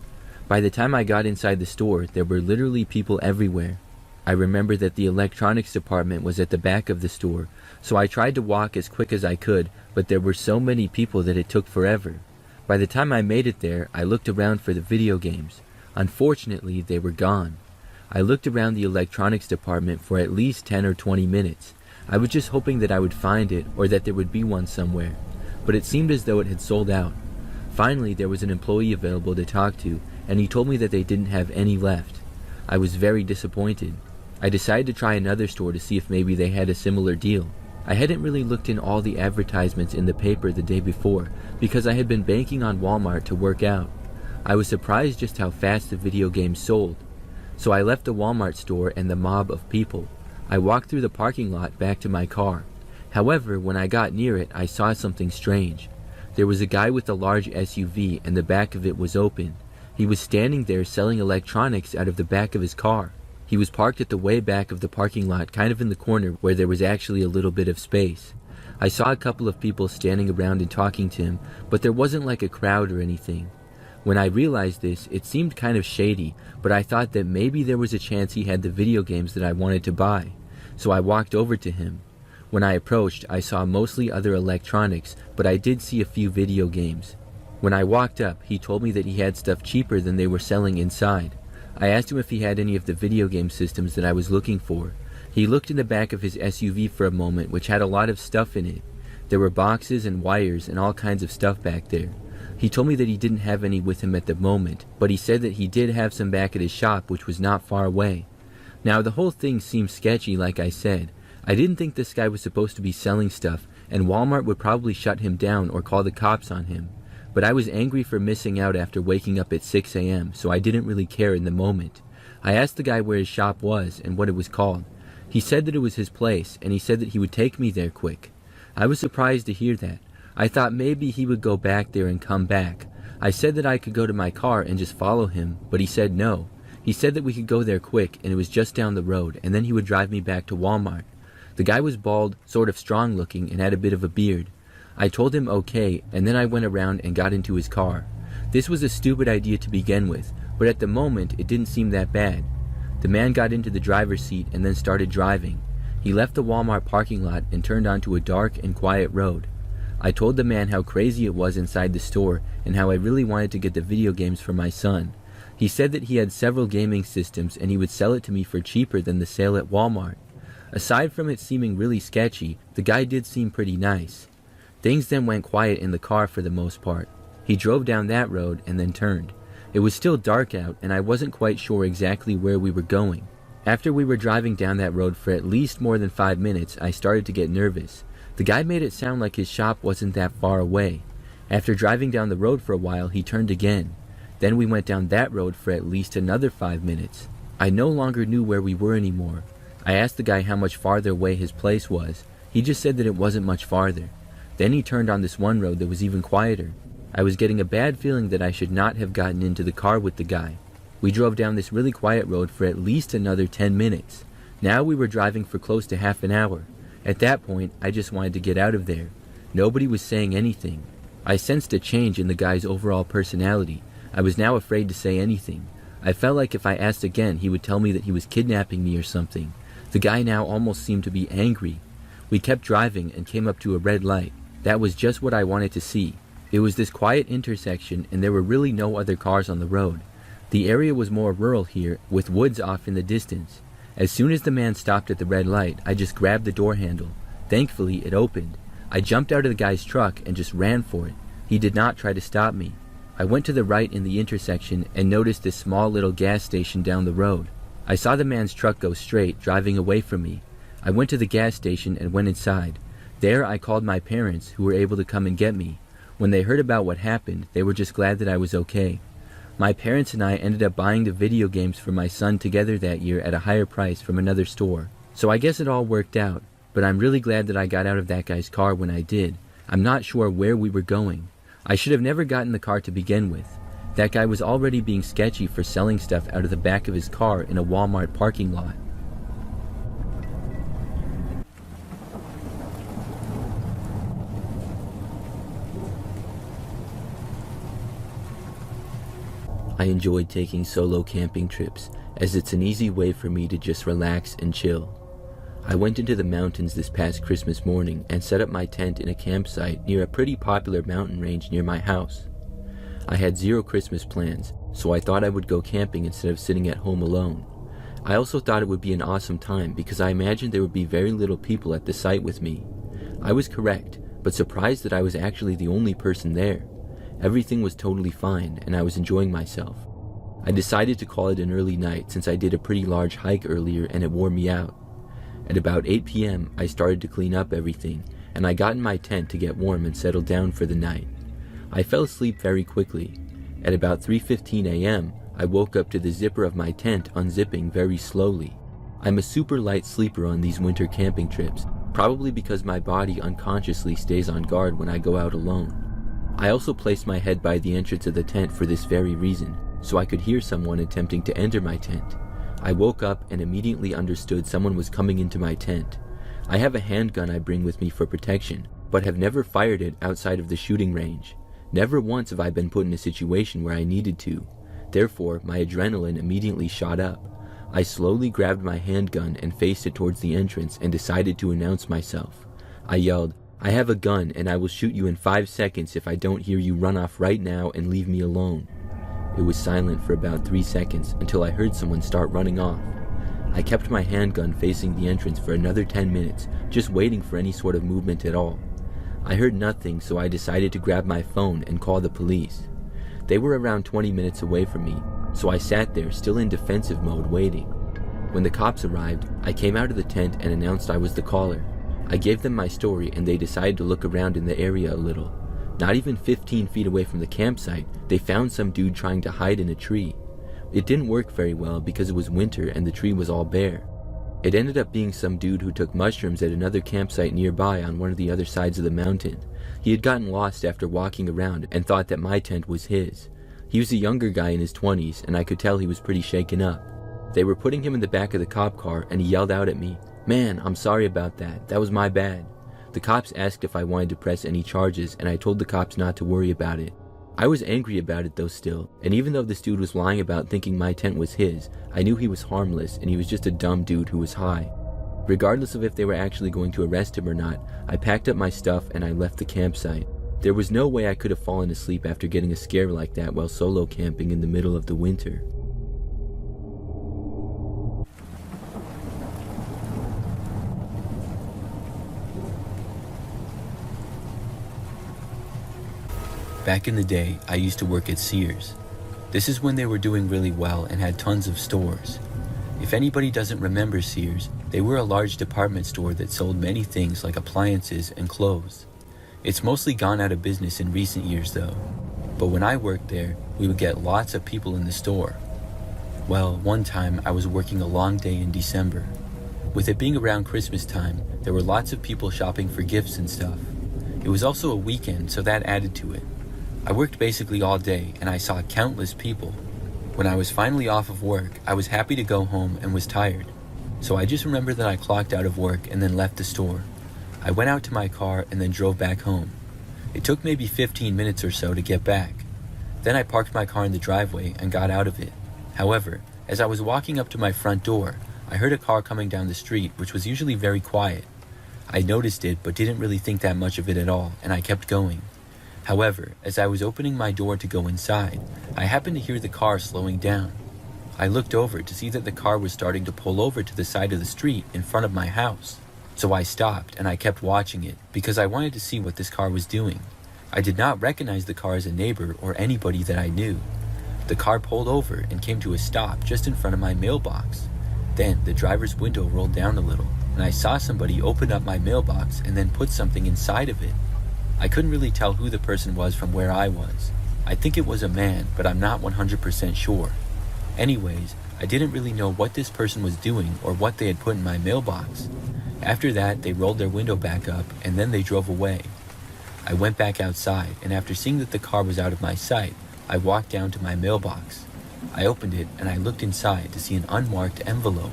By the time I got inside the store, there were literally people everywhere. I remember that the electronics department was at the back of the store, so I tried to walk as quick as I could, but there were so many people that it took forever. By the time I made it there, I looked around for the video games. Unfortunately, they were gone. I looked around the electronics department for at least 10 or 20 minutes. I was just hoping that I would find it or that there would be one somewhere, but it seemed as though it had sold out. Finally, there was an employee available to talk to, and he told me that they didn't have any left. I was very disappointed. I decided to try another store to see if maybe they had a similar deal. I hadn't really looked in all the advertisements in the paper the day before because I had been banking on Walmart to work out. I was surprised just how fast the video games sold. So I left the Walmart store and the mob of people. I walked through the parking lot back to my car. However, when I got near it, I saw something strange. There was a guy with a large SUV and the back of it was open. He was standing there selling electronics out of the back of his car. He was parked at the way back of the parking lot, kind of in the corner where there was actually a little bit of space. I saw a couple of people standing around and talking to him, but there wasn't like a crowd or anything. When I realized this, it seemed kind of shady, but I thought that maybe there was a chance he had the video games that I wanted to buy. So I walked over to him. When I approached, I saw mostly other electronics, but I did see a few video games. When I walked up, he told me that he had stuff cheaper than they were selling inside. I asked him if he had any of the video game systems that I was looking for. He looked in the back of his SUV for a moment, which had a lot of stuff in it. There were boxes and wires and all kinds of stuff back there. He told me that he didn't have any with him at the moment, but he said that he did have some back at his shop, which was not far away. Now, the whole thing seemed sketchy, like I said. I didn't think this guy was supposed to be selling stuff, and Walmart would probably shut him down or call the cops on him. But I was angry for missing out after waking up at 6 a.m., so I didn't really care in the moment. I asked the guy where his shop was and what it was called. He said that it was his place, and he said that he would take me there quick. I was surprised to hear that. I thought maybe he would go back there and come back. I said that I could go to my car and just follow him, but he said no. He said that we could go there quick and it was just down the road, and then he would drive me back to Walmart. The guy was bald, sort of strong looking, and had a bit of a beard. I told him okay, and then I went around and got into his car. This was a stupid idea to begin with, but at the moment it didn't seem that bad. The man got into the driver's seat and then started driving. He left the Walmart parking lot and turned onto a dark and quiet road. I told the man how crazy it was inside the store and how I really wanted to get the video games for my son. He said that he had several gaming systems and he would sell it to me for cheaper than the sale at Walmart. Aside from it seeming really sketchy, the guy did seem pretty nice. Things then went quiet in the car for the most part. He drove down that road and then turned. It was still dark out and I wasn't quite sure exactly where we were going. After we were driving down that road for at least more than 5 minutes, I started to get nervous. The guy made it sound like his shop wasn't that far away. After driving down the road for a while, he turned again. Then we went down that road for at least another 5 minutes. I no longer knew where we were anymore. I asked the guy how much farther away his place was. He just said that it wasn't much farther. Then he turned on this one road that was even quieter. I was getting a bad feeling that I should not have gotten into the car with the guy. We drove down this really quiet road for at least another 10 minutes. Now we were driving for close to half an hour. At that point, I just wanted to get out of there. Nobody was saying anything. I sensed a change in the guy's overall personality. I was now afraid to say anything. I felt like if I asked again, he would tell me that he was kidnapping me or something. The guy now almost seemed to be angry. We kept driving and came up to a red light. That was just what I wanted to see. It was this quiet intersection and there were really no other cars on the road. The area was more rural here, with woods off in the distance. As soon as the man stopped at the red light, I just grabbed the door handle. Thankfully, it opened. I jumped out of the guy's truck and just ran for it. He did not try to stop me. I went to the right in the intersection and noticed this small little gas station down the road. I saw the man's truck go straight, driving away from me. I went to the gas station and went inside. There I called my parents, who were able to come and get me. When they heard about what happened, they were just glad that I was okay. My parents and I ended up buying the video games for my son together that year at a higher price from another store. So I guess it all worked out, but I'm really glad that I got out of that guy's car when I did. I'm not sure where we were going. I should have never gotten the car to begin with. That guy was already being sketchy for selling stuff out of the back of his car in a Walmart parking lot. I enjoyed taking solo camping trips, as it's an easy way for me to just relax and chill. I went into the mountains this past Christmas morning and set up my tent in a campsite near a pretty popular mountain range near my house. I had zero Christmas plans, so I thought I would go camping instead of sitting at home alone. I also thought it would be an awesome time because I imagined there would be very little people at the site with me. I was correct, but surprised that I was actually the only person there. Everything was totally fine, and I was enjoying myself. I decided to call it an early night since I did a pretty large hike earlier and it wore me out. At about 8 p.m., I started to clean up everything, and I got in my tent to get warm and settle down for the night. I fell asleep very quickly. At about 3:15 a.m., I woke up to the zipper of my tent unzipping very slowly. I'm a super light sleeper on these winter camping trips, probably because my body unconsciously stays on guard when I go out alone. I also placed my head by the entrance of the tent for this very reason, so I could hear someone attempting to enter my tent. I woke up and immediately understood someone was coming into my tent. I have a handgun I bring with me for protection, but have never fired it outside of the shooting range. Never once have I been put in a situation where I needed to. Therefore, my adrenaline immediately shot up. I slowly grabbed my handgun and faced it towards the entrance and decided to announce myself. I yelled, "I have a gun and I will shoot you in 5 seconds if I don't hear you run off right now and leave me alone." It was silent for about 3 seconds until I heard someone start running off. I kept my handgun facing the entrance for another 10 minutes, just waiting for any sort of movement at all. I heard nothing, so I decided to grab my phone and call the police. They were around 20 minutes away from me, so I sat there still in defensive mode waiting. When the cops arrived, I came out of the tent and announced I was the caller. I gave them my story and they decided to look around in the area a little. Not even 15 feet away from the campsite, they found some dude trying to hide in a tree. It didn't work very well because it was winter and the tree was all bare. It ended up being some dude who took mushrooms at another campsite nearby on one of the other sides of the mountain. He had gotten lost after walking around and thought that my tent was his. He was a younger guy in his 20s and I could tell he was pretty shaken up. They were putting him in the back of the cop car and he yelled out at me, "Man, I'm sorry about that. That was my bad." The cops asked if I wanted to press any charges and I told the cops not to worry about it. I was angry about it though still, and even though this dude was lying about thinking my tent was his, I knew he was harmless and he was just a dumb dude who was high. Regardless of if they were actually going to arrest him or not, I packed up my stuff and I left the campsite. There was no way I could have fallen asleep after getting a scare like that while solo camping in the middle of the winter. Back in the day, I used to work at Sears. This is when they were doing really well and had tons of stores. If anybody doesn't remember Sears, they were a large department store that sold many things like appliances and clothes. It's mostly gone out of business in recent years though. But when I worked there, we would get lots of people in the store. Well, one time I was working a long day in December. With it being around Christmas time, there were lots of people shopping for gifts and stuff. It was also a weekend, so that added to it. I worked basically all day and I saw countless people. When I was finally off of work, I was happy to go home and was tired. So I just remember that I clocked out of work and then left the store. I went out to my car and then drove back home. It took maybe 15 minutes or so to get back. Then I parked my car in the driveway and got out of it. However, as I was walking up to my front door, I heard a car coming down the street, which was usually very quiet. I noticed it but didn't really think that much of it at all, and I kept going. However, as I was opening my door to go inside, I happened to hear the car slowing down. I looked over to see that the car was starting to pull over to the side of the street in front of my house. So I stopped and I kept watching it because I wanted to see what this car was doing. I did not recognize the car as a neighbor or anybody that I knew. The car pulled over and came to a stop just in front of my mailbox. Then the driver's window rolled down a little and I saw somebody open up my mailbox and then put something inside of it. I couldn't really tell who the person was from where I was. I think it was a man, but I'm not 100% sure. Anyways, I didn't really know what this person was doing or what they had put in my mailbox. After that, they rolled their window back up and then they drove away. I went back outside and after seeing that the car was out of my sight, I walked down to my mailbox. I opened it and I looked inside to see an unmarked envelope.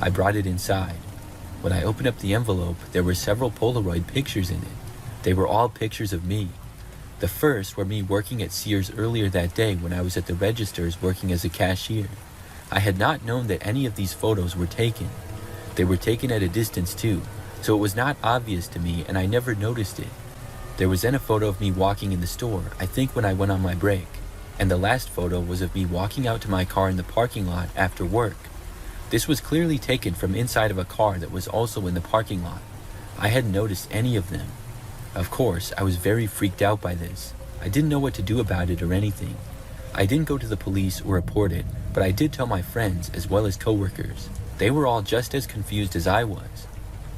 I brought it inside. When I opened up the envelope, there were several Polaroid pictures in it. They were all pictures of me. The first were me working at Sears earlier that day when I was at the registers working as a cashier. I had not known that any of these photos were taken. They were taken at a distance too, so it was not obvious to me and I never noticed it. There was then a photo of me walking in the store, I think when I went on my break. and the last photo was of me walking out to my car in the parking lot after work. This was clearly taken from inside of a car that was also in the parking lot. I hadn't noticed any of them. Of course, I was very freaked out by this. I didn't know what to do about it or anything. I didn't go to the police or report it, but I did tell my friends as well as coworkers. They were all just as confused as I was.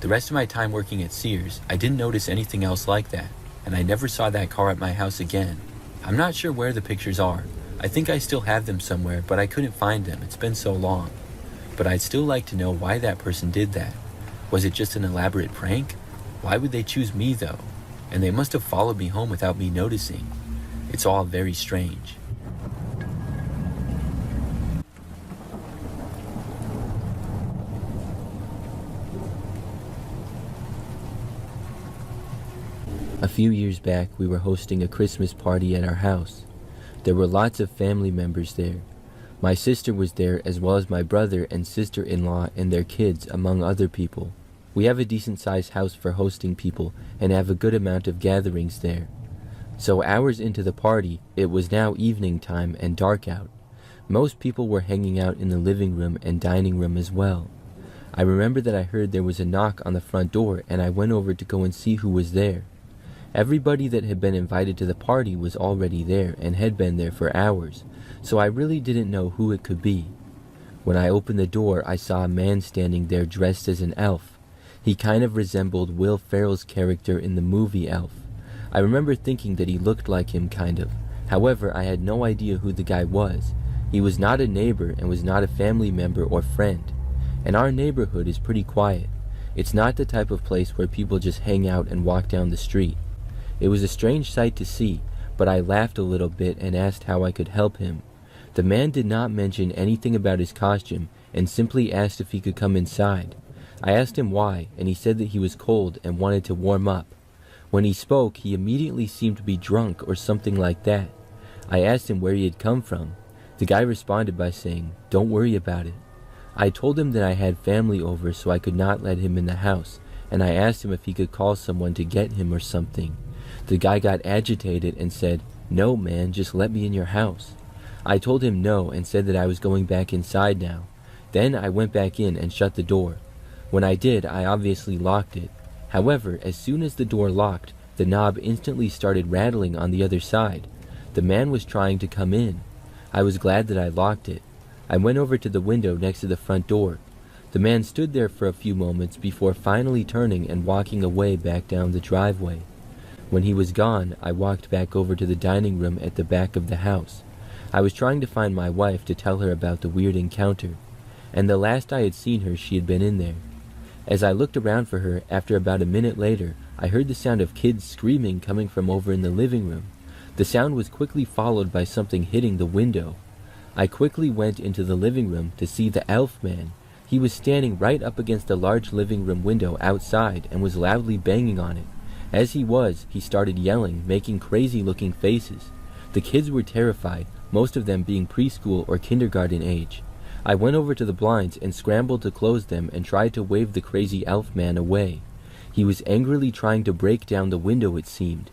The rest of my time working at Sears, I didn't notice anything else like that, and I never saw that car at my house again. I'm not sure where the pictures are. I think I still have them somewhere, but I couldn't find them. It's been so long. But I'd still like to know why that person did that. Was it just an elaborate prank? Why would they choose me though? And they must have followed me home without me noticing. It's all very strange. A few years back, we were hosting a Christmas party at our house. There were lots of family members there. My sister was there, as well as my brother and sister-in-law and their kids, among other people. We have a decent-sized house for hosting people and have a good amount of gatherings there. So hours into the party, it was now evening time and dark out. Most people were hanging out in the living room and dining room as well. I remember that I heard there was a knock on the front door, and I went over to go and see who was there. Everybody that had been invited to the party was already there and had been there for hours, so I really didn't know who it could be. When I opened the door, I saw a man standing there dressed as an elf. He kind of resembled Will Ferrell's character in the movie Elf. I remember thinking that he looked like him, kind of. However, I had no idea who the guy was. He was not a neighbor and was not a family member or friend. And our neighborhood is pretty quiet. It's not the type of place where people just hang out and walk down the street. It was a strange sight to see, but I laughed a little bit and asked how I could help him. The man did not mention anything about his costume and simply asked if he could come inside. I asked him why, and he said that he was cold and wanted to warm up. When he spoke, he immediately seemed to be drunk or something like that. I asked him where he had come from. The guy responded by saying, "Don't worry about it." I told him that I had family over, so I could not let him in the house, and I asked him if he could call someone to get him or something. The guy got agitated and said, "No, man, just let me in your house." I told him no and said that I was going back inside now. Then I went back in and shut the door. When I did, I obviously locked it. However, as soon as the door locked, the knob instantly started rattling on the other side. The man was trying to come in. I was glad that I locked it. I went over to the window next to the front door. The man stood there for a few moments before finally turning and walking away back down the driveway. When he was gone, I walked back over to the dining room at the back of the house. I was trying to find my wife to tell her about the weird encounter, and the last I had seen her, she had been in there. As I looked around for her, after about a minute later, I heard the sound of kids screaming coming from over in the living room. The sound was quickly followed by something hitting the window. I quickly went into the living room to see the elf man. He was standing right up against the large living room window outside and was loudly banging on it. As he started yelling, making crazy-looking faces. The kids were terrified, most of them being preschool or kindergarten age. I went over to the blinds and scrambled to close them and tried to wave the crazy elf man away. He was angrily trying to break down the window, it seemed.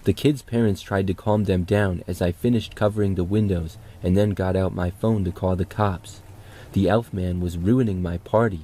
The kids' parents tried to calm them down as I finished covering the windows and then got out my phone to call the cops. The elf man was ruining my party.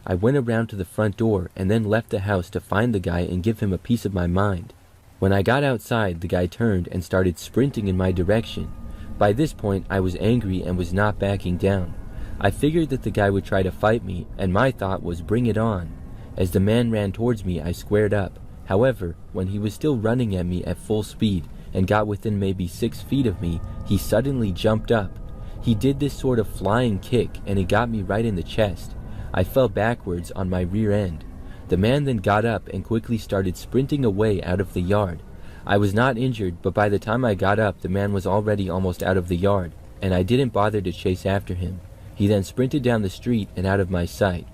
I went around to the front door and then left the house to find the guy and give him a piece of my mind. When I got outside, the guy turned and started sprinting in my direction. By this point, I was angry and was not backing down. I figured that the guy would try to fight me, and my thought was bring it on. As the man ran towards me, I squared up. However, when he was still running at me at full speed and got within maybe 6 feet of me, he suddenly jumped up. He did this sort of flying kick, and it got me right in the chest. I fell backwards on my rear end. The man then got up and quickly started sprinting away out of the yard. I was not injured, but by the time I got up, the man was already almost out of the yard, and I didn't bother to chase after him. He then sprinted down the street and out of my sight.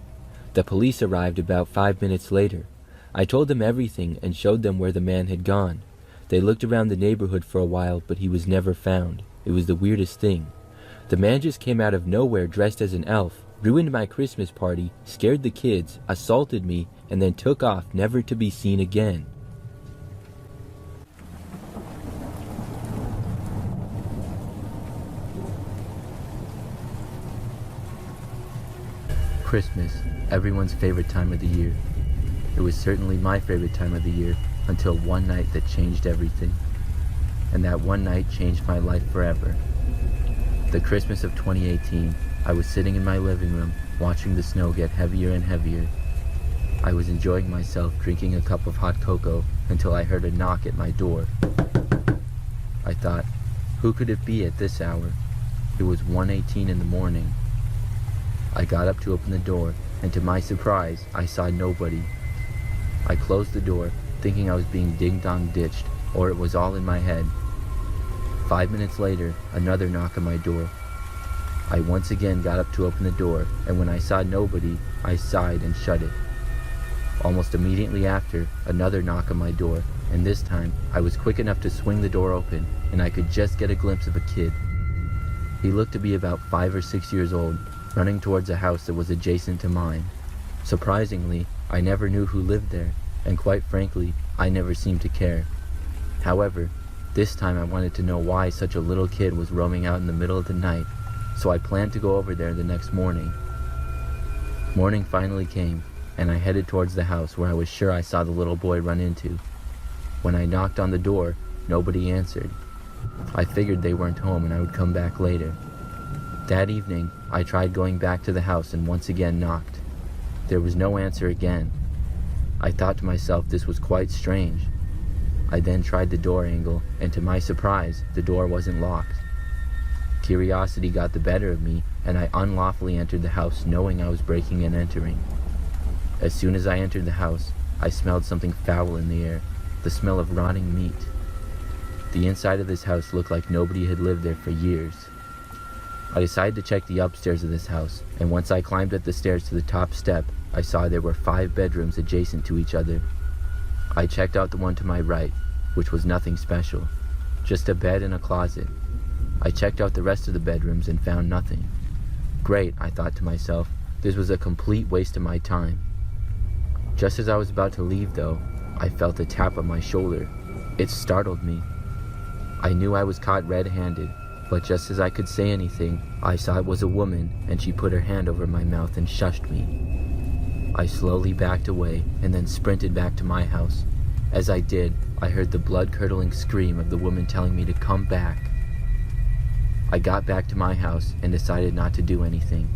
The police arrived about 5 minutes later. I told them everything and showed them where the man had gone. They looked around the neighborhood for a while, but he was never found. It was the weirdest thing. The man just came out of nowhere dressed as an elf, ruined my Christmas party, scared the kids, assaulted me, and then took off never to be seen again. Christmas, everyone's favorite time of the year. It was certainly my favorite time of the year until one night that changed everything. And that one night changed my life forever. The Christmas of 2018, I was sitting in my living room watching the snow get heavier and heavier. I was enjoying myself drinking a cup of hot cocoa until I heard a knock at my door. I thought, who could it be at this hour? It was 1:18 in the morning. I got up to open the door, and to my surprise, I saw nobody. I closed the door, thinking I was being ding-dong ditched, or it was all in my head. 5 minutes later, another knock on my door. I once again got up to open the door, and when I saw nobody, I sighed and shut it. Almost immediately after, another knock on my door, and this time, I was quick enough to swing the door open, and I could just get a glimpse of a kid. He looked to be about 5 or 6 years old, running towards a house that was adjacent to mine. Surprisingly, I never knew who lived there, and quite frankly, I never seemed to care. However, this time I wanted to know why such a little kid was roaming out in the middle of the night, so I planned to go over there the next morning. Morning finally came, and I headed towards the house where I was sure I saw the little boy run into. When I knocked on the door, nobody answered. I figured they weren't home and I would come back later. That evening, I tried going back to the house and once again knocked. There was no answer again. I thought to myself this was quite strange. I then tried the door angle, and to my surprise, the door wasn't locked. Curiosity got the better of me, and I unlawfully entered the house knowing I was breaking and entering. As soon as I entered the house, I smelled something foul in the air, the smell of rotting meat. The inside of this house looked like nobody had lived there for years. I decided to check the upstairs of this house, and once I climbed up the stairs to the top step, I saw there were 5 bedrooms adjacent to each other. I checked out the one to my right, which was nothing special, just a bed and a closet. I checked out the rest of the bedrooms and found nothing. Great, I thought to myself, this was a complete waste of my time. Just as I was about to leave though, I felt a tap on my shoulder. It startled me. I knew I was caught red-handed, but just as I could say anything, I saw it was a woman, and she put her hand over my mouth and shushed me. I slowly backed away and then sprinted back to my house. As I did, I heard the blood-curdling scream of the woman telling me to come back. I got back to my house and decided not to do anything.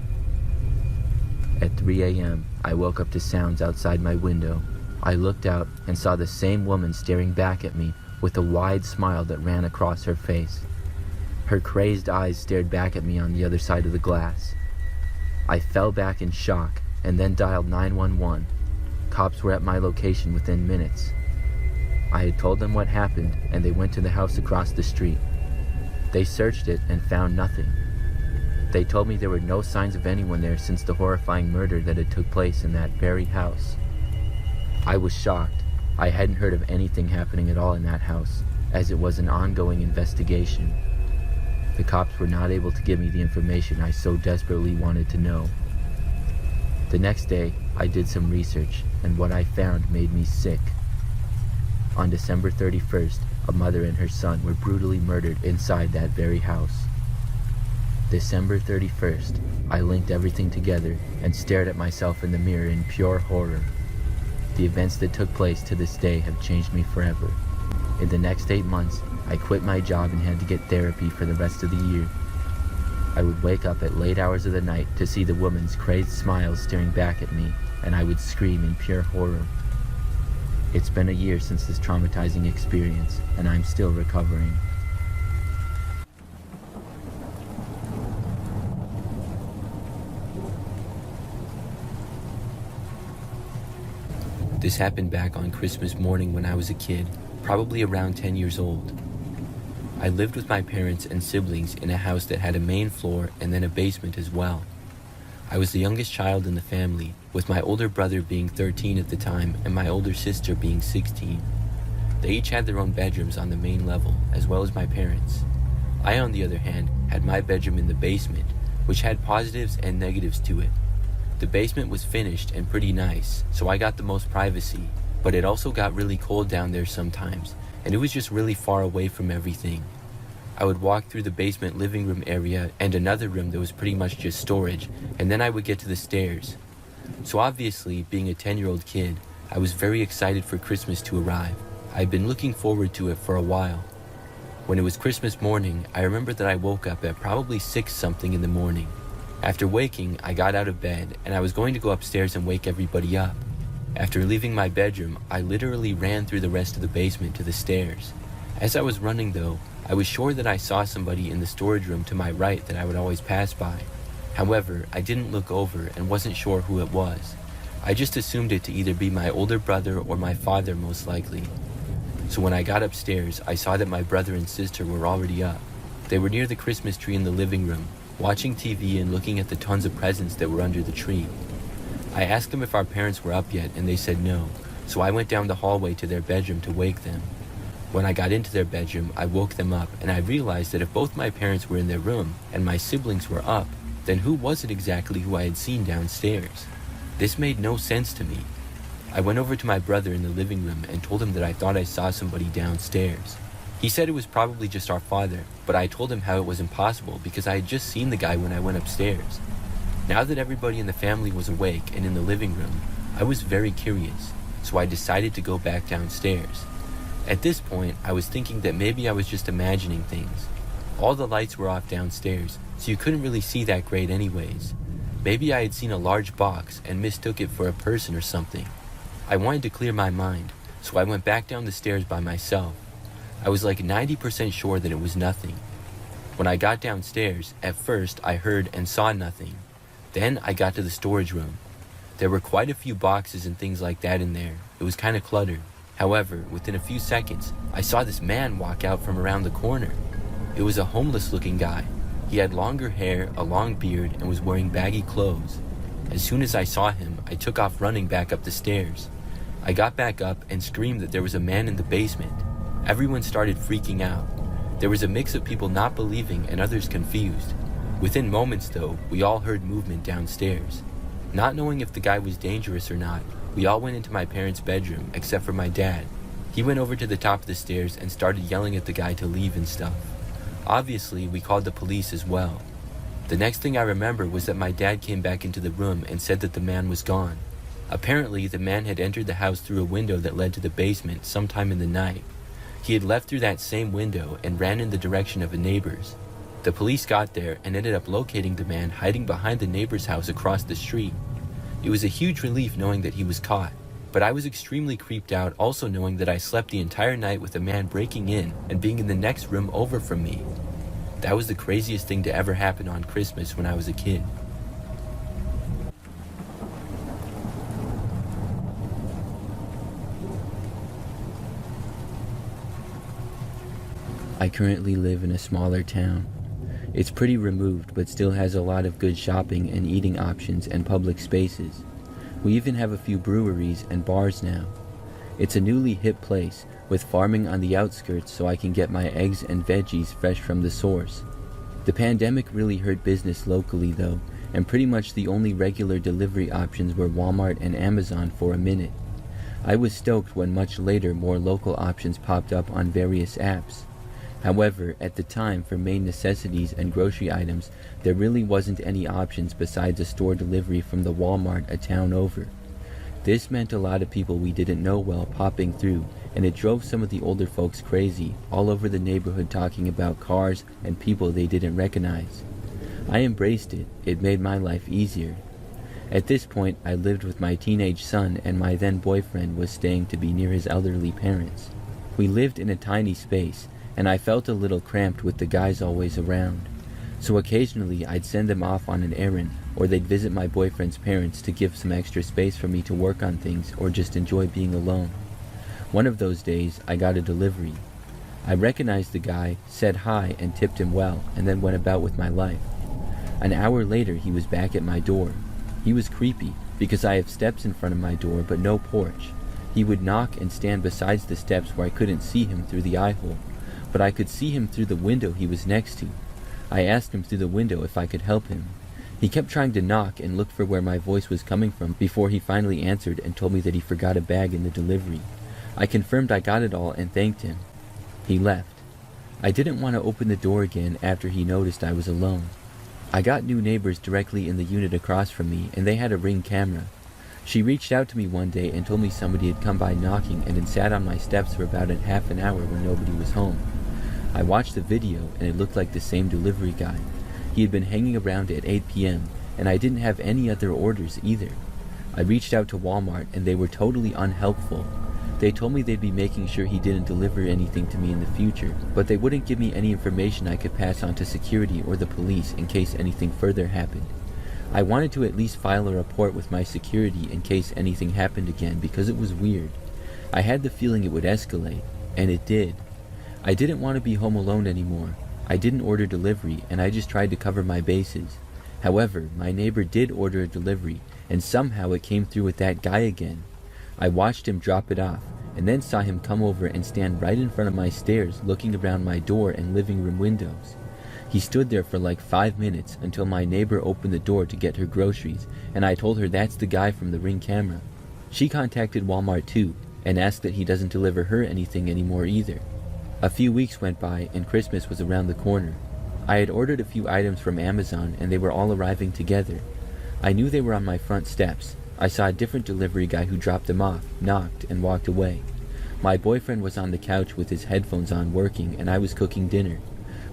At 3 a.m., I woke up to sounds outside my window. I looked out and saw the same woman staring back at me with a wide smile that ran across her face. Her crazed eyes stared back at me on the other side of the glass. I fell back in shock and then dialed 911. Cops were at my location within minutes. I had told them what happened, and they went to the house across the street. They searched it and found nothing. They told me there were no signs of anyone there since the horrifying murder that had took place in that very house. I was shocked. I hadn't heard of anything happening at all in that house, as it was an ongoing investigation. The cops were not able to give me the information I so desperately wanted to know. The next day, I did some research, and what I found made me sick. On December 31st, a mother and her son were brutally murdered inside that very house. December 31st, I linked everything together and stared at myself in the mirror in pure horror. The events that took place to this day have changed me forever. In the next 8 months, I quit my job and had to get therapy for the rest of the year. I would wake up at late hours of the night to see the woman's crazed smiles staring back at me, and I would scream in pure horror. It's been a year since this traumatizing experience, and I'm still recovering. This happened back on Christmas morning when I was a kid, probably around 10 years old. I lived with my parents and siblings in a house that had a main floor and then a basement as well. I was the youngest child in the family, with my older brother being 13 at the time and my older sister being 16. They each had their own bedrooms on the main level, as well as my parents. I, on the other hand, had my bedroom in the basement, which had positives and negatives to it. The basement was finished and pretty nice, so I got the most privacy, but it also got really cold down there sometimes, and it was just really far away from everything. I would walk through the basement living room area and another room that was pretty much just storage, and then I would get to the stairs. So obviously, being a 10-year-old kid, I was very excited for Christmas to arrive. I had been looking forward to it for a while. When it was Christmas morning, I remember that I woke up at probably 6 something in the morning. After waking, I got out of bed and I was going to go upstairs and wake everybody up. After leaving my bedroom, I literally ran through the rest of the basement to the stairs. As I was running though, I was sure that I saw somebody in the storage room to my right that I would always pass by. However, I didn't look over and wasn't sure who it was. I just assumed it to either be my older brother or my father most likely. So when I got upstairs, I saw that my brother and sister were already up. They were near the Christmas tree in the living room, watching TV and looking at the tons of presents that were under the tree. I asked them if our parents were up yet and they said no, so I went down the hallway to their bedroom to wake them. When I got into their bedroom, I woke them up and I realized that if both my parents were in their room and my siblings were up, then who was it exactly who I had seen downstairs? This made no sense to me. I went over to my brother in the living room and told him that I thought I saw somebody downstairs. He said it was probably just our father, but I told him how it was impossible because I had just seen the guy when I went upstairs. Now that everybody in the family was awake and in the living room, I was very curious, so I decided to go back downstairs. At this point, I was thinking that maybe I was just imagining things. All the lights were off downstairs, so you couldn't really see that great anyways. Maybe I had seen a large box and mistook it for a person or something. I wanted to clear my mind, so I went back down the stairs by myself. I was like 90% sure that it was nothing. When I got downstairs, at first I heard and saw nothing. Then I got to the storage room. There were quite a few boxes and things like that in there. It was kind of cluttered. However, within a few seconds, I saw this man walk out from around the corner. It was a homeless-looking guy. He had longer hair, a long beard, and was wearing baggy clothes. As soon as I saw him, I took off running back up the stairs. I got back up and screamed that there was a man in the basement. Everyone started freaking out. There was a mix of people not believing and others confused. Within moments though, we all heard movement downstairs. Not knowing if the guy was dangerous or not, we all went into my parents' bedroom except for my dad. He went over to the top of the stairs and started yelling at the guy to leave and stuff. Obviously, we called the police as well. The next thing I remember was that my dad came back into the room and said that the man was gone. Apparently, the man had entered the house through a window that led to the basement sometime in the night. He had left through that same window and ran in the direction of a neighbor's. The police got there and ended up locating the man hiding behind the neighbor's house across the street. It was a huge relief knowing that he was caught, but I was extremely creeped out also knowing that I slept the entire night with a man breaking in and being in the next room over from me. That was the craziest thing to ever happen on Christmas when I was a kid. I currently live in a smaller town. It's pretty removed, but still has a lot of good shopping and eating options and public spaces. We even have a few breweries and bars now. It's a newly hip place, with farming on the outskirts so I can get my eggs and veggies fresh from the source. The pandemic really hurt business locally though, and pretty much the only regular delivery options were Walmart and Amazon for a minute. I was stoked when much later more local options popped up on various apps. However, at the time, for main necessities and grocery items, there really wasn't any options besides a store delivery from the Walmart a town over. This meant a lot of people we didn't know well popping through, and it drove some of the older folks crazy, all over the neighborhood talking about cars and people they didn't recognize. I embraced it. It made my life easier. At this point, I lived with my teenage son, and my then boyfriend was staying to be near his elderly parents. We lived in a tiny space, and I felt a little cramped with the guys always around. So occasionally I'd send them off on an errand, or they'd visit my boyfriend's parents to give some extra space for me to work on things or just enjoy being alone. One of those days, I got a delivery. I recognized the guy, said hi, and tipped him well, and then went about with my life. An hour later, he was back at my door. He was creepy, because I have steps in front of my door but no porch. He would knock and stand beside the steps where I couldn't see him through the eye hole, but I could see him through the window he was next to. I asked him through the window if I could help him. He kept trying to knock and look for where my voice was coming from before he finally answered and told me that he forgot a bag in the delivery. I confirmed I got it all and thanked him. He left. I didn't want to open the door again after he noticed I was alone. I got new neighbors directly in the unit across from me, and they had a Ring camera. She reached out to me one day and told me somebody had come by knocking and had sat on my steps for about a half an hour when nobody was home. I watched the video, and it looked like the same delivery guy. He had been hanging around at 8 p.m., and I didn't have any other orders either. I reached out to Walmart, and they were totally unhelpful. They told me they'd be making sure he didn't deliver anything to me in the future, but they wouldn't give me any information I could pass on to security or the police in case anything further happened. I wanted to at least file a report with my security in case anything happened again because it was weird. I had the feeling it would escalate, and it did. I didn't want to be home alone anymore. I didn't order delivery, and I just tried to cover my bases. However, my neighbor did order a delivery, and somehow it came through with that guy again. I watched him drop it off, and then saw him come over and stand right in front of my stairs looking around my door and living room windows. He stood there for like 5 minutes until my neighbor opened the door to get her groceries, and I told her that's the guy from the Ring camera. She contacted Walmart too, and asked that he doesn't deliver her anything anymore either. A few weeks went by, and Christmas was around the corner. I had ordered a few items from Amazon, and they were all arriving together. I knew they were on my front steps. I saw a different delivery guy who dropped them off, knocked, and walked away. My boyfriend was on the couch with his headphones on working, and I was cooking dinner.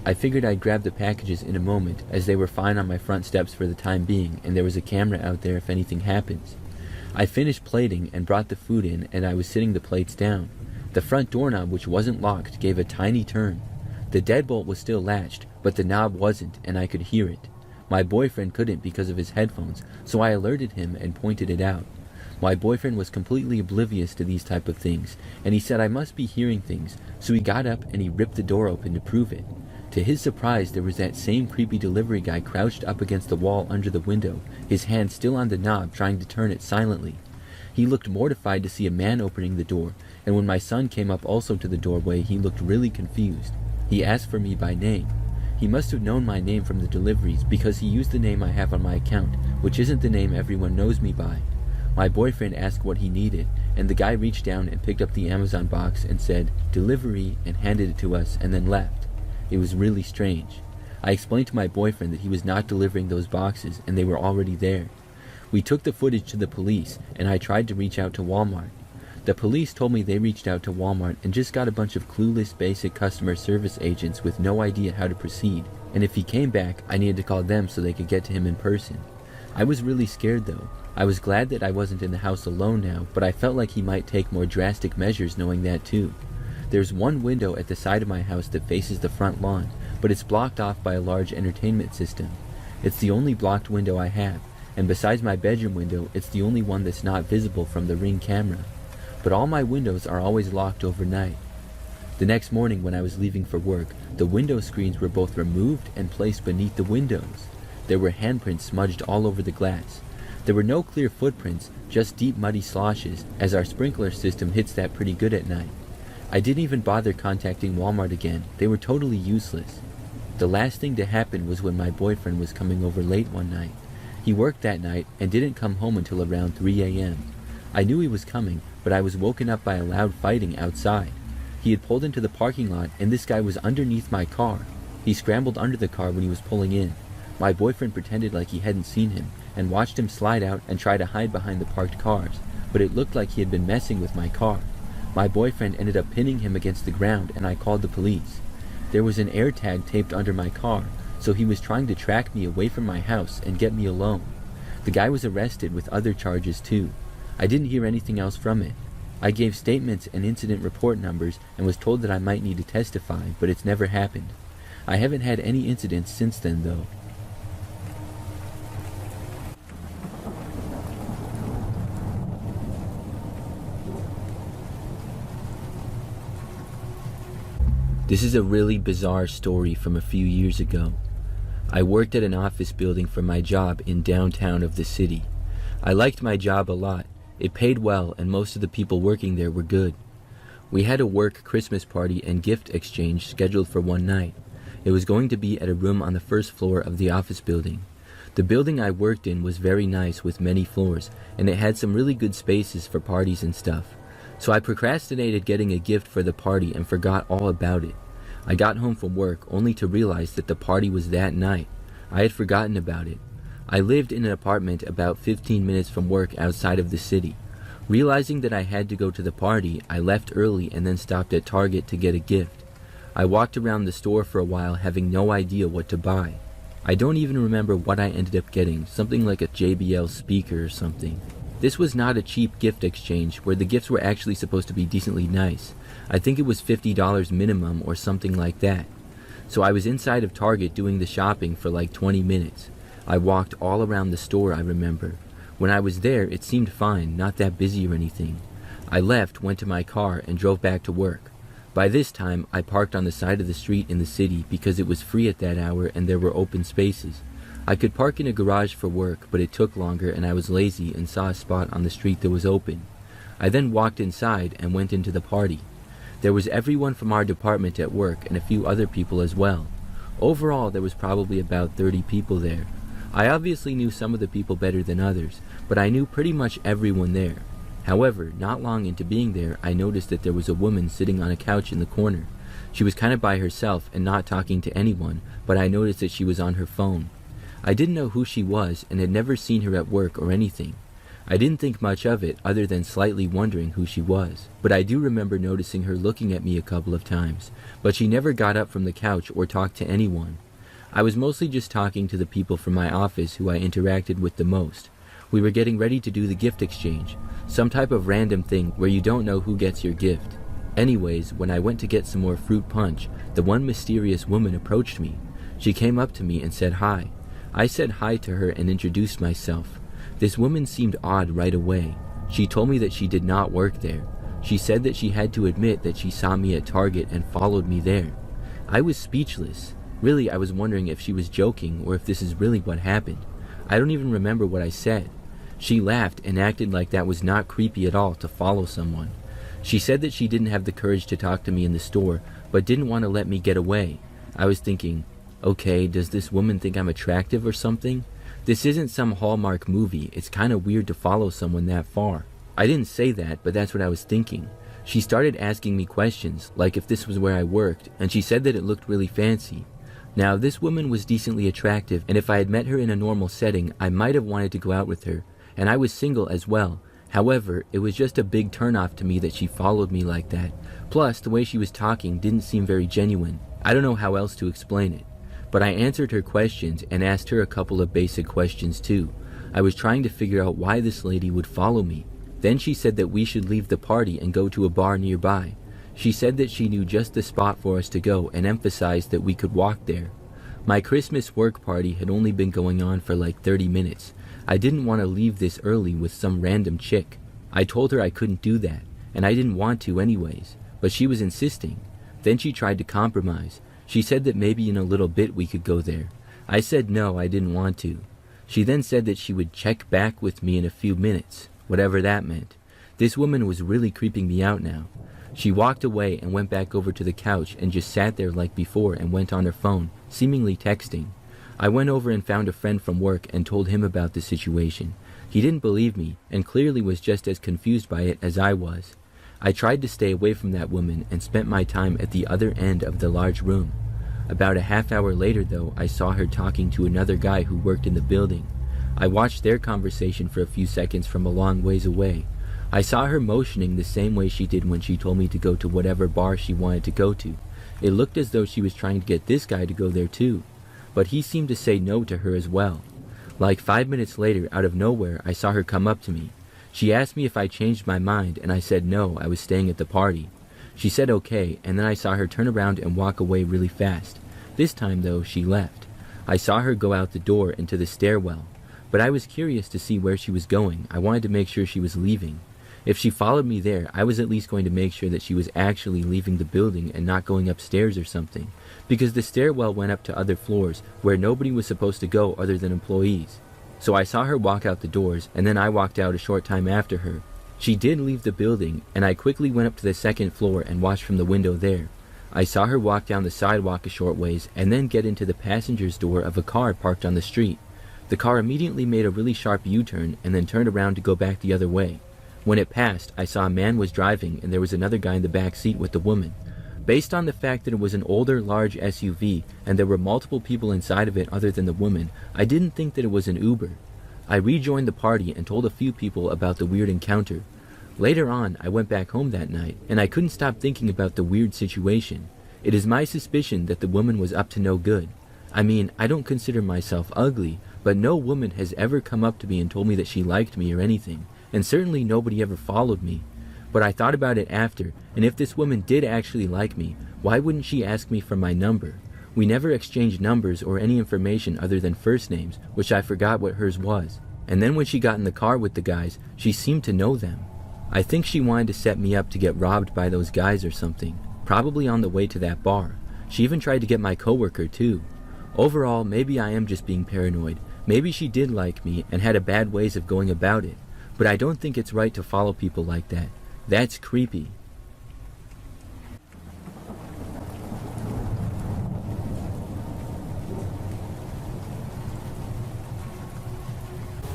I figured I'd grab the packages in a moment, as they were fine on my front steps for the time being, and there was a camera out there if anything happens. I finished plating and brought the food in, and I was sitting the plates down. The front doorknob, which wasn't locked, gave a tiny turn. The deadbolt was still latched, but the knob wasn't, and I could hear it. My boyfriend couldn't because of his headphones, so I alerted him and pointed it out. My boyfriend was completely oblivious to these type of things, and he said I must be hearing things, so he got up and he ripped the door open to prove it. To his surprise, there was that same creepy delivery guy crouched up against the wall under the window, his hand still on the knob trying to turn it silently. He looked mortified to see a man opening the door, and when my son came up also to the doorway, he looked really confused. He asked for me by name. He must have known my name from the deliveries because he used the name I have on my account, which isn't the name everyone knows me by. My boyfriend asked what he needed, and the guy reached down and picked up the Amazon box and said, "Delivery," and handed it to us and then left. It was really strange. I explained to my boyfriend that he was not delivering those boxes and they were already there. We took the footage to the police, and I tried to reach out to Walmart. The police told me they reached out to Walmart and just got a bunch of clueless basic customer service agents with no idea how to proceed, and if he came back, I needed to call them so they could get to him in person. I was really scared though. I was glad that I wasn't in the house alone now, but I felt like he might take more drastic measures knowing that too. There's one window at the side of my house that faces the front lawn, but it's blocked off by a large entertainment system. It's the only blocked window I have, and besides my bedroom window, it's the only one that's not visible from the Ring camera. But all my windows are always locked overnight. The next morning when I was leaving for work, the window screens were both removed and placed beneath the windows. There were handprints smudged all over the glass. There were no clear footprints, just deep muddy sloshes, as our sprinkler system hits that pretty good at night. I didn't even bother contacting Walmart again. They were totally useless. The last thing to happen was when my boyfriend was coming over late one night. He worked that night and didn't come home until around 3 a.m. I knew he was coming, but I was woken up by a loud fighting outside. He had pulled into the parking lot, and this guy was underneath my car. He scrambled under the car when he was pulling in. My boyfriend pretended like he hadn't seen him, and watched him slide out and try to hide behind the parked cars, but it looked like he had been messing with my car. My boyfriend ended up pinning him against the ground, and I called the police. There was an air tag taped under my car, so he was trying to track me away from my house and get me alone. The guy was arrested with other charges too. I didn't hear anything else from it. I gave statements and incident report numbers and was told that I might need to testify, but it's never happened. I haven't had any incidents since then though. This is a really bizarre story from a few years ago. I worked at an office building for my job in downtown of the city. I liked my job a lot. It paid well, and most of the people working there were good. We had a work Christmas party and gift exchange scheduled for one night. It was going to be at a room on the first floor of the office building. The building I worked in was very nice with many floors, and it had some really good spaces for parties and stuff. So I procrastinated getting a gift for the party and forgot all about it. I got home from work only to realize that the party was that night. I had forgotten about it. I lived in an apartment about 15 minutes from work outside of the city. Realizing that I had to go to the party, I left early and then stopped at Target to get a gift. I walked around the store for a while having no idea what to buy. I don't even remember what I ended up getting, something like a JBL speaker or something. This was not a cheap gift exchange where the gifts were actually supposed to be decently nice. I think it was $50 minimum or something like that. So I was inside of Target doing the shopping for like 20 minutes. I walked all around the store, I remember. When I was there, it seemed fine, not that busy or anything. I left, went to my car, and drove back to work. By this time, I parked on the side of the street in the city because it was free at that hour and there were open spaces. I could park in a garage for work, but it took longer and I was lazy and saw a spot on the street that was open. I then walked inside and went into the party. There was everyone from our department at work and a few other people as well. Overall, there was probably about 30 people there. I obviously knew some of the people better than others, but I knew pretty much everyone there. However, not long into being there, I noticed that there was a woman sitting on a couch in the corner. She was kind of by herself and not talking to anyone, but I noticed that she was on her phone. I didn't know who she was and had never seen her at work or anything. I didn't think much of it other than slightly wondering who she was, but I do remember noticing her looking at me a couple of times, but she never got up from the couch or talked to anyone. I was mostly just talking to the people from my office who I interacted with the most. We were getting ready to do the gift exchange, some type of random thing where you don't know who gets your gift. Anyways, when I went to get some more fruit punch, the one mysterious woman approached me. She came up to me and said hi. I said hi to her and introduced myself. This woman seemed odd right away. She told me that she did not work there. She said that she had to admit that she saw me at Target and followed me there. I was speechless. Really, I was wondering if she was joking or if this is really what happened. I don't even remember what I said. She laughed and acted like that was not creepy at all to follow someone. She said that she didn't have the courage to talk to me in the store, but didn't want to let me get away. I was thinking, okay, does this woman think I'm attractive or something? This isn't some Hallmark movie. It's kind of weird to follow someone that far. I didn't say that, but that's what I was thinking. She started asking me questions, like if this was where I worked, and she said that it looked really fancy. Now, this woman was decently attractive, and if I had met her in a normal setting, I might have wanted to go out with her, and I was single as well. However, it was just a big turnoff to me that she followed me like that. Plus, the way she was talking didn't seem very genuine. I don't know how else to explain it. But I answered her questions and asked her a couple of basic questions too. I was trying to figure out why this lady would follow me. Then she said that we should leave the party and go to a bar nearby. She said that she knew just the spot for us to go and emphasized that we could walk there. My Christmas work party had only been going on for like 30 minutes. I didn't want to leave this early with some random chick. I told her I couldn't do that, and I didn't want to anyways, but she was insisting. Then she tried to compromise. She said that maybe in a little bit we could go there. I said no, I didn't want to. She then said that she would check back with me in a few minutes, whatever that meant. This woman was really creeping me out now. She walked away and went back over to the couch and just sat there like before and went on her phone, seemingly texting. I went over and found a friend from work and told him about the situation. He didn't believe me and clearly was just as confused by it as I was. I tried to stay away from that woman and spent my time at the other end of the large room. About a half hour later though, I saw her talking to another guy who worked in the building. I watched their conversation for a few seconds from a long ways away. I saw her motioning the same way she did when she told me to go to whatever bar she wanted to go to. It looked as though she was trying to get this guy to go there too, but he seemed to say no to her as well. Like 5 minutes later, out of nowhere, I saw her come up to me. She asked me if I changed my mind, and I said no, I was staying at the party. She said okay, and then I saw her turn around and walk away really fast. This time though, she left. I saw her go out the door into the stairwell, but I was curious to see where she was going. I wanted to make sure she was leaving. If she followed me there, I was at least going to make sure that she was actually leaving the building and not going upstairs or something, because the stairwell went up to other floors where nobody was supposed to go other than employees. So I saw her walk out the doors, and then I walked out a short time after her. She did leave the building, and I quickly went up to the second floor and watched from the window there. I saw her walk down the sidewalk a short ways and then get into the passenger's door of a car parked on the street. The car immediately made a really sharp U-turn and then turned around to go back the other way. When it passed, I saw a man was driving and there was another guy in the back seat with the woman. Based on the fact that it was an older, large SUV and there were multiple people inside of it other than the woman, I didn't think that it was an Uber. I rejoined the party and told a few people about the weird encounter. Later on, I went back home that night, and I couldn't stop thinking about the weird situation. It is my suspicion that the woman was up to no good. I mean, I don't consider myself ugly, but no woman has ever come up to me and told me that she liked me or anything, and certainly nobody ever followed me. But I thought about it after, and if this woman did actually like me, why wouldn't she ask me for my number? We never exchanged numbers or any information other than first names, which I forgot what hers was. And then when she got in the car with the guys, she seemed to know them. I think she wanted to set me up to get robbed by those guys or something, probably on the way to that bar. She even tried to get my coworker too. Overall, maybe I am just being paranoid. Maybe she did like me and had a bad ways of going about it. But I don't think it's right to follow people like that. That's creepy.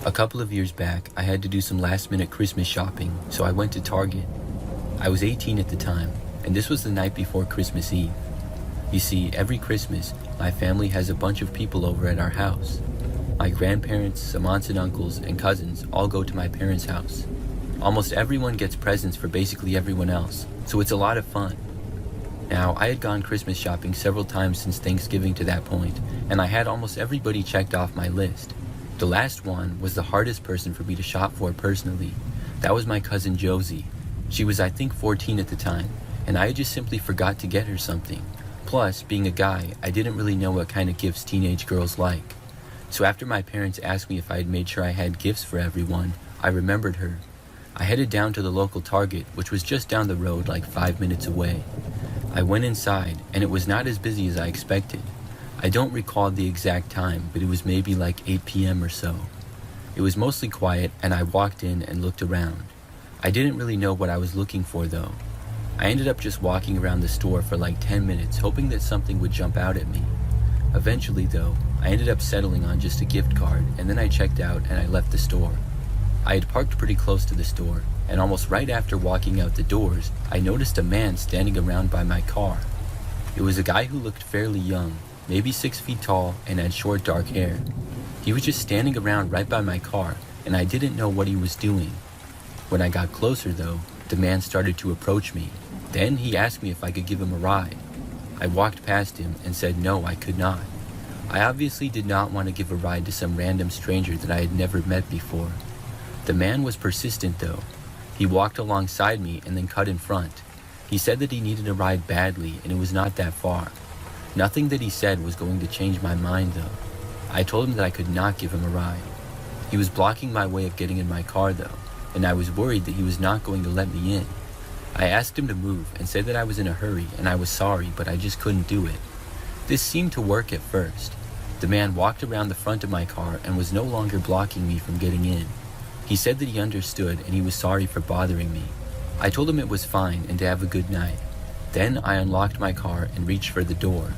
A couple of years back, I had to do some last-minute Christmas shopping, so I went to Target. I was 18 at the time, and this was the night before Christmas Eve. You see, every Christmas, my family has a bunch of people over at our house. My grandparents, some aunts and uncles, and cousins all go to my parents' house. Almost everyone gets presents for basically everyone else, so it's a lot of fun. Now, I had gone Christmas shopping several times since Thanksgiving to that point, and I had almost everybody checked off my list. The last one was the hardest person for me to shop for personally. That was my cousin Josie. She was I think 14 at the time, and I just simply forgot to get her something. Plus, being a guy, I didn't really know what kind of gifts teenage girls like. So after my parents asked me if I had made sure I had gifts for everyone, I remembered her. I headed down to the local Target, which was just down the road like 5 minutes away. I went inside, and it was not as busy as I expected. I don't recall the exact time, but it was maybe like 8 p.m. or so. It was mostly quiet, and I walked in and looked around. I didn't really know what I was looking for though. I ended up just walking around the store for like 10 minutes, hoping that something would jump out at me. Eventually though, I ended up settling on just a gift card, and then I checked out and I left the store. I had parked pretty close to the store, and almost right after walking out the doors, I noticed a man standing around by my car. It was a guy who looked fairly young, maybe 6 feet tall, and had short dark hair. He was just standing around right by my car, and I didn't know what he was doing. When I got closer though, the man started to approach me. Then he asked me if I could give him a ride. I walked past him and said no, I could not. I obviously did not want to give a ride to some random stranger that I had never met before. The man was persistent though. He walked alongside me and then cut in front. He said that he needed a ride badly and it was not that far. Nothing that he said was going to change my mind though. I told him that I could not give him a ride. He was blocking my way of getting in my car though, and I was worried that he was not going to let me in. I asked him to move and said that I was in a hurry and I was sorry, but I just couldn't do it. This seemed to work at first. The man walked around the front of my car and was no longer blocking me from getting in. He said that he understood and he was sorry for bothering me. I told him it was fine and to have a good night. Then I unlocked my car and reached for the door.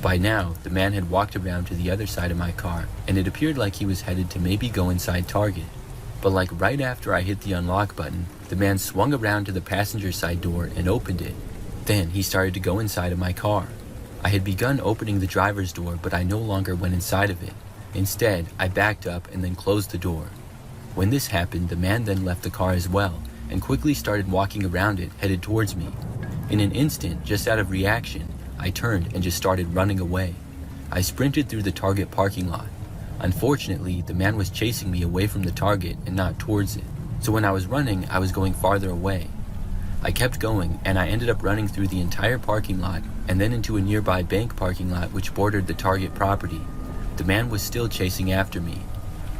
By now, the man had walked around to the other side of my car, and it appeared like he was headed to maybe go inside Target. But like right after I hit the unlock button, the man swung around to the passenger side door and opened it. Then he started to go inside of my car. I had begun opening the driver's door, but I no longer went inside of it. Instead, I backed up and then closed the door. When this happened, the man then left the car as well, and quickly started walking around it, headed towards me. In an instant, just out of reaction, I turned and just started running away. I sprinted through the Target parking lot. Unfortunately, the man was chasing me away from the Target and not towards it. So when I was running, I was going farther away. I kept going and I ended up running through the entire parking lot and then into a nearby bank parking lot which bordered the Target property. The man was still chasing after me.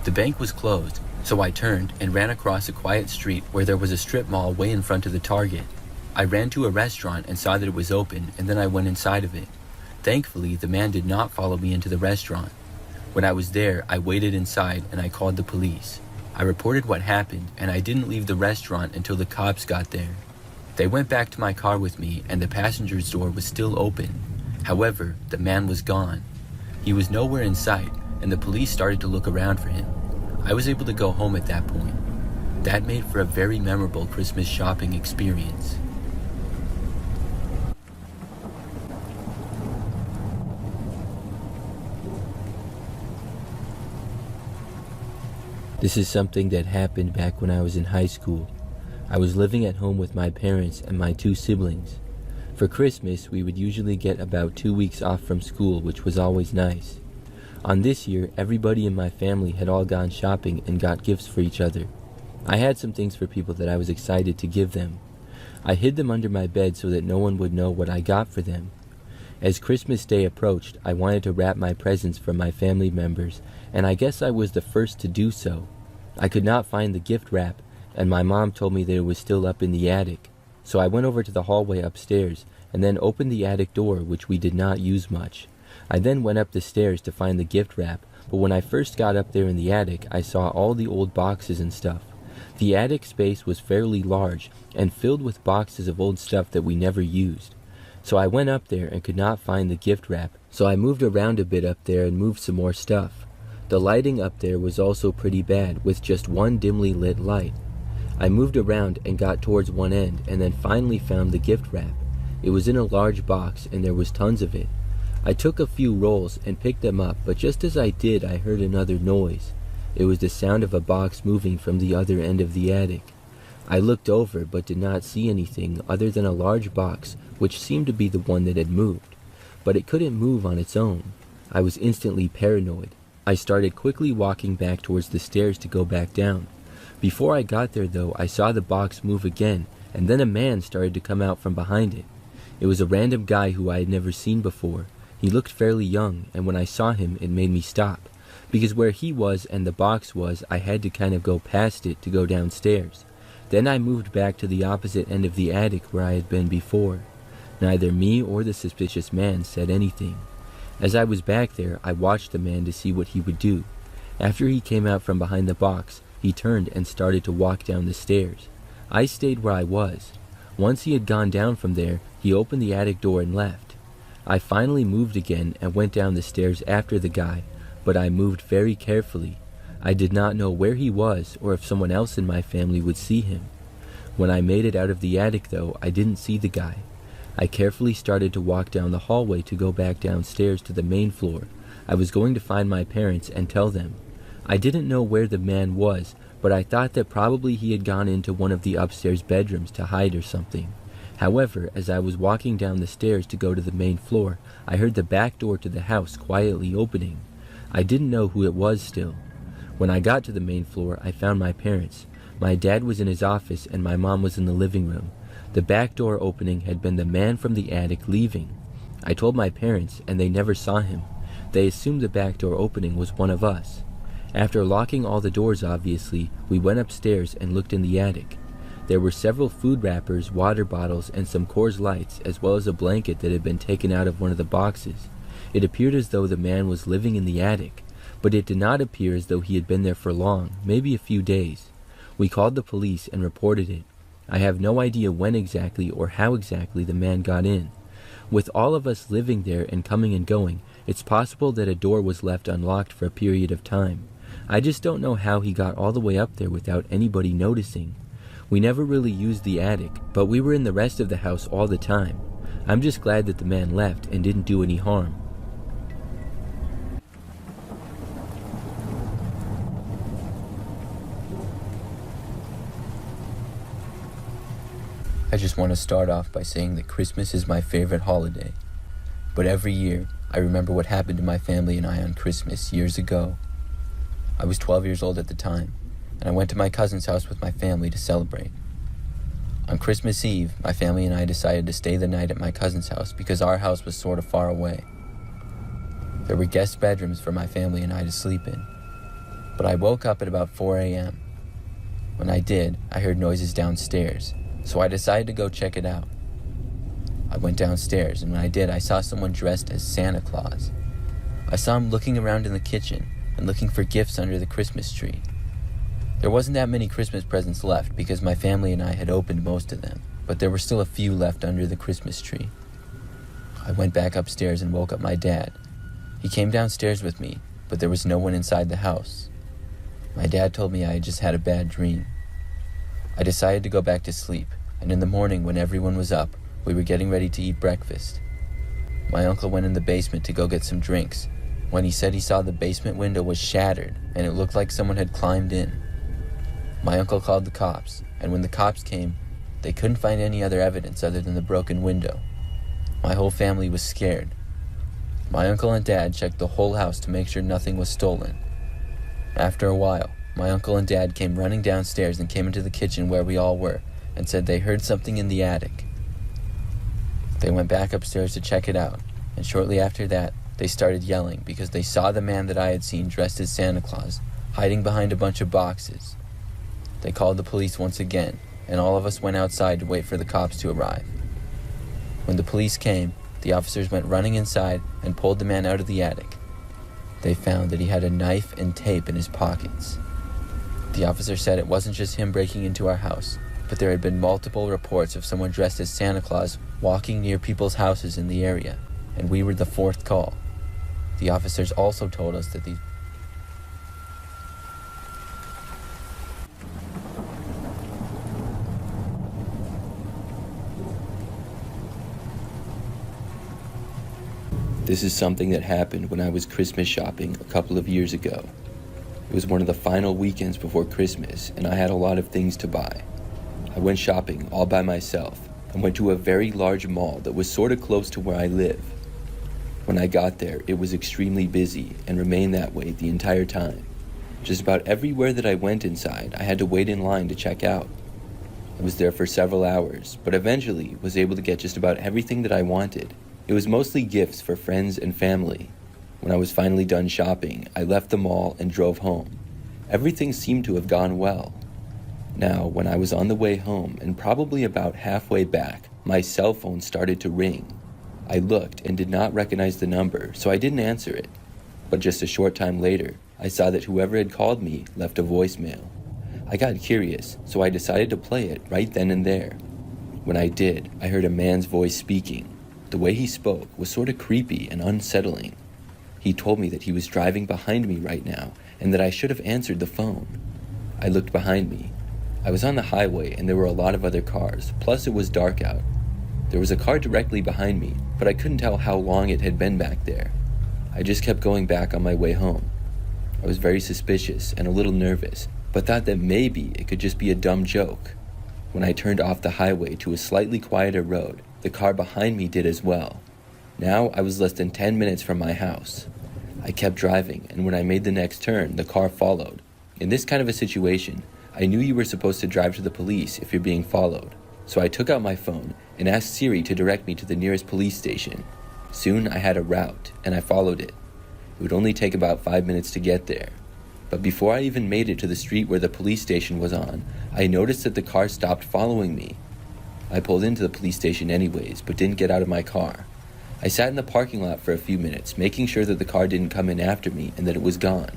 The bank was closed, so I turned and ran across a quiet street where there was a strip mall way in front of the Target. I ran to a restaurant and saw that it was open, and then I went inside of it. Thankfully, the man did not follow me into the restaurant. When I was there, I waited inside and I called the police. I reported what happened, and I didn't leave the restaurant until the cops got there. They went back to my car with me, and the passenger's door was still open. However, the man was gone. He was nowhere in sight, and the police started to look around for him. I was able to go home at that point. That made for a very memorable Christmas shopping experience. This is something that happened back when I was in high school. I was living at home with my parents and my two siblings. For Christmas, we would usually get about 2 weeks off from school, which was always nice. On this year, everybody in my family had all gone shopping and got gifts for each other. I had some things for people that I was excited to give them. I hid them under my bed so that no one would know what I got for them. As Christmas Day approached, I wanted to wrap my presents for my family members, and I guess I was the first to do so. I could not find the gift wrap, and my mom told me that it was still up in the attic. So I went over to the hallway upstairs and then opened the attic door, which we did not use much. I then went up the stairs to find the gift wrap, but when I first got up there in the attic, I saw all the old boxes and stuff. The attic space was fairly large and filled with boxes of old stuff that we never used. So I went up there and could not find the gift wrap, so I moved around a bit up there and moved some more stuff. The lighting up there was also pretty bad, with just one dimly lit light. I moved around and got towards one end and then finally found the gift wrap. It was in a large box and there was tons of it. I took a few rolls and picked them up, but just as I did, I heard another noise. It was the sound of a box moving from the other end of the attic. I looked over but did not see anything other than a large box, which seemed to be the one that had moved. But it couldn't move on its own. I was instantly paranoid. I started quickly walking back towards the stairs to go back down. Before I got there, though, I saw the box move again, and then a man started to come out from behind it. It was a random guy who I had never seen before. He looked fairly young, and when I saw him, it made me stop. Because where he was and the box was, I had to kind of go past it to go downstairs. Then I moved back to the opposite end of the attic where I had been before. Neither me or the suspicious man said anything. As I was back there, I watched the man to see what he would do. After he came out from behind the box, he turned and started to walk down the stairs. I stayed where I was. Once he had gone down from there, he opened the attic door and left. I finally moved again and went down the stairs after the guy, but I moved very carefully. I did not know where he was or if someone else in my family would see him. When I made it out of the attic, though, I didn't see the guy. I carefully started to walk down the hallway to go back downstairs to the main floor. I was going to find my parents and tell them. I didn't know where the man was, but I thought that probably he had gone into one of the upstairs bedrooms to hide or something. However, as I was walking down the stairs to go to the main floor, I heard the back door to the house quietly opening. I didn't know who it was still. When I got to the main floor, I found my parents. My dad was in his office and my mom was in the living room. The back door opening had been the man from the attic leaving. I told my parents, and they never saw him. They assumed the back door opening was one of us. After locking all the doors, obviously, we went upstairs and looked in the attic. There were several food wrappers, water bottles, and some Coors Lights, as well as a blanket that had been taken out of one of the boxes. It appeared as though the man was living in the attic, but it did not appear as though he had been there for long, maybe a few days. We called the police and reported it. I have no idea when exactly or how exactly the man got in. With all of us living there and coming and going, it's possible that a door was left unlocked for a period of time. I just don't know how he got all the way up there without anybody noticing. We never really used the attic, but we were in the rest of the house all the time. I'm just glad that the man left and didn't do any harm. I just want to start off by saying that Christmas is my favorite holiday. But every year, I remember what happened to my family and I on Christmas years ago. I was 12 years old at the time, and I went to my cousin's house with my family to celebrate. On Christmas Eve, my family and I decided to stay the night at my cousin's house because our house was sort of far away. There were guest bedrooms for my family and I to sleep in, but I woke up at about 4 a.m. When I did, I heard noises downstairs, so I decided to go check it out. I went downstairs, and when I did, I saw someone dressed as Santa Claus. I saw him looking around in the kitchen and looking for gifts under the Christmas tree. There wasn't that many Christmas presents left because my family and I had opened most of them, but there were still a few left under the Christmas tree. I went back upstairs and woke up my dad. He came downstairs with me, but there was no one inside the house. My dad told me I had just had a bad dream. I decided to go back to sleep, and in the morning when everyone was up, we were getting ready to eat breakfast. My uncle went in the basement to go get some drinks, when he said he saw the basement window was shattered and it looked like someone had climbed in. My uncle called the cops, and when the cops came, they couldn't find any other evidence other than the broken window. My whole family was scared. My uncle and dad checked the whole house to make sure nothing was stolen. After a while, my uncle and dad came running downstairs and came into the kitchen where we all were and said they heard something in the attic. They went back upstairs to check it out, and shortly after that, they started yelling because they saw the man that I had seen dressed as Santa Claus hiding behind a bunch of boxes. They called the police once again, and all of us went outside to wait for the cops to arrive. When the police came, the officers went running inside and pulled the man out of the attic. They found that he had a knife and tape in his pockets. The officer said it wasn't just him breaking into our house, but there had been multiple reports of someone dressed as Santa Claus walking near people's houses in the area, and we were the fourth call. The officers also told us that This is something that happened when I was Christmas shopping a couple of years ago. It was one of the final weekends before Christmas, and I had a lot of things to buy. I went shopping all by myself and went to a very large mall that was sort of close to where I live. When I got there, it was extremely busy and remained that way the entire time. Just about everywhere that I went inside, I had to wait in line to check out. I was there for several hours, but eventually was able to get just about everything that I wanted. It was mostly gifts for friends and family. When I was finally done shopping, I left the mall and drove home. Everything seemed to have gone well. Now, when I was on the way home and probably about halfway back, my cell phone started to ring. I looked and did not recognize the number, so I didn't answer it. But just a short time later, I saw that whoever had called me left a voicemail. I got curious, so I decided to play it right then and there. When I did, I heard a man's voice speaking. The way he spoke was sort of creepy and unsettling. He told me that he was driving behind me right now and that I should have answered the phone. I looked behind me. I was on the highway and there were a lot of other cars, plus it was dark out. There was a car directly behind me, but I couldn't tell how long it had been back there. I just kept going back on my way home. I was very suspicious and a little nervous, but thought that maybe it could just be a dumb joke. When I turned off the highway to a slightly quieter road, the car behind me did as well. Now I was less than 10 minutes from my house. I kept driving, and when I made the next turn, the car followed. In this kind of a situation, I knew you were supposed to drive to the police if you're being followed. So I took out my phone and asked Siri to direct me to the nearest police station. Soon I had a route, and I followed it. It would only take about 5 minutes to get there. But before I even made it to the street where the police station was on, I noticed that the car stopped following me. I pulled into the police station anyways, but didn't get out of my car. I sat in the parking lot for a few minutes, making sure that the car didn't come in after me and that it was gone.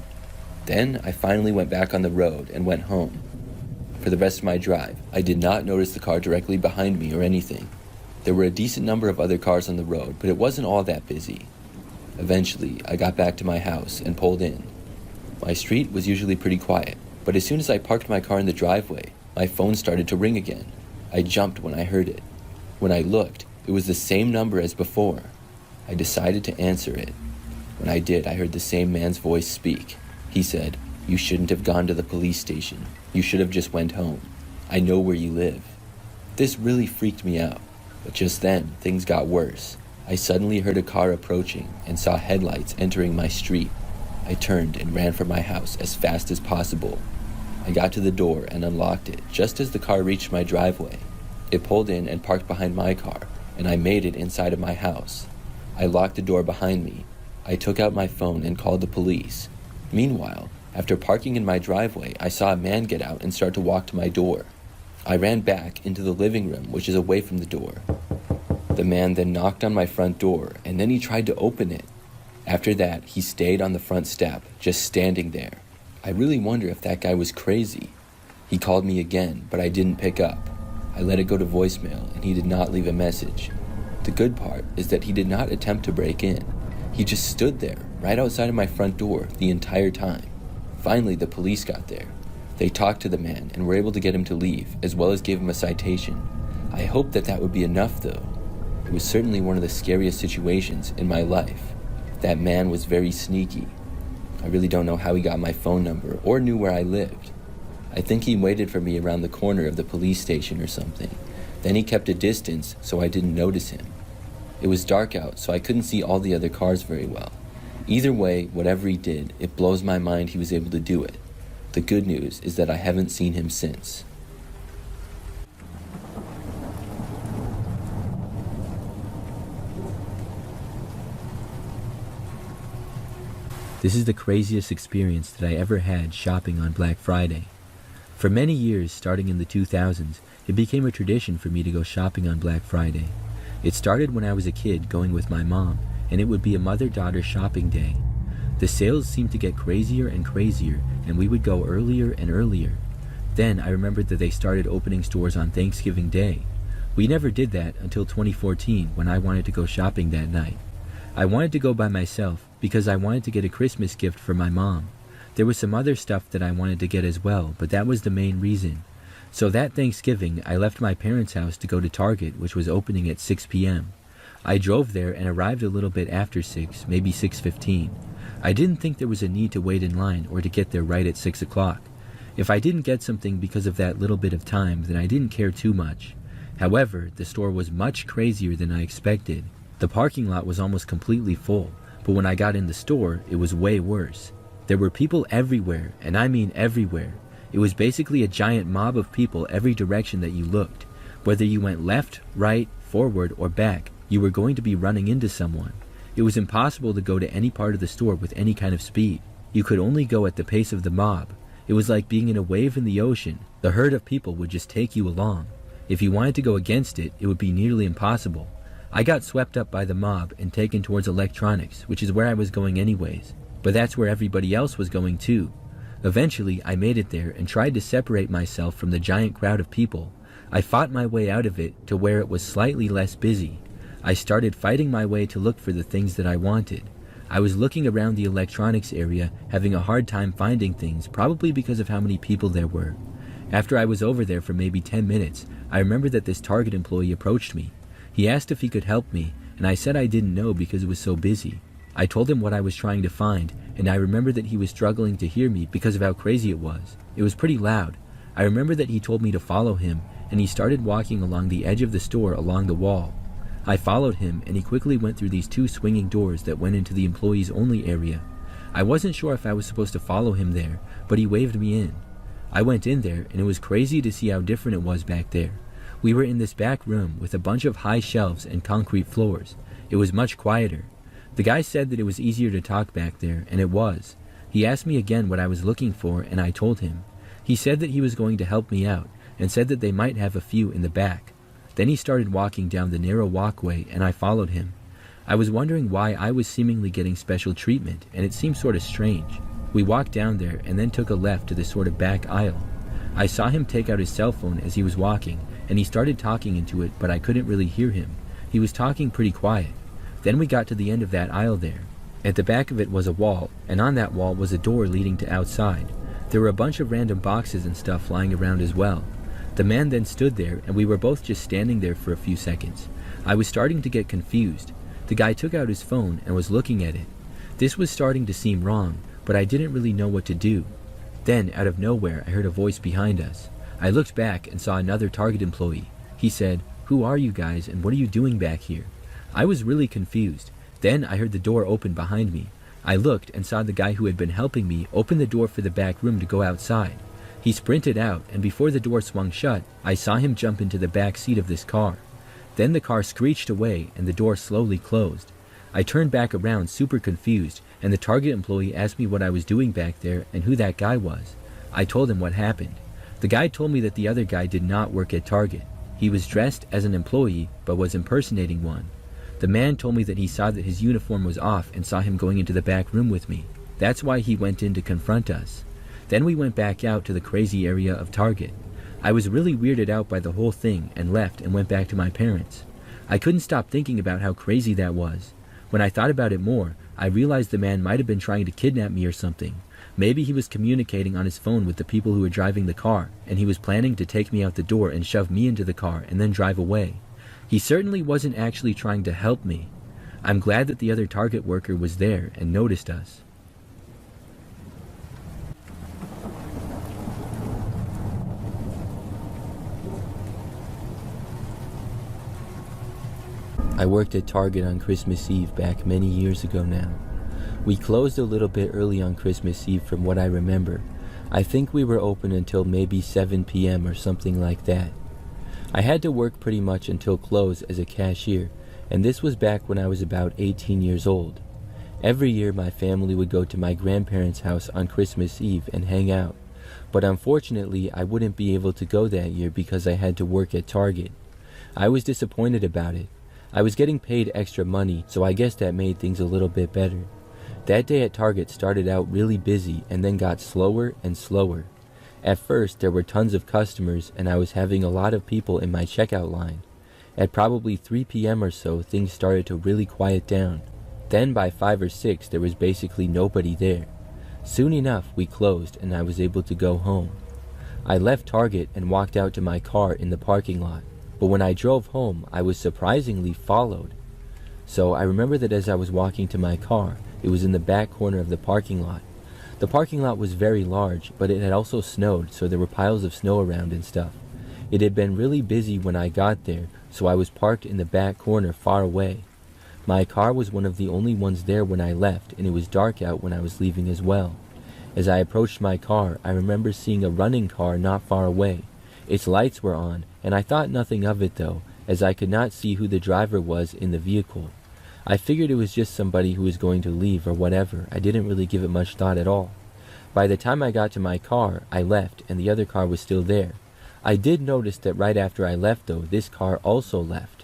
Then I finally went back on the road and went home. For the rest of my drive, I did not notice the car directly behind me or anything. There were a decent number of other cars on the road, but it wasn't all that busy. Eventually, I got back to my house and pulled in. My street was usually pretty quiet, but as soon as I parked my car in the driveway, my phone started to ring again. I jumped when I heard it. When I looked, it was the same number as before. I decided to answer it. When I did, I heard the same man's voice speak. He said, "You shouldn't have gone to the police station. You should have just went home. I know where you live." This really freaked me out, but just then, things got worse. I suddenly heard a car approaching and saw headlights entering my street. I turned and ran for my house as fast as possible. I got to the door and unlocked it just as the car reached my driveway. It pulled in and parked behind my car, and I made it inside of my house. I locked the door behind me. I took out my phone and called the police. Meanwhile, after parking in my driveway, I saw a man get out and start to walk to my door. I ran back into the living room, which is away from the door. The man then knocked on my front door, and then he tried to open it. After that, he stayed on the front step, just standing there. I really wonder if that guy was crazy. He called me again, but I didn't pick up. I let it go to voicemail, and he did not leave a message. The good part is that he did not attempt to break in. He just stood there, right outside of my front door, the entire time. Finally, the police got there. They talked to the man and were able to get him to leave, as well as gave him a citation. I hoped that that would be enough, though. It was certainly one of the scariest situations in my life. That man was very sneaky. I really don't know how he got my phone number or knew where I lived. I think he waited for me around the corner of the police station or something. Then he kept a distance so I didn't notice him. It was dark out, so I couldn't see all the other cars very well. Either way, whatever he did, it blows my mind he was able to do it. The good news is that I haven't seen him since. This is the craziest experience that I ever had shopping on Black Friday. For many years, starting in the 2000s, it became a tradition for me to go shopping on Black Friday. It started when I was a kid going with my mom, and it would be a mother-daughter shopping day. The sales seemed to get crazier and crazier, and we would go earlier and earlier. Then I remembered that they started opening stores on Thanksgiving Day. We never did that until 2014 when I wanted to go shopping that night. I wanted to go by myself because I wanted to get a Christmas gift for my mom. There was some other stuff that I wanted to get as well, but that was the main reason. So that Thanksgiving, I left my parents' house to go to Target, which was opening at 6 p.m. I drove there and arrived a little bit after 6, maybe 6:15. I didn't think there was a need to wait in line or to get there right at 6 o'clock. If I didn't get something because of that little bit of time, then I didn't care too much. However, the store was much crazier than I expected. The parking lot was almost completely full, but when I got in the store, it was way worse. There were people everywhere, and I mean everywhere. It was basically a giant mob of people every direction that you looked. Whether you went left, right, forward, or back, you were going to be running into someone. It was impossible to go to any part of the store with any kind of speed. You could only go at the pace of the mob. It was like being in a wave in the ocean. The herd of people would just take you along. If you wanted to go against it, it would be nearly impossible. I got swept up by the mob and taken towards electronics, which is where I was going anyways. But that's where everybody else was going too. Eventually, I made it there and tried to separate myself from the giant crowd of people. I fought my way out of it to where it was slightly less busy. I started fighting my way to look for the things that I wanted. I was looking around the electronics area, having a hard time finding things, probably because of how many people there were. After I was over there for maybe 10 minutes, I remember that this Target employee approached me. He asked if he could help me, and I said I didn't know because it was so busy. I told him what I was trying to find, and I remember that he was struggling to hear me because of how crazy it was. It was pretty loud. I remember that he told me to follow him, and he started walking along the edge of the store along the wall. I followed him, and he quickly went through these 2 swinging doors that went into the employees only area. I wasn't sure if I was supposed to follow him there, but he waved me in. I went in there, and it was crazy to see how different it was back there. We were in this back room with a bunch of high shelves and concrete floors. It was much quieter. The guy said that it was easier to talk back there, and it was. He asked me again what I was looking for, and I told him. He said that he was going to help me out, and said that they might have a few in the back. Then he started walking down the narrow walkway, and I followed him. I was wondering why I was seemingly getting special treatment, and it seemed sort of strange. We walked down there, and then took a left to this sort of back aisle. I saw him take out his cell phone as he was walking, and he started talking into it, but I couldn't really hear him. He was talking pretty quiet. Then we got to the end of that aisle there. At the back of it was a wall, and on that wall was a door leading to outside. There were a bunch of random boxes and stuff lying around as well. The man then stood there, and we were both just standing there for a few seconds. I was starting to get confused. The guy took out his phone and was looking at it. This was starting to seem wrong, but I didn't really know what to do. Then, out of nowhere, I heard a voice behind us. I looked back and saw another Target employee. He said, "Who are you guys, and what are you doing back here?" I was really confused. Then I heard the door open behind me. I looked and saw the guy who had been helping me open the door for the back room to go outside. He sprinted out, and before the door swung shut, I saw him jump into the back seat of this car. Then the car screeched away, and the door slowly closed. I turned back around super confused, and the Target employee asked me what I was doing back there and who that guy was. I told him what happened. The guy told me that the other guy did not work at Target. He was dressed as an employee, but was impersonating one. The man told me that he saw that his uniform was off and saw him going into the back room with me. That's why he went in to confront us. Then we went back out to the crazy area of Target. I was really weirded out by the whole thing and left and went back to my parents. I couldn't stop thinking about how crazy that was. When I thought about it more, I realized the man might have been trying to kidnap me or something. Maybe he was communicating on his phone with the people who were driving the car, and he was planning to take me out the door and shove me into the car and then drive away. He certainly wasn't actually trying to help me. I'm glad that the other Target worker was there and noticed us. I worked at Target on Christmas Eve back many years ago now. We closed a little bit early on Christmas Eve from what I remember. I think we were open until maybe 7 p.m. or something like that. I had to work pretty much until close as a cashier, and this was back when I was about 18 years old. Every year my family would go to my grandparents' house on Christmas Eve and hang out, but unfortunately I wouldn't be able to go that year because I had to work at Target. I was disappointed about it. I was getting paid extra money, so I guess that made things a little bit better. That day at Target started out really busy and then got slower and slower. At first, there were tons of customers and I was having a lot of people in my checkout line. At probably 3 p.m. or so, things started to really quiet down. Then by 5 or 6, there was basically nobody there. Soon enough, we closed and I was able to go home. I left Target and walked out to my car in the parking lot. But when I drove home, I was surprisingly followed. So I remember that as I was walking to my car, it was in the back corner of the parking lot. The parking lot was very large, but it had also snowed, so there were piles of snow around and stuff. It had been really busy when I got there, so I was parked in the back corner far away. My car was one of the only ones there when I left, and it was dark out when I was leaving as well. As I approached my car, I remember seeing a running car not far away. Its lights were on, and I thought nothing of it though, as I could not see who the driver was in the vehicle. I figured it was just somebody who was going to leave or whatever. I didn't really give it much thought at all. By the time I got to my car, I left, and the other car was still there. I did notice that right after I left though, this car also left.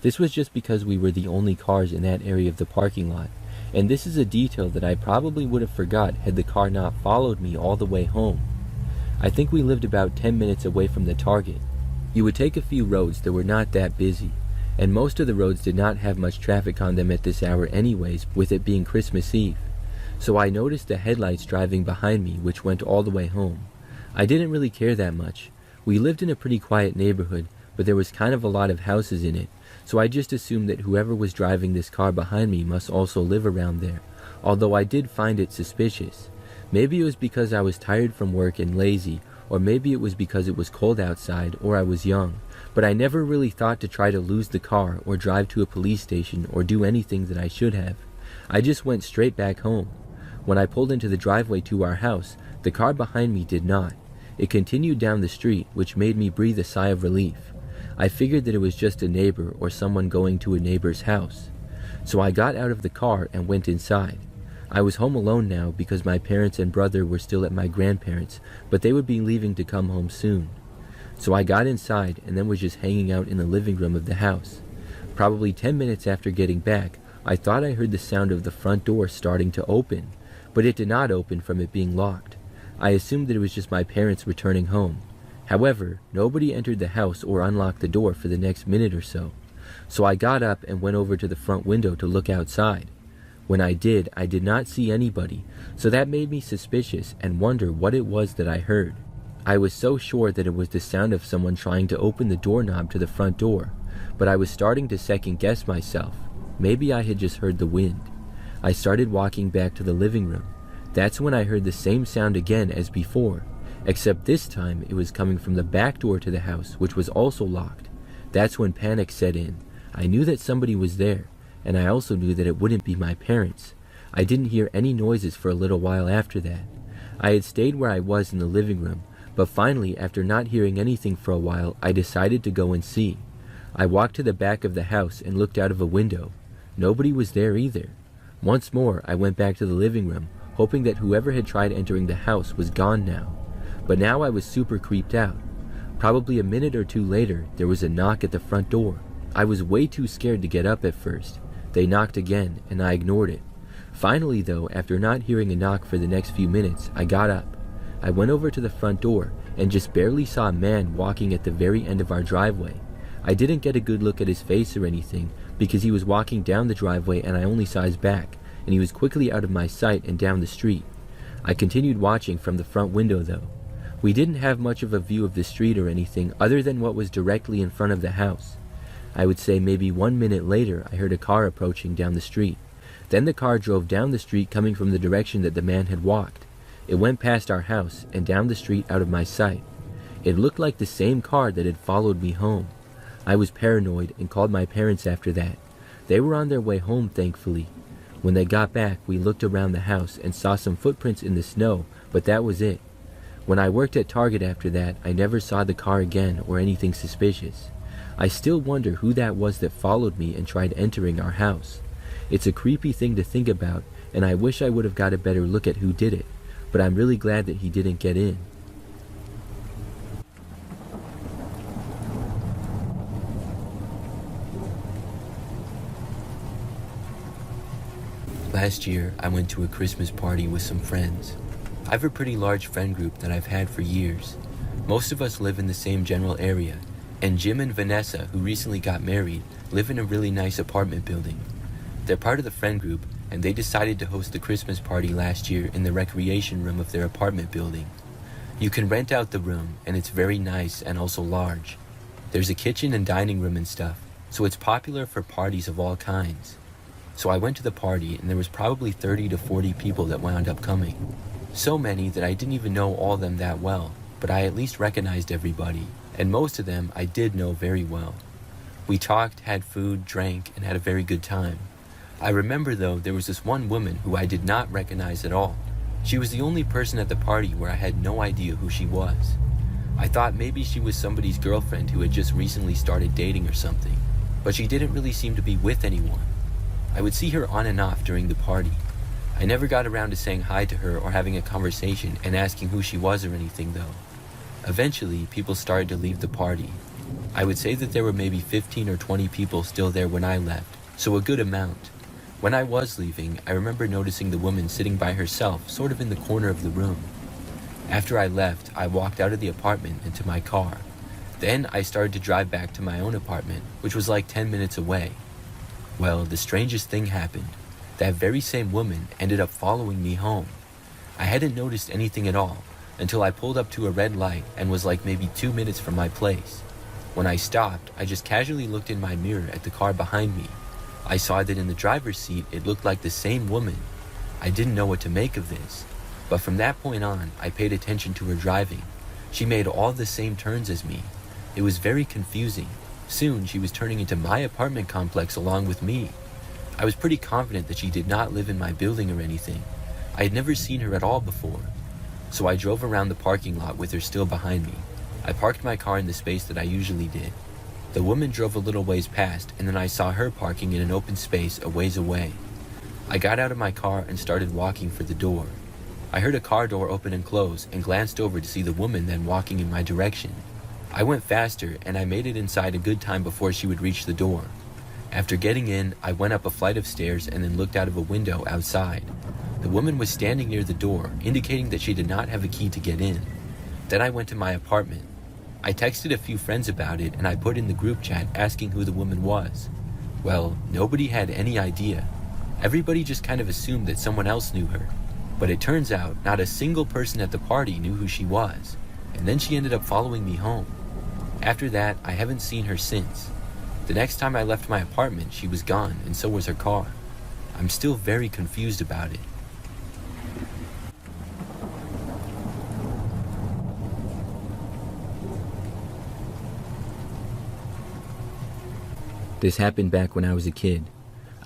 This was just because we were the only cars in that area of the parking lot, and this is a detail that I probably would have forgot had the car not followed me all the way home. I think we lived about 10 minutes away from the Target. You would take a few roads that were not that busy, and most of the roads did not have much traffic on them at this hour anyways, with it being Christmas Eve. So I noticed the headlights driving behind me, which went all the way home. I didn't really care that much. We lived in a pretty quiet neighborhood, but there was kind of a lot of houses in it, so I just assumed that whoever was driving this car behind me must also live around there, although I did find it suspicious. Maybe it was because I was tired from work and lazy, or maybe it was because it was cold outside or I was young, but I never really thought to try to lose the car or drive to a police station or do anything that I should have. I just went straight back home. When I pulled into the driveway to our house, the car behind me did not. It continued down the street, which made me breathe a sigh of relief. I figured that it was just a neighbor or someone going to a neighbor's house. So I got out of the car and went inside. I was home alone now because my parents and brother were still at my grandparents', but they would be leaving to come home soon. So I got inside and then was just hanging out in the living room of the house. Probably 10 minutes after getting back, I thought I heard the sound of the front door starting to open, but it did not open from it being locked. I assumed that it was just my parents returning home. However, nobody entered the house or unlocked the door for the next minute or so. So I got up and went over to the front window to look outside. When I did not see anybody, so that made me suspicious and wonder what it was that I heard. I was so sure that it was the sound of someone trying to open the doorknob to the front door, but I was starting to second guess myself. Maybe I had just heard the wind. I started walking back to the living room. That's when I heard the same sound again as before, except this time it was coming from the back door to the house, which was also locked. That's when panic set in. I knew that somebody was there, and I also knew that it wouldn't be my parents. I didn't hear any noises for a little while after that. I had stayed where I was in the living room, but finally, after not hearing anything for a while, I decided to go and see. I walked to the back of the house and looked out of a window. Nobody was there either. Once more, I went back to the living room, hoping that whoever had tried entering the house was gone now. But now I was super creeped out. Probably a minute or two later, there was a knock at the front door. I was way too scared to get up at first. They knocked again, and I ignored it. Finally, though, after not hearing a knock for the next few minutes, I got up. I went over to the front door, and just barely saw a man walking at the very end of our driveway. I didn't get a good look at his face or anything, because he was walking down the driveway and I only saw his back, and he was quickly out of my sight and down the street. I continued watching from the front window, though. We didn't have much of a view of the street or anything other than what was directly in front of the house. I would say maybe 1 minute later I heard a car approaching down the street. Then the car drove down the street coming from the direction that the man had walked. It went past our house and down the street out of my sight. It looked like the same car that had followed me home. I was paranoid and called my parents after that. They were on their way home, thankfully. When they got back, we looked around the house and saw some footprints in the snow, but that was it. When I worked at Target after that, I never saw the car again or anything suspicious. I still wonder who that was that followed me and tried entering our house. It's a creepy thing to think about, and I wish I would have got a better look at who did it, but I'm really glad that he didn't get in. Last year, I went to a Christmas party with some friends. I have a pretty large friend group that I've had for years. Most of us live in the same general area, and Jim and Vanessa, who recently got married, live in a really nice apartment building. They're part of the friend group, and they decided to host the Christmas party last year in the recreation room of their apartment building. You can rent out the room, and it's very nice and also large. There's a kitchen and dining room and stuff, so it's popular for parties of all kinds. So I went to the party, and there was probably 30 to 40 people that wound up coming. So many that I didn't even know all of them that well, but I at least recognized everybody, and most of them I did know very well. We talked, had food, drank, and had a very good time. I remember though, there was this one woman who I did not recognize at all. She was the only person at the party where I had no idea who she was. I thought maybe she was somebody's girlfriend who had just recently started dating or something, but she didn't really seem to be with anyone. I would see her on and off during the party. I never got around to saying hi to her or having a conversation and asking who she was or anything though. Eventually, people started to leave the party. I would say that there were maybe 15 or 20 people still there when I left, so a good amount. When I was leaving, I remember noticing the woman sitting by herself, sort of in the corner of the room. After I left, I walked out of the apartment into my car. Then I started to drive back to my own apartment, which was like 10 minutes away. Well, the strangest thing happened. That very same woman ended up following me home. I hadn't noticed anything at all until I pulled up to a red light and was like maybe 2 minutes from my place. When I stopped, I just casually looked in my mirror at the car behind me. I saw that in the driver's seat, it looked like the same woman. I didn't know what to make of this, but from that point on, I paid attention to her driving. She made all the same turns as me. It was very confusing. Soon, she was turning into my apartment complex along with me. I was pretty confident that she did not live in my building or anything. I had never seen her at all before. So I drove around the parking lot with her still behind me. I parked my car in the space that I usually did. The woman drove a little ways past, and then I saw her parking in an open space a ways away. I got out of my car and started walking for the door. I heard a car door open and close and glanced over to see the woman then walking in my direction. I went faster, and I made it inside a good time before she would reach the door. After getting in, I went up a flight of stairs and then looked out of a window outside. The woman was standing near the door, indicating that she did not have a key to get in. Then I went to my apartment. I texted a few friends about it, and I put in the group chat asking who the woman was. Well, nobody had any idea. Everybody just kind of assumed that someone else knew her. But it turns out not a single person at the party knew who she was, and then she ended up following me home. After that, I haven't seen her since. The next time I left my apartment, she was gone, and so was her car. I'm still very confused about it. This happened back when I was a kid.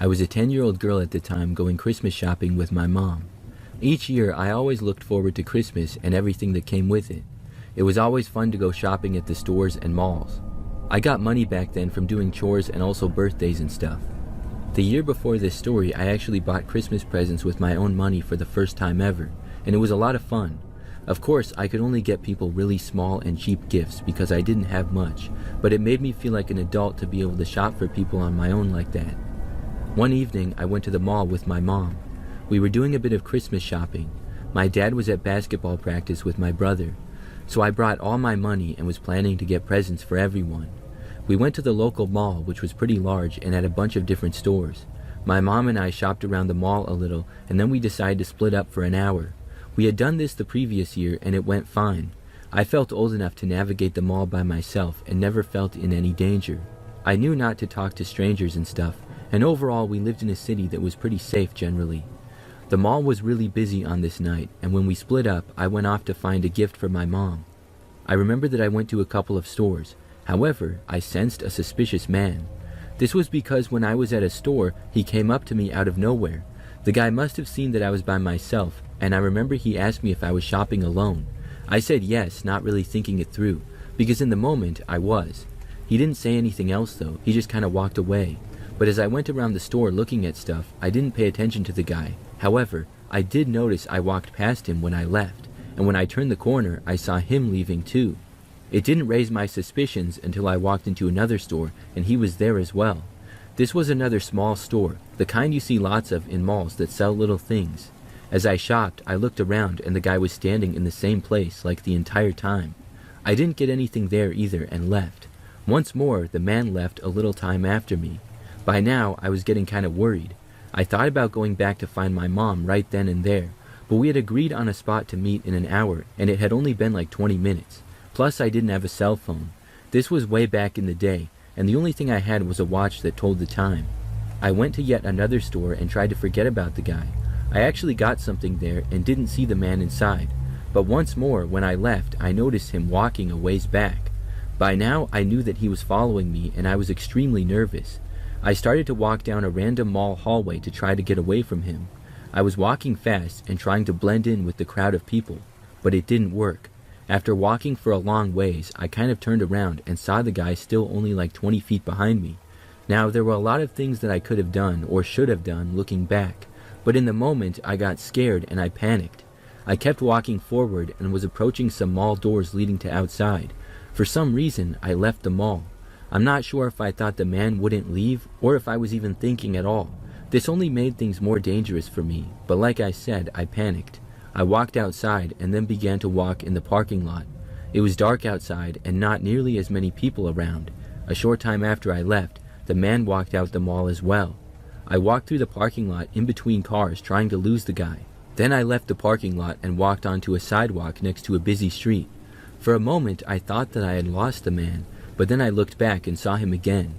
I was a 10-year-old girl at the time going Christmas shopping with my mom. Each year, I always looked forward to Christmas and everything that came with it. It was always fun to go shopping at the stores and malls. I got money back then from doing chores and also birthdays and stuff. The year before this story, I actually bought Christmas presents with my own money for the first time ever, and it was a lot of fun. Of course, I could only get people really small and cheap gifts because I didn't have much, but it made me feel like an adult to be able to shop for people on my own like that. One evening, I went to the mall with my mom. We were doing a bit of Christmas shopping. My dad was at basketball practice with my brother, so I brought all my money and was planning to get presents for everyone. We went to the local mall, which was pretty large and had a bunch of different stores. My mom and I shopped around the mall a little, and then we decided to split up for an hour. We had done this the previous year, and it went fine. I felt old enough to navigate the mall by myself and never felt in any danger. I knew not to talk to strangers and stuff, and overall we lived in a city that was pretty safe generally. The mall was really busy on this night, and when we split up, I went off to find a gift for my mom. I remember that I went to a couple of stores. However, I sensed a suspicious man. This was because when I was at a store, he came up to me out of nowhere. The guy must have seen that I was by myself, and I remember he asked me if I was shopping alone. I said yes, not really thinking it through, because in the moment, I was. He didn't say anything else though, he just kinda walked away. But as I went around the store looking at stuff, I didn't pay attention to the guy. However, I did notice I walked past him when I left, and when I turned the corner, I saw him leaving too. It didn't raise my suspicions until I walked into another store and he was there as well. This was another small store, the kind you see lots of in malls that sell little things. As I shopped, I looked around and the guy was standing in the same place like the entire time. I didn't get anything there either and left. Once more, the man left a little time after me. By now, I was getting kind of worried. I thought about going back to find my mom right then and there, but we had agreed on a spot to meet in an hour and it had only been like 20 minutes. Plus, I didn't have a cell phone. This was way back in the day, and the only thing I had was a watch that told the time. I went to yet another store and tried to forget about the guy. I actually got something there and didn't see the man inside. But once more, when I left, I noticed him walking a ways back. By now, I knew that he was following me and I was extremely nervous. I started to walk down a random mall hallway to try to get away from him. I was walking fast and trying to blend in with the crowd of people, but it didn't work. After walking for a long ways, I kind of turned around and saw the guy still only like 20 feet behind me. Now, there were a lot of things that I could have done or should have done looking back, but in the moment I got scared and I panicked. I kept walking forward and was approaching some mall doors leading to outside. For some reason, I left the mall. I'm not sure if I thought the man wouldn't leave or if I was even thinking at all. This only made things more dangerous for me, but like I said, I panicked. I walked outside and then began to walk in the parking lot. It was dark outside and not nearly as many people around. A short time after I left, the man walked out the mall as well. I walked through the parking lot in between cars trying to lose the guy. Then I left the parking lot and walked onto a sidewalk next to a busy street. For a moment I thought that I had lost the man, but then I looked back and saw him again.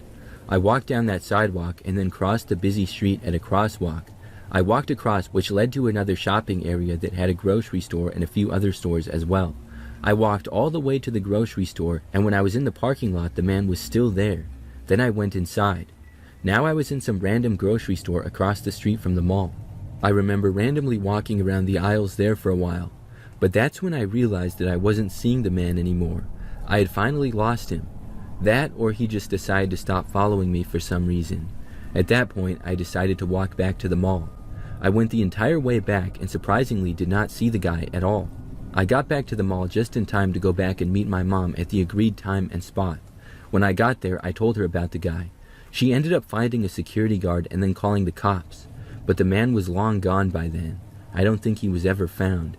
I walked down that sidewalk and then crossed the busy street at a crosswalk. I walked across, which led to another shopping area that had a grocery store and a few other stores as well. I walked all the way to the grocery store, and when I was in the parking lot, the man was still there. Then I went inside. Now I was in some random grocery store across the street from the mall. I remember randomly walking around the aisles there for a while, but that's when I realized that I wasn't seeing the man anymore. I had finally lost him. That, or he just decided to stop following me for some reason. At that point, I decided to walk back to the mall. I went the entire way back and surprisingly did not see the guy at all. I got back to the mall just in time to go back and meet my mom at the agreed time and spot. When I got there, I told her about the guy. She ended up finding a security guard and then calling the cops. But the man was long gone by then. I don't think he was ever found.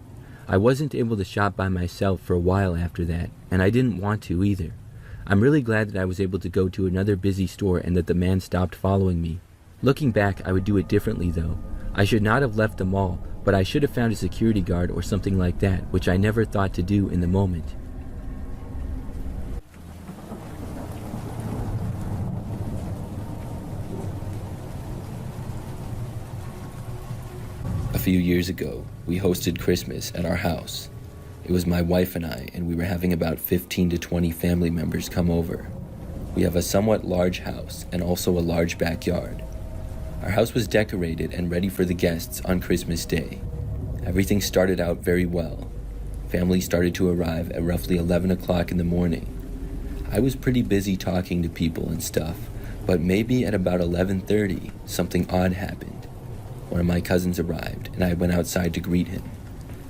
I wasn't able to shop by myself for a while after that, and I didn't want to either. I'm really glad that I was able to go to another busy store and that the man stopped following me. Looking back, I would do it differently though. I should not have left the mall, but I should have found a security guard or something like that, which I never thought to do in the moment. A few years ago, we hosted Christmas at our house. It was my wife and I, and we were having about 15 to 20 family members come over. We have a somewhat large house and also a large backyard. Our house was decorated and ready for the guests on Christmas Day. Everything started out very well. Family started to arrive at roughly 11 o'clock in the morning. I was pretty busy talking to people and stuff, but maybe at about 11:30, something odd happened. One of my cousins arrived, and I went outside to greet him.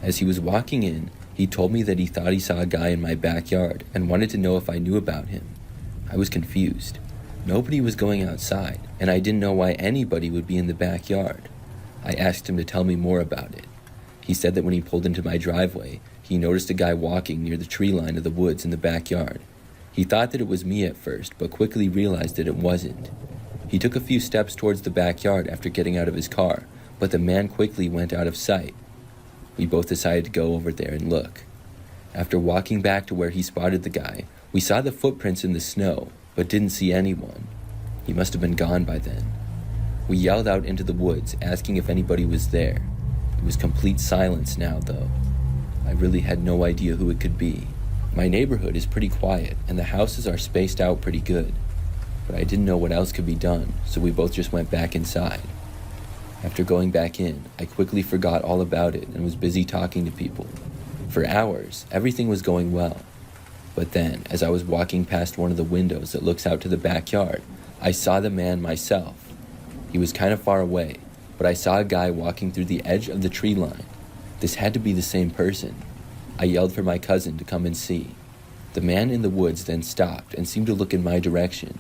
As he was walking in, he told me that he thought he saw a guy in my backyard and wanted to know if I knew about him. I was confused. Nobody was going outside, and I didn't know why anybody would be in the backyard. I asked him to tell me more about it. He said that when he pulled into my driveway, he noticed a guy walking near the tree line of the woods in the backyard. He thought that it was me at first, but quickly realized that it wasn't. He took a few steps towards the backyard after getting out of his car, but the man quickly went out of sight. We both decided to go over there and look. After walking back to where he spotted the guy, we saw the footprints in the snow. but didn't see anyone. He must have been gone by then. We yelled out into the woods, asking if anybody was there. It was complete silence now, though. I really had no idea who it could be. My neighborhood is pretty quiet, and the houses are spaced out pretty good. But I didn't know what else could be done, so we both just went back inside. After going back in, I quickly forgot all about it and was busy talking to people. For hours, everything was going well. But then, as I was walking past one of the windows that looks out to the backyard, I saw the man myself. He was kind of far away, but I saw a guy walking through the edge of the tree line. This had to be the same person. I yelled for my cousin to come and see. The man in the woods then stopped and seemed to look in my direction.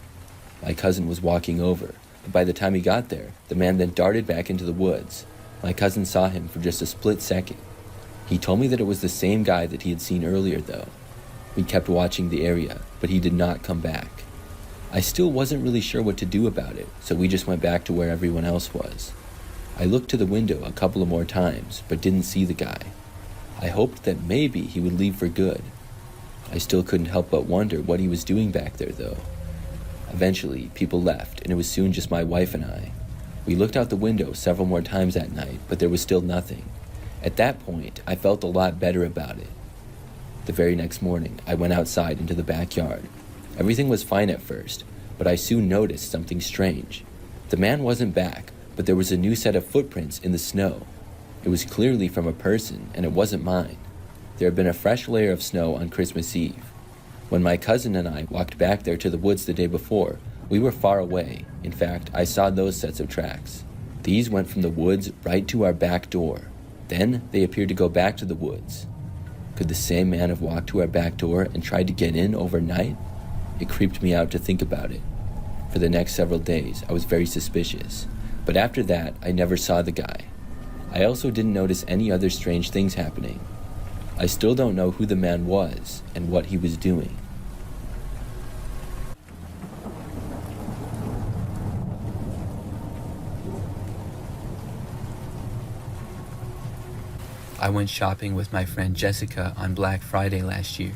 My cousin was walking over, but by the time he got there, the man then darted back into the woods. My cousin saw him for just a split second. He told me that it was the same guy that he had seen earlier, though. We kept watching the area, but he did not come back. I still wasn't really sure what to do about it, so we just went back to where everyone else was. I looked to the window a couple of more times, but didn't see the guy. I hoped that maybe he would leave for good. I still couldn't help but wonder what he was doing back there, though. Eventually, people left, and it was soon just my wife and I. We looked out the window several more times that night, but there was still nothing. At that point, I felt a lot better about it. The very next morning, I went outside into the backyard. Everything was fine at first, but I soon noticed something strange. The man wasn't back, but there was a new set of footprints in the snow. It was clearly from a person, and it wasn't mine. There had been a fresh layer of snow on Christmas Eve. When my cousin and I walked back there to the woods the day before, we were far away. In fact, I saw those sets of tracks. These went from the woods right to our back door. Then they appeared to go back to the woods. Could the same man have walked to our back door and tried to get in overnight? It creeped me out to think about it. For the next several days, I was very suspicious. But after that, I never saw the guy. I also didn't notice any other strange things happening. I still don't know who the man was and what he was doing. I went shopping with my friend Jessica on Black Friday last year.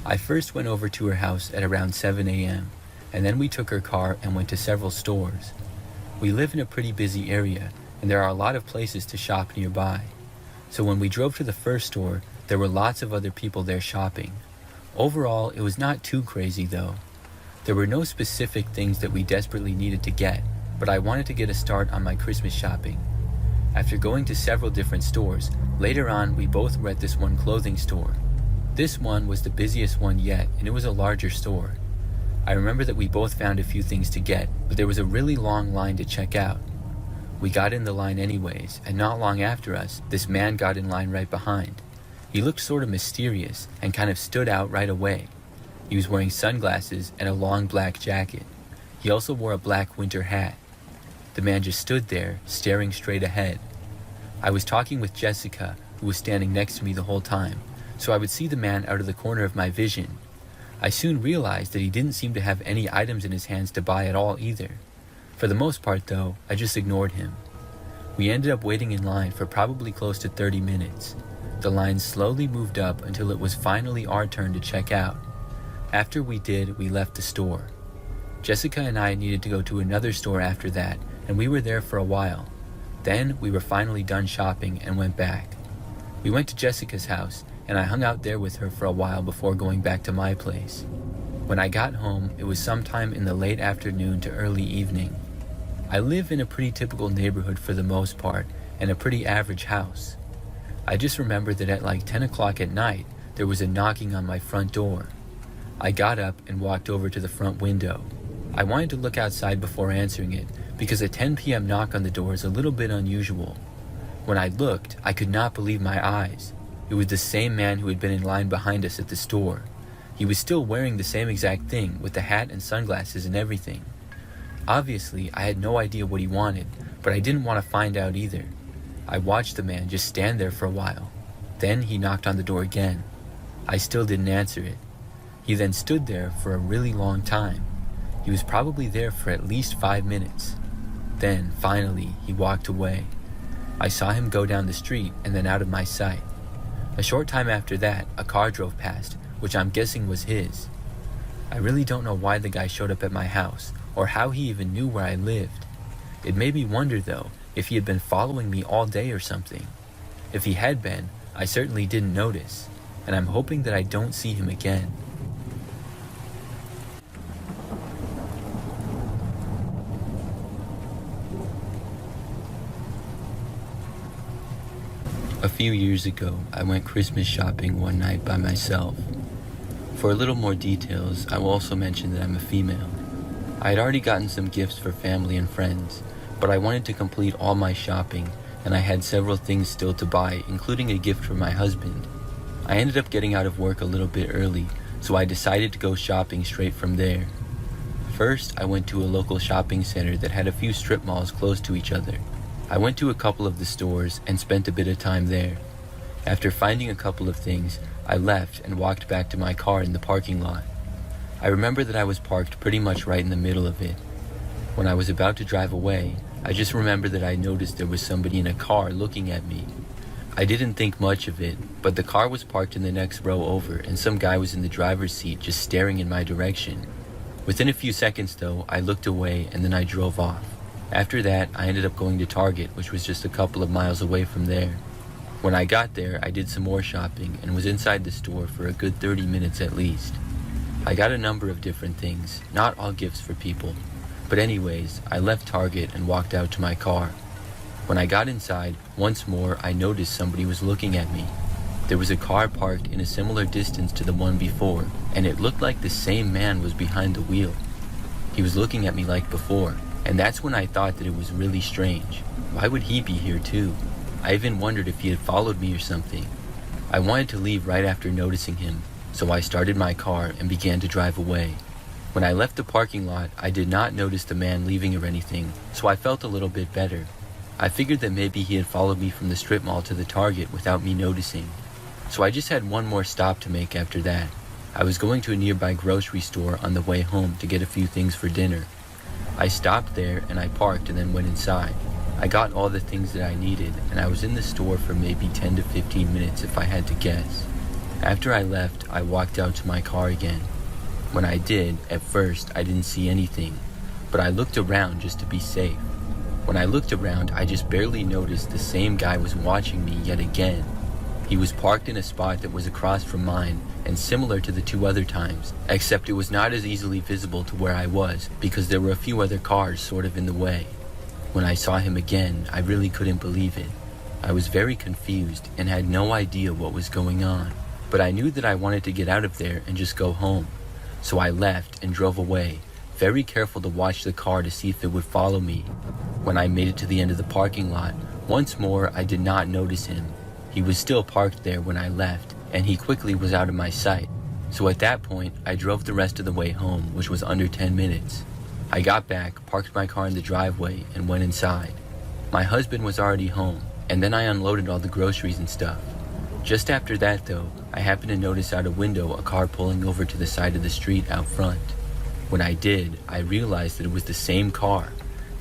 I first went over to her house at around 7 a.m., and then we took her car and went to several stores. We live in a pretty busy area, and there are a lot of places to shop nearby. So when we drove to the first store, there were lots of other people there shopping. Overall, it was not too crazy though. There were no specific things that we desperately needed to get, but I wanted to get a start on my Christmas shopping. After going to several different stores, later on we both were at this one clothing store. This one was the busiest one yet, and it was a larger store. I remember that we both found a few things to get, but there was a really long line to check out. We got in the line anyways, and not long after us, this man got in line right behind. He looked sort of mysterious and kind of stood out right away. He was wearing sunglasses and a long black jacket. He also wore a black winter hat. The man just stood there, staring straight ahead. I was talking with Jessica, who was standing next to me the whole time, so I would see the man out of the corner of my vision. I soon realized that he didn't seem to have any items in his hands to buy at all either. For the most part though, I just ignored him. We ended up waiting in line for probably close to 30 minutes. The line slowly moved up until it was finally our turn to check out. After we did, we left the store. Jessica and I needed to go to another store after that, and we were there for a while. Then we were finally done shopping and went back. We went to Jessica's house, and I hung out there with her for a while before going back to my place. When I got home, it was sometime in the late afternoon to early evening. I live in a pretty typical neighborhood for the most part, and a pretty average house. I just remember that at like 10 o'clock at night, there was a knocking on my front door. I got up and walked over to the front window. I wanted to look outside before answering it, because a 10 p.m. knock on the door is a little bit unusual. When I looked, I could not believe my eyes. It was the same man who had been in line behind us at the store. He was still wearing the same exact thing, with the hat and sunglasses and everything. Obviously, I had no idea what he wanted, but I didn't want to find out either. I watched the man just stand there for a while. Then he knocked on the door again. I still didn't answer it. He then stood there for a really long time. He was probably there for at least 5 minutes. Then, finally, he walked away. I saw him go down the street and then out of my sight. A short time after that, a car drove past, which I'm guessing was his. I really don't know why the guy showed up at my house, or how he even knew where I lived. It made me wonder, though, if he had been following me all day or something. If he had been, I certainly didn't notice, and I'm hoping that I don't see him again. A few years ago, I went Christmas shopping one night by myself. For a little more details, I will also mention that I'm a female. I had already gotten some gifts for family and friends, but I wanted to complete all my shopping, and I had several things still to buy, including a gift for my husband. I ended up getting out of work a little bit early, so I decided to go shopping straight from there. First, I went to a local shopping center that had a few strip malls close to each other. I went to a couple of the stores and spent a bit of time there. After finding a couple of things, I left and walked back to my car in the parking lot. I remember that I was parked pretty much right in the middle of it. When I was about to drive away, I just remember that I noticed there was somebody in a car looking at me. I didn't think much of it, but the car was parked in the next row over and some guy was in the driver's seat just staring in my direction. Within a few seconds though, I looked away and then I drove off. After that, I ended up going to Target, which was just a couple of miles away from there. When I got there, I did some more shopping and was inside the store for a good 30 minutes at least. I got a number of different things, not all gifts for people. But anyways, I left Target and walked out to my car. When I got inside, once more I noticed somebody was looking at me. There was a car parked in a similar distance to the one before, and it looked like the same man was behind the wheel. He was looking at me like before, and that's when I thought that it was really strange. Why would he be here too? I even wondered if he had followed me or something. I wanted to leave right after noticing him, so I started my car and began to drive away. When I left the parking lot, I did not notice the man leaving or anything, so I felt a little bit better. I figured that maybe he had followed me from the strip mall to the Target without me noticing. So I just had one more stop to make after that. I was going to a nearby grocery store on the way home to get a few things for dinner. I stopped there and I parked and then went inside. I got all the things that I needed and I was in the store for maybe 10 to 15 minutes if I had to guess. After I left, I walked out to my car again. When I did, at first, I didn't see anything, but I looked around just to be safe. When I looked around, I just barely noticed the same guy was watching me yet again. He was parked in a spot that was across from mine and similar to the two other times, except it was not as easily visible to where I was because there were a few other cars sort of in the way. When I saw him again, I really couldn't believe it. I was very confused and had no idea what was going on, but I knew that I wanted to get out of there and just go home. So I left and drove away, very careful to watch the car to see if it would follow me. When I made it to the end of the parking lot, once more I did not notice him. He was still parked there when I left, and he quickly was out of my sight. So at that point, I drove the rest of the way home, which was under 10 minutes. I got back, parked my car in the driveway, and went inside. My husband was already home, and then I unloaded all the groceries and stuff. Just after that though, I happened to notice out a window a car pulling over to the side of the street out front. When I did, I realized that it was the same car.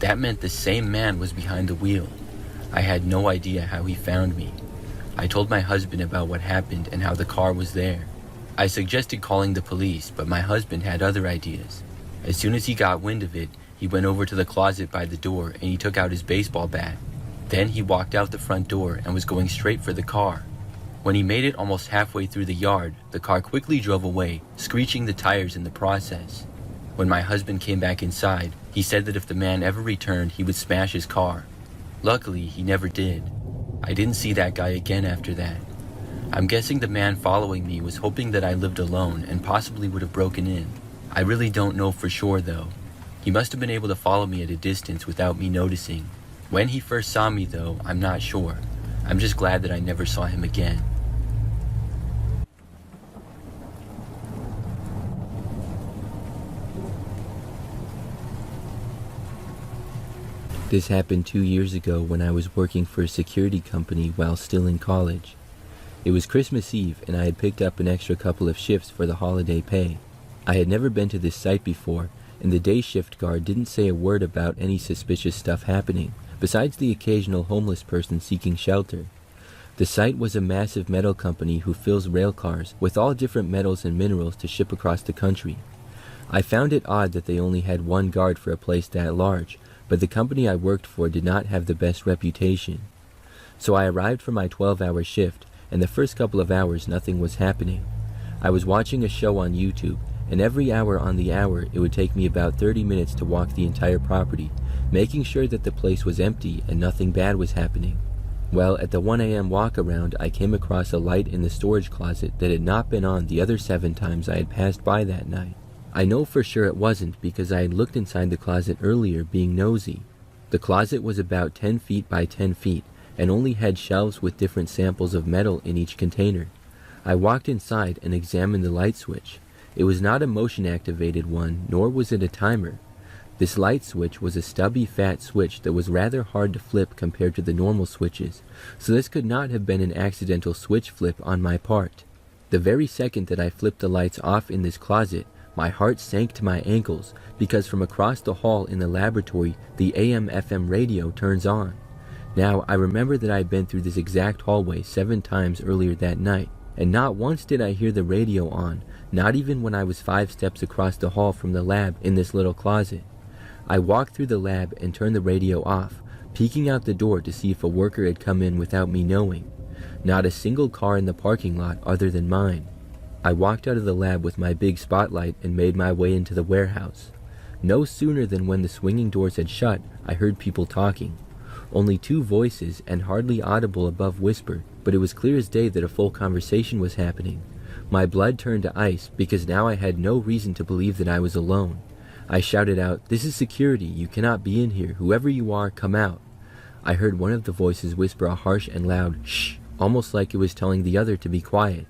That meant the same man was behind the wheel. I had no idea how he found me. I told my husband about what happened and how the car was there. I suggested calling the police, but my husband had other ideas. As soon as he got wind of it, he went over to the closet by the door and he took out his baseball bat. Then he walked out the front door and was going straight for the car. When he made it almost halfway through the yard, the car quickly drove away, screeching the tires in the process. When my husband came back inside, he said that if the man ever returned, he would smash his car. Luckily, he never did. I didn't see that guy again after that. I'm guessing the man following me was hoping that I lived alone and possibly would have broken in. I really don't know for sure though. He must have been able to follow me at a distance without me noticing. When he first saw me though, I'm not sure. I'm just glad that I never saw him again. This happened 2 years ago when I was working for a security company while still in college. It was Christmas Eve and I had picked up an extra couple of shifts for the holiday pay. I had never been to this site before, and the day shift guard didn't say a word about any suspicious stuff happening, besides the occasional homeless person seeking shelter. The site was a massive metal company who fills rail cars with all different metals and minerals to ship across the country. I found it odd that they only had one guard for a place that large, but the company I worked for did not have the best reputation. So I arrived for my 12-hour shift, and the first couple of hours nothing was happening. I was watching a show on YouTube, and every hour on the hour it would take me about 30 minutes to walk the entire property, making sure that the place was empty and nothing bad was happening. Well, at the 1 a.m. walk around, I came across a light in the storage closet that had not been on the other 7 times I had passed by that night. I know for sure it wasn't because I had looked inside the closet earlier being nosy. The closet was about 10 feet by 10 feet and only had shelves with different samples of metal in each container. I walked inside and examined the light switch. It was not a motion-activated one, nor was it a timer. This light switch was a stubby, fat switch that was rather hard to flip compared to the normal switches, so this could not have been an accidental switch flip on my part. The very second that I flipped the lights off in this closet, my heart sank to my ankles because from across the hall in the laboratory, the AM/FM radio turns on. Now, I remember that I had been through this exact hallway 7 times earlier that night, and not once did I hear the radio on, not even when I was 5 steps across the hall from the lab in this little closet. I walked through the lab and turned the radio off, peeking out the door to see if a worker had come in without me knowing. Not a single car in the parking lot other than mine. I walked out of the lab with my big spotlight and made my way into the warehouse. No sooner than when the swinging doors had shut, I heard people talking. Only 2 voices and hardly audible above whisper, but it was clear as day that a full conversation was happening. My blood turned to ice because now I had no reason to believe that I was alone. I shouted out, "This is security, you cannot be in here, whoever you are, come out." I heard one of the voices whisper a harsh and loud "shh," almost like it was telling the other to be quiet.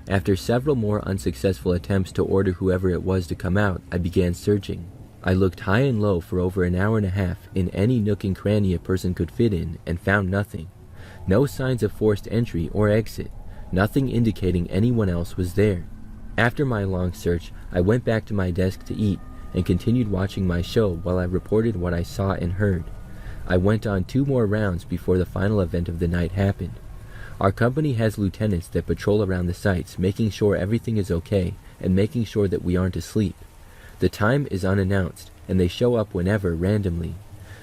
After several more unsuccessful attempts to order whoever it was to come out, I began searching. I looked high and low for over an hour and a half in any nook and cranny a person could fit in and found nothing. No signs of forced entry or exit, nothing indicating anyone else was there. After my long search, I went back to my desk to eat and continued watching my show while I reported what I saw and heard. I went on 2 more rounds before the final event of the night happened. Our company has lieutenants that patrol around the sites, making sure everything is okay and making sure that we aren't asleep. The time is unannounced, and they show up whenever, randomly.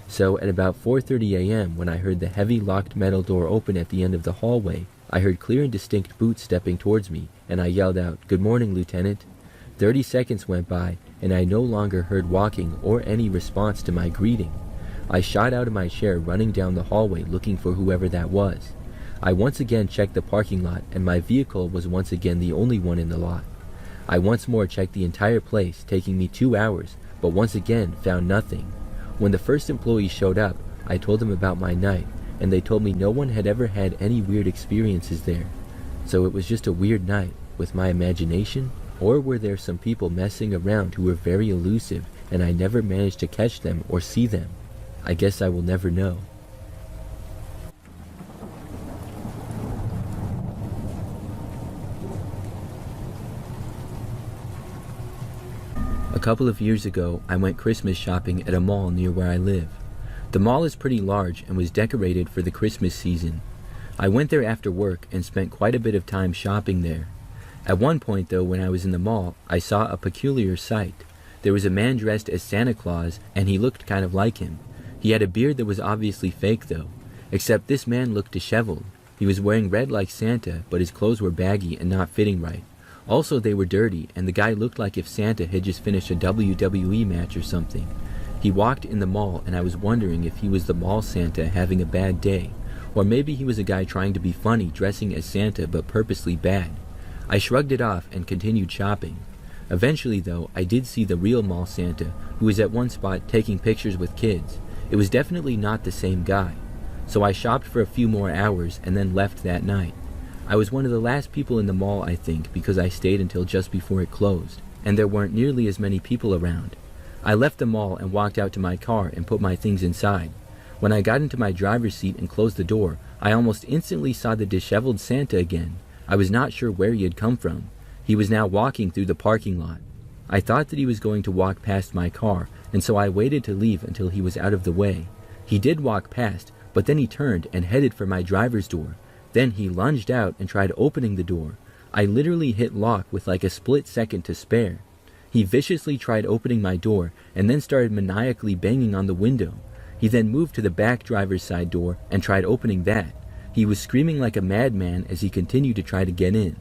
So at about 4:30 a.m., when I heard the heavy locked metal door open at the end of the hallway, I heard clear and distinct boots stepping towards me, and I yelled out, "Good morning, Lieutenant." 30 seconds went by, and I no longer heard walking or any response to my greeting. I shot out of my chair, running down the hallway looking for whoever that was. I once again checked the parking lot, and my vehicle was once again the only one in the lot. I once more checked the entire place, taking me 2 hours, but once again found nothing. When the first employee showed up, I told them about my night, and they told me no one had ever had any weird experiences there. So it was just a weird night, with my imagination? Or were there some people messing around who were very elusive, and I never managed to catch them or see them? I guess I will never know. A couple of years ago, I went Christmas shopping at a mall near where I live. The mall is pretty large and was decorated for the Christmas season. I went there after work and spent quite a bit of time shopping there. At one point, though, when I was in the mall, I saw a peculiar sight. There was a man dressed as Santa Claus, and he looked kind of like him. He had a beard that was obviously fake, though, except this man looked disheveled. He was wearing red like Santa, but his clothes were baggy and not fitting right. Also, they were dirty, and the guy looked like if Santa had just finished a WWE match or something. He walked in the mall, and I was wondering if he was the mall Santa having a bad day, or maybe he was a guy trying to be funny dressing as Santa but purposely bad. I shrugged it off and continued shopping. Eventually, though, I did see the real mall Santa, who was at one spot taking pictures with kids. It was definitely not the same guy. So I shopped for a few more hours and then left that night. I was one of the last people in the mall, I think, because I stayed until just before it closed, and there weren't nearly as many people around. I left the mall and walked out to my car and put my things inside. When I got into my driver's seat and closed the door, I almost instantly saw the disheveled Santa again. I was not sure where he had come from. He was now walking through the parking lot. I thought that he was going to walk past my car, and so I waited to leave until he was out of the way. He did walk past, but then he turned and headed for my driver's door. Then he lunged out and tried opening the door. I literally hit lock with like a split second to spare. He viciously tried opening my door and then started maniacally banging on the window. He then moved to the back driver's side door and tried opening that. He was screaming like a madman as he continued to try to get in.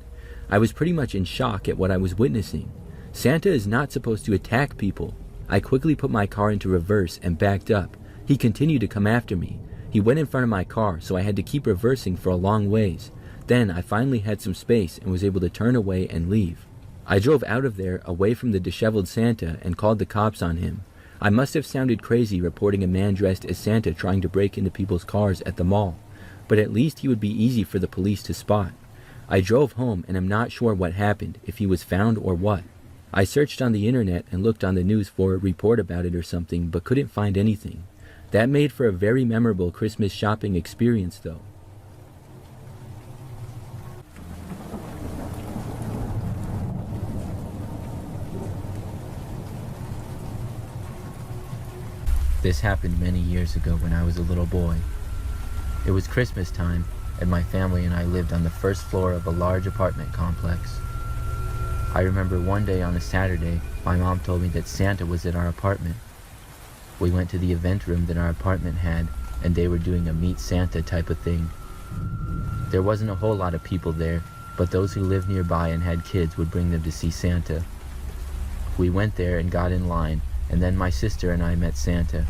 I was pretty much in shock at what I was witnessing. Santa is not supposed to attack people. I quickly put my car into reverse and backed up. He continued to come after me. He went in front of my car, so I had to keep reversing for a long ways. Then I finally had some space and was able to turn away and leave. I drove out of there, away from the disheveled Santa, and called the cops on him. I must have sounded crazy reporting a man dressed as Santa trying to break into people's cars at the mall, but at least he would be easy for the police to spot. I drove home and am not sure what happened, if he was found or what. I searched on the internet and looked on the news for a report about it or something, but couldn't find anything. That made for a very memorable Christmas shopping experience though. This happened many years ago when I was a little boy. It was Christmas time, and my family and I lived on the first floor of a large apartment complex. I remember one day on a Saturday, my mom told me that Santa was at our apartment. We went to the event room that our apartment had, and they were doing a Meet Santa type of thing. There wasn't a whole lot of people there, but those who lived nearby and had kids would bring them to see Santa. We went there and got in line, and then my sister and I met Santa.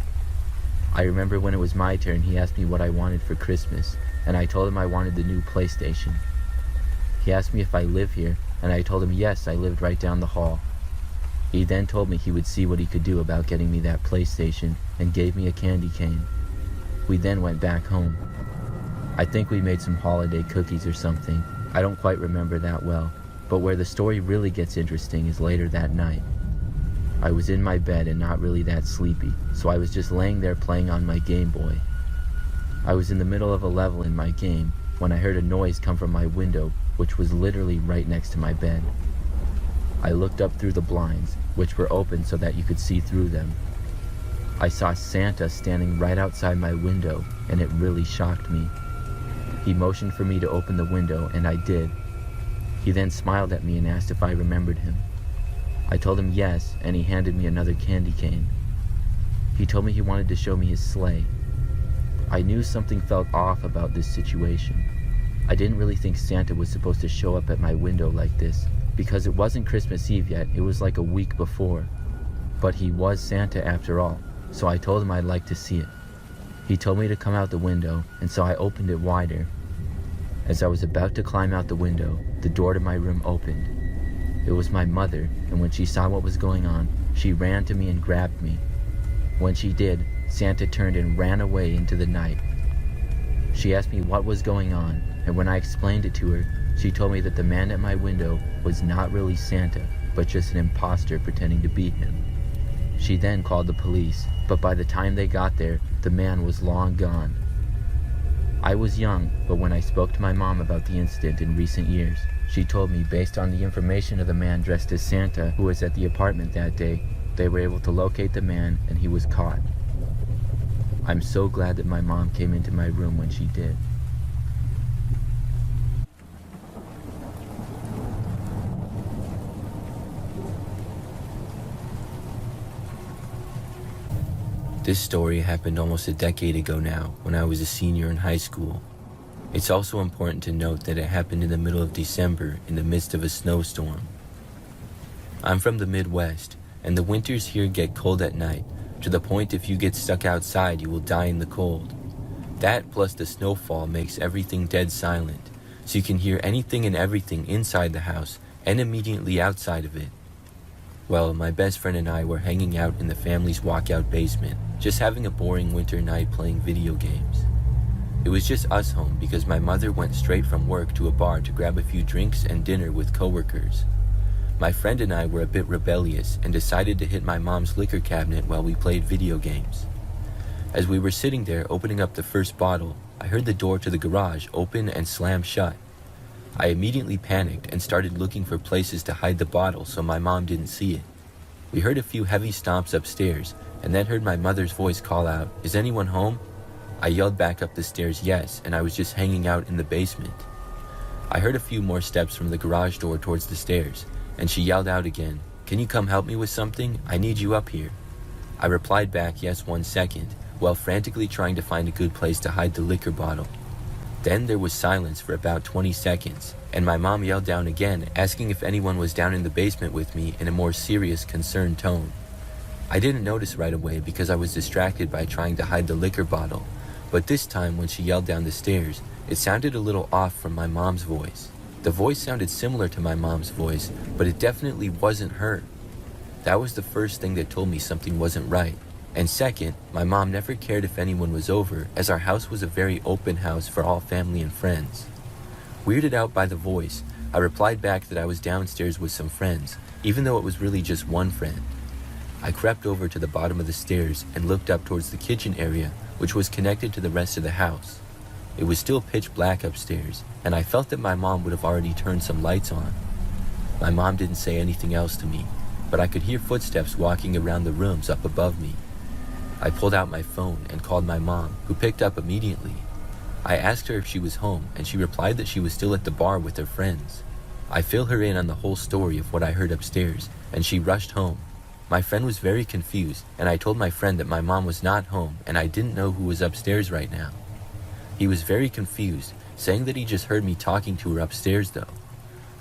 I remember when it was my turn, he asked me what I wanted for Christmas, and I told him I wanted the new PlayStation. He asked me if I live here, and I told him yes, I lived right down the hall. He then told me he would see what he could do about getting me that PlayStation, and gave me a candy cane. We then went back home. I think we made some holiday cookies or something. I don't quite remember that well, but where the story really gets interesting is later that night. I was in my bed and not really that sleepy, so I was just laying there playing on my Game Boy. I was in the middle of a level in my game when I heard a noise come from my window, which was literally right next to my bed. I looked up through the blinds, which were open so that you could see through them. I saw Santa standing right outside my window, and it really shocked me. He motioned for me to open the window, and I did. He then smiled at me and asked if I remembered him. I told him yes, and he handed me another candy cane. He told me he wanted to show me his sleigh. I knew something felt off about this situation. I didn't really think Santa was supposed to show up at my window like this, because it wasn't Christmas Eve yet, it was like a week before. But he was Santa after all, so I told him I'd like to see it. He told me to come out the window, and so I opened it wider. As I was about to climb out the window, the door to my room opened. It was my mother, and when she saw what was going on, she ran to me and grabbed me. When she did, Santa turned and ran away into the night. She asked me what was going on, and when I explained it to her, she told me that the man at my window was not really Santa, but just an imposter pretending to be him. She then called the police, but by the time they got there, the man was long gone. I was young, but when I spoke to my mom about the incident in recent years, she told me based on the information of the man dressed as Santa who was at the apartment that day, they were able to locate the man and he was caught. I'm so glad that my mom came into my room when she did. This story happened almost a decade ago now, when I was a senior in high school. It's also important to note that it happened in the middle of December in the midst of a snowstorm. I'm from the Midwest, and the winters here get cold at night, to the point if you get stuck outside you will die in the cold. That plus the snowfall makes everything dead silent, so you can hear anything and everything inside the house and immediately outside of it. Well, my best friend and I were hanging out in the family's walkout basement, just having a boring winter night playing video games. It was just us home because my mother went straight from work to a bar to grab a few drinks and dinner with coworkers. My friend and I were a bit rebellious and decided to hit my mom's liquor cabinet while we played video games. As we were sitting there opening up the first bottle, I heard the door to the garage open and slam shut. I immediately panicked and started looking for places to hide the bottle so my mom didn't see it. We heard a few heavy stomps upstairs and then heard my mother's voice call out, "Is anyone home?" I yelled back up the stairs yes, and I was just hanging out in the basement. I heard a few more steps from the garage door towards the stairs, and she yelled out again, "Can you come help me with something? I need you up here." I replied back, "Yes, 1 second," while frantically trying to find a good place to hide the liquor bottle. Then there was silence for about 20 seconds, and my mom yelled down again, asking if anyone was down in the basement with me in a more serious, concerned tone. I didn't notice right away because I was distracted by trying to hide the liquor bottle, but this time when she yelled down the stairs, it sounded a little off from my mom's voice. The voice sounded similar to my mom's voice, but it definitely wasn't her. That was the first thing that told me something wasn't right. And second, my mom never cared if anyone was over, as our house was a very open house for all family and friends. Weirded out by the voice, I replied back that I was downstairs with some friends, even though it was really just one friend. I crept over to the bottom of the stairs and looked up towards the kitchen area, which was connected to the rest of the house. It was still pitch black upstairs, and I felt that my mom would have already turned some lights on. My mom didn't say anything else to me, but I could hear footsteps walking around the rooms up above me. I pulled out my phone and called my mom, who picked up immediately. I asked her if she was home, and she replied that she was still at the bar with her friends. I filled her in on the whole story of what I heard upstairs, and she rushed home. My friend was very confused, and I told my friend that my mom was not home and I didn't know who was upstairs right now. He was very confused, saying that he just heard me talking to her upstairs though.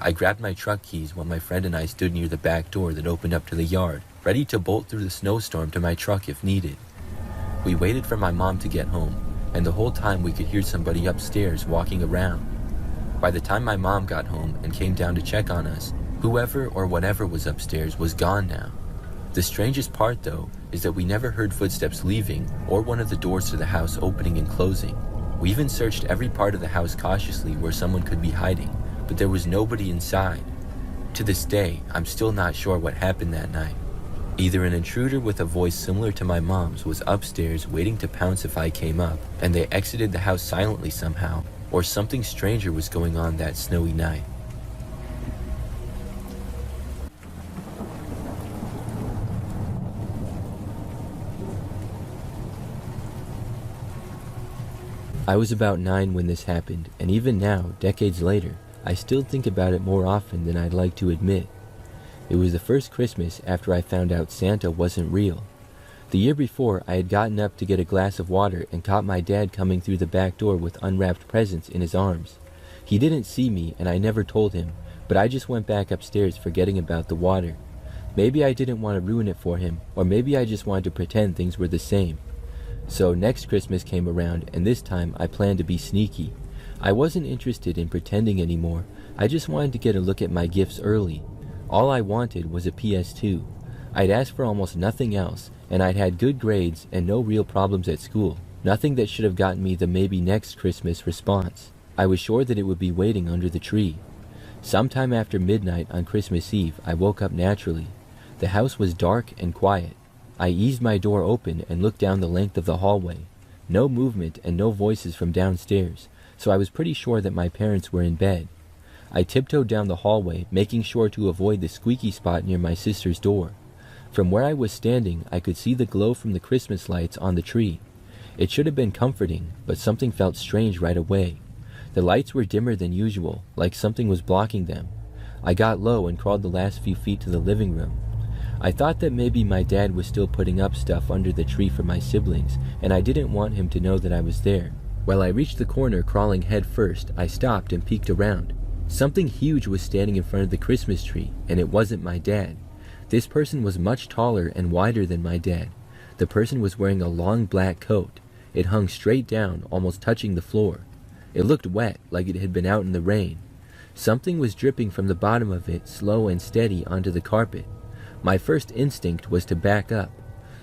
I grabbed my truck keys while my friend and I stood near the back door that opened up to the yard, ready to bolt through the snowstorm to my truck if needed. We waited for my mom to get home, and the whole time we could hear somebody upstairs walking around. By the time my mom got home and came down to check on us, whoever or whatever was upstairs was gone now. The strangest part though is that we never heard footsteps leaving or one of the doors to the house opening and closing. We even searched every part of the house cautiously where someone could be hiding, but there was nobody inside. To this day, I'm still not sure what happened that night. Either an intruder with a voice similar to my mom's was upstairs waiting to pounce if I came up, and they exited the house silently somehow, or something stranger was going on that snowy night. I was about 9 when this happened, and even now, decades later, I still think about it more often than I'd like to admit. It was the first Christmas after I found out Santa wasn't real. The year before, I had gotten up to get a glass of water and caught my dad coming through the back door with unwrapped presents in his arms. He didn't see me, and I never told him, but I just went back upstairs forgetting about the water. Maybe I didn't want to ruin it for him, or maybe I just wanted to pretend things were the same. So next Christmas came around, and this time I planned to be sneaky. I wasn't interested in pretending anymore. I just wanted to get a look at my gifts early. All I wanted was a PS2. I'd asked for almost nothing else, and I'd had good grades and no real problems at school. Nothing that should have gotten me the maybe next Christmas response. I was sure that it would be waiting under the tree. Sometime after midnight on Christmas Eve, I woke up naturally. The house was dark and quiet. I eased my door open and looked down the length of the hallway. No movement and no voices from downstairs, so I was pretty sure that my parents were in bed. I tiptoed down the hallway, making sure to avoid the squeaky spot near my sister's door. From where I was standing, I could see the glow from the Christmas lights on the tree. It should have been comforting, but something felt strange right away. The lights were dimmer than usual, like something was blocking them. I got low and crawled the last few feet to the living room. I thought that maybe my dad was still putting up stuff under the tree for my siblings, and I didn't want him to know that I was there. While I reached the corner crawling head first, I stopped and peeked around. Something huge was standing in front of the Christmas tree, and it wasn't my dad. This person was much taller and wider than my dad. The person was wearing a long black coat. It hung straight down, almost touching the floor. It looked wet, like it had been out in the rain. Something was dripping from the bottom of it, slow and steady, onto the carpet. My first instinct was to back up.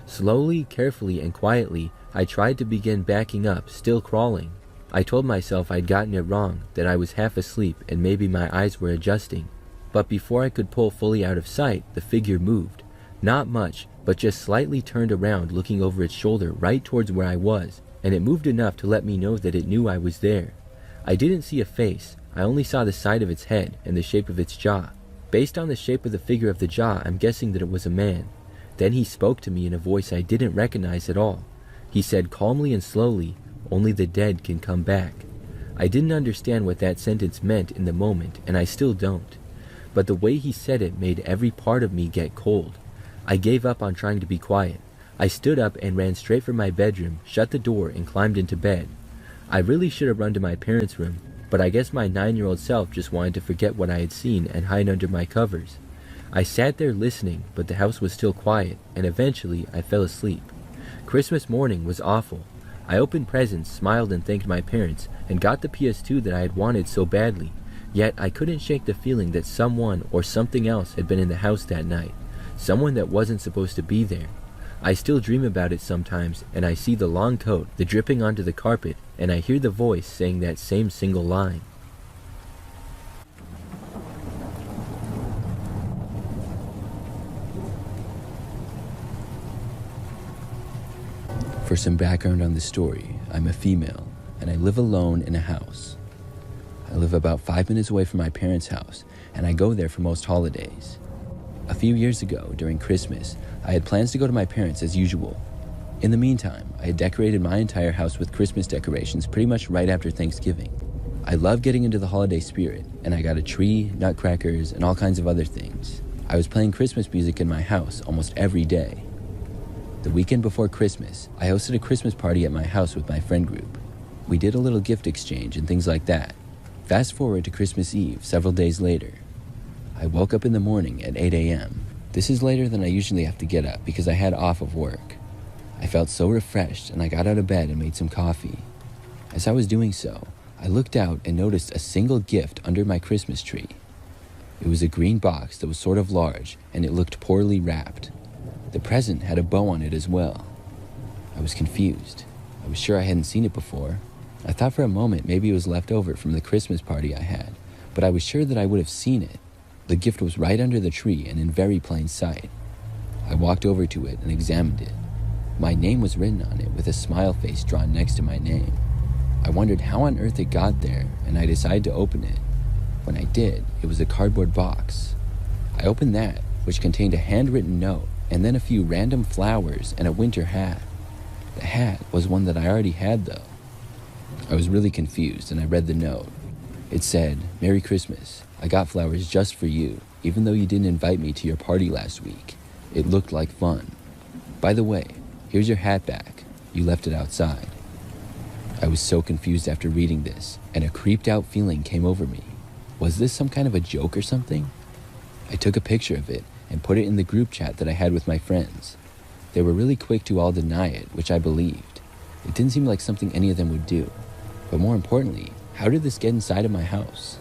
Slowly, carefully, and quietly, I tried to begin backing up, still crawling. I told myself I'd gotten it wrong, that I was half asleep and maybe my eyes were adjusting. But before I could pull fully out of sight, the figure moved. Not much, but just slightly turned around, looking over its shoulder right towards where I was, and it moved enough to let me know that it knew I was there. I didn't see a face. I only saw the side of its head and the shape of its jaw. Based on the shape of the figure of the jaw, I'm guessing that it was a man. Then he spoke to me in a voice I didn't recognize at all. He said calmly and slowly, "Only the dead can come back." I didn't understand what that sentence meant in the moment, and I still don't. but the way he said it made every part of me get cold. I gave up on trying to be quiet. I stood up and ran straight for my bedroom, shut the door, and climbed into bed. I really should have run to my parents' room, but I guess my 9-year-old self just wanted to forget what I had seen and hide under my covers. I sat there listening, but the house was still quiet, and eventually I fell asleep. Christmas morning was awful. I opened presents, smiled and thanked my parents, and got the PS2 that I had wanted so badly. Yet I couldn't shake the feeling that someone or something else had been in the house that night. Someone that wasn't supposed to be there. I still dream about it sometimes, and I see the long coat, the dripping onto the carpet, and I hear the voice saying that same single line. For some background on the story, I'm a female, and I live alone in a house. I live about 5 minutes away from my parents' house, and I go there for most holidays. A few years ago, during Christmas, I had plans to go to my parents as usual. In the meantime, I had decorated my entire house with Christmas decorations pretty much right after Thanksgiving. I love getting into the holiday spirit, and I got a tree, nutcrackers, and all kinds of other things. I was playing Christmas music in my house almost every day. The weekend before Christmas, I hosted a Christmas party at my house with my friend group. We did a little gift exchange and things like that. Fast forward to Christmas Eve, several days later. I woke up in the morning at 8 a.m. This is later than I usually have to get up because I had off of work. I felt so refreshed and I got out of bed and made some coffee. As I was doing so, I looked out and noticed a single gift under my Christmas tree. It was a green box that was sort of large and it looked poorly wrapped. The present had a bow on it as well. I was confused. I was sure I hadn't seen it before. I thought for a moment maybe it was left over from the Christmas party I had, but I was sure that I would have seen it. The gift was right under the tree and in very plain sight. I walked over to it and examined it. My name was written on it with a smile face drawn next to my name. I wondered how on earth it got there, and I decided to open it. When I did, it was a cardboard box. I opened that, which contained a handwritten note, and then a few random flowers and a winter hat. The hat was one that I already had though. I was really confused and I read the note. It said, "Merry Christmas. I got flowers just for you, even though you didn't invite me to your party last week. It looked like fun. By the way, here's your hat back. You left it outside." I was so confused after reading this, and a creeped out feeling came over me. Was this some kind of a joke or something? I took a picture of it and put it in the group chat that I had with my friends. They were really quick to all deny it, which I believed. It didn't seem like something any of them would do. But more importantly, how did this get inside of my house?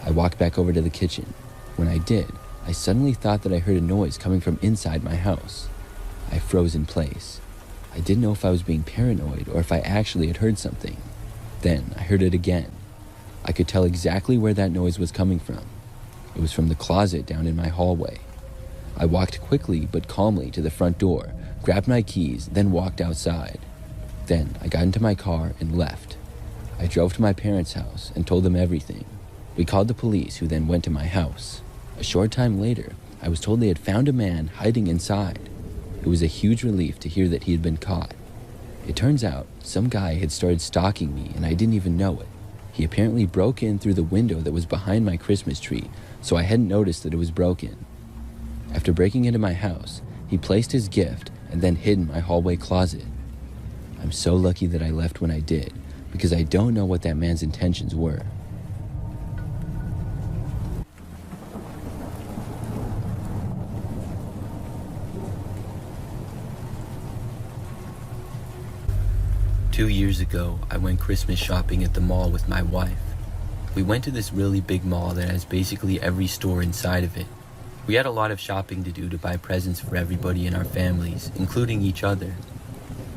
I walked back over to the kitchen. When I did, I suddenly thought that I heard a noise coming from inside my house. I froze in place. I didn't know if I was being paranoid or if I actually had heard something. Then I heard it again. I could tell exactly where that noise was coming from. It was from the closet down in my hallway. I walked quickly but calmly to the front door, grabbed my keys, then walked outside. Then I got into my car and left. I drove to my parents' house and told them everything. We called the police, who then went to my house. A short time later, I was told they had found a man hiding inside. It was a huge relief to hear that he had been caught. It turns out some guy had started stalking me and I didn't even know it. He apparently broke in through the window that was behind my Christmas tree, so I hadn't noticed that it was broken. After breaking into my house, he placed his gift and then hid in my hallway closet. I'm so lucky that I left when I did, because I don't know what that man's intentions were. Two years ago, I went Christmas shopping at the mall with my wife. We went to this really big mall that has basically every store inside of it. We had a lot of shopping to do to buy presents for everybody in our families, including each other.